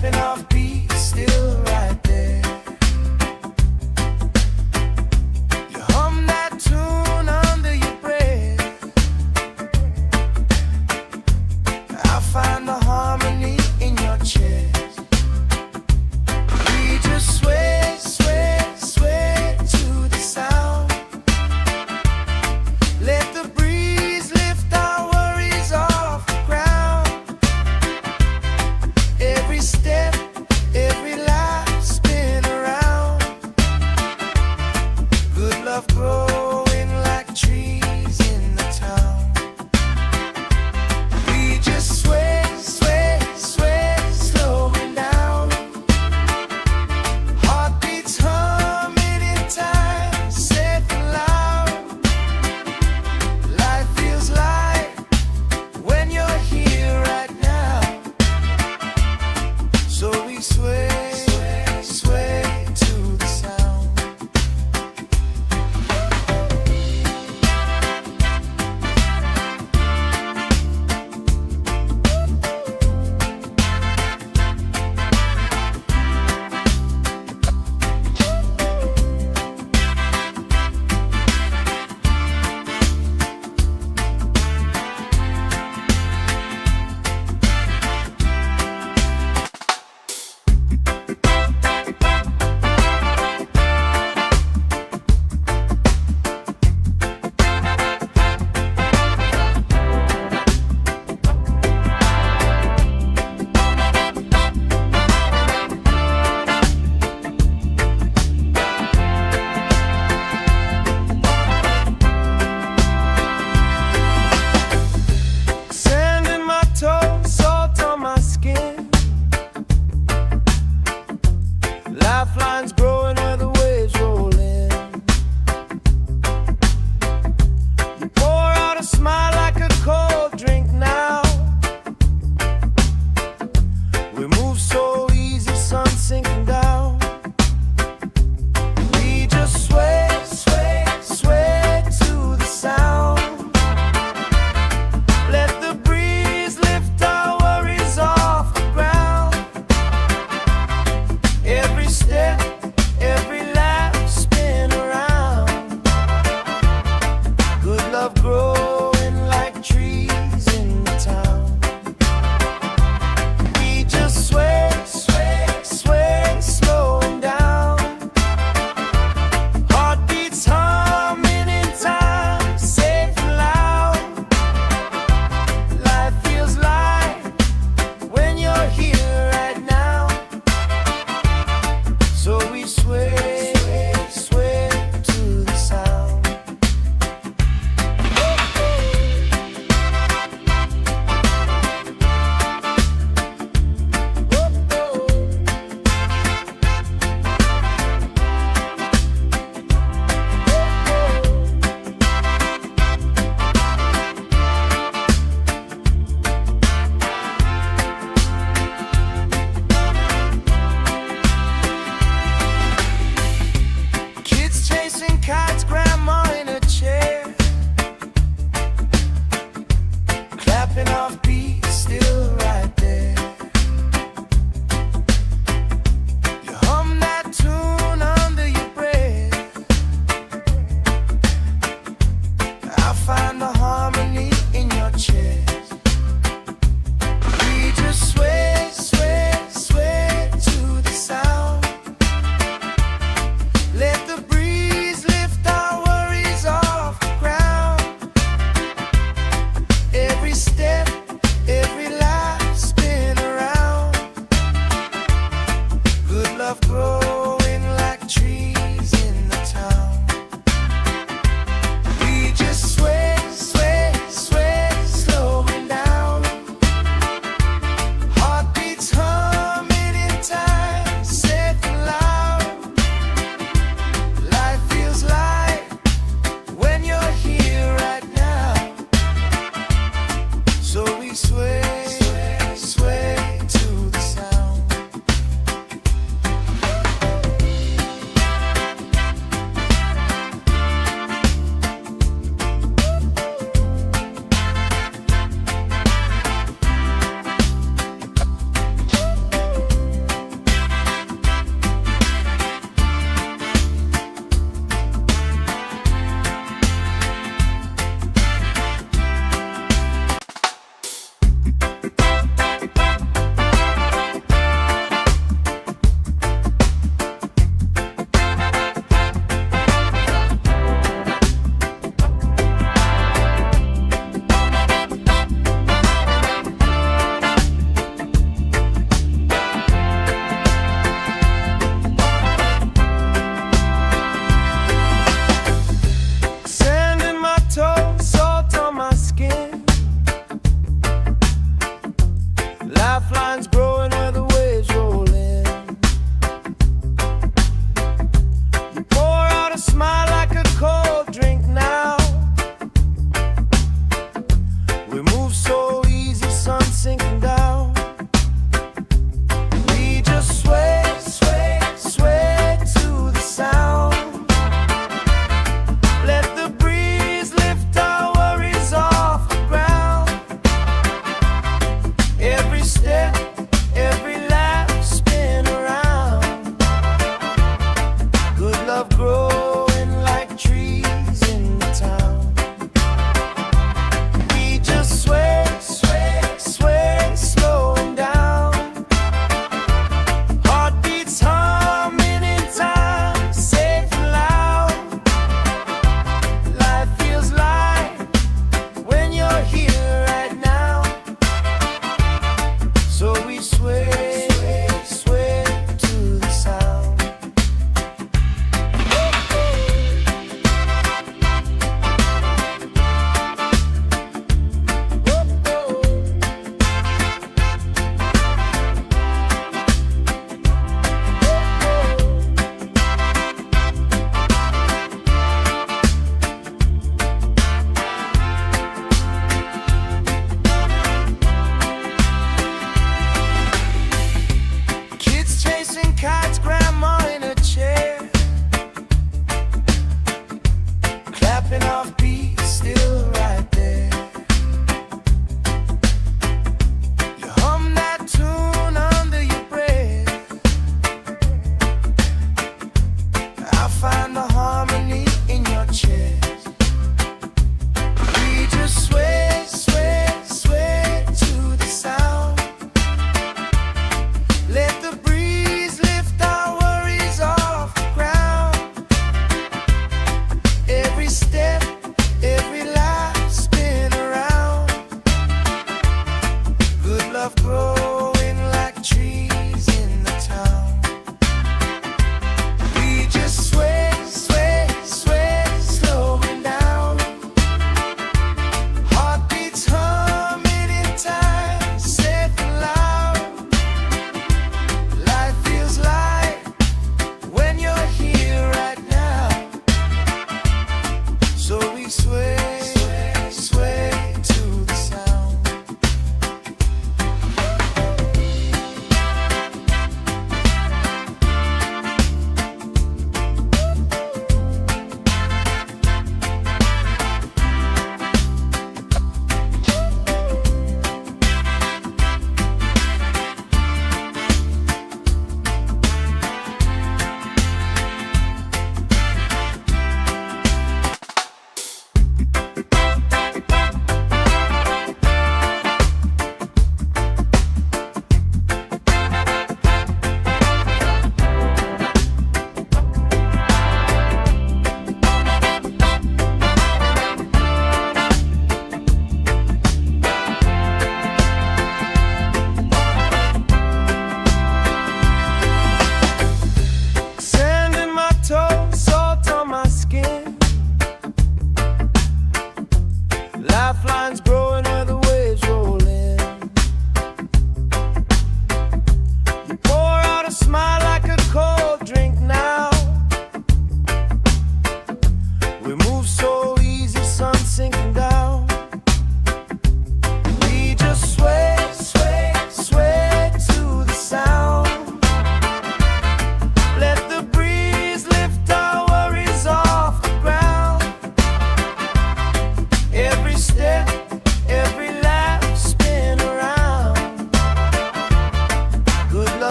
Speaker 1: stepping off beat, still right there. You hum that tune under your breath. I find the harmony in your chest. We just sway, sway, sway to the sound. Let the breeze lift our worries off the ground. Every step, every life spin around. Good love growing like trees in the town. We just sway, sway, sway, slowing down. Heartbeats humming in time, safe and loud. Life feels light when you're here right now. So we sway, sway, sway to the sound.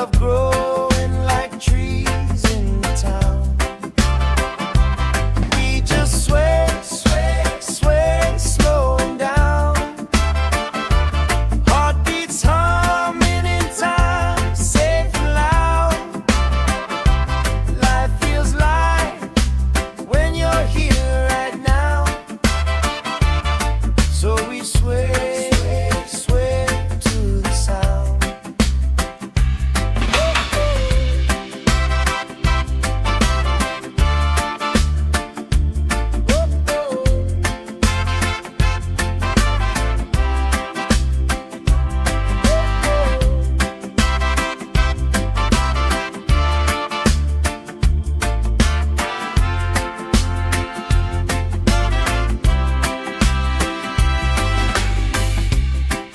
Speaker 1: love growing like trees in the town. We just sway, sway, sway, slowing down. Heartbeats humming in time, safe and loud. Life feels light when you're here right now. So we sway, sway to the sound.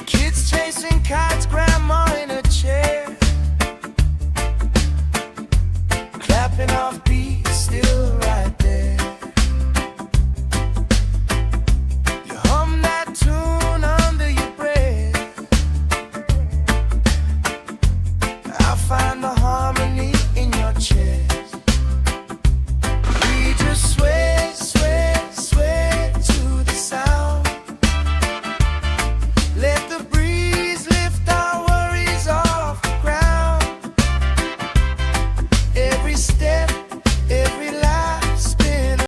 Speaker 1: Kids chasing kites, grandma in a chair, clapping off beats, still right there. You hum that tune under your breath. I find the harmony in your chest.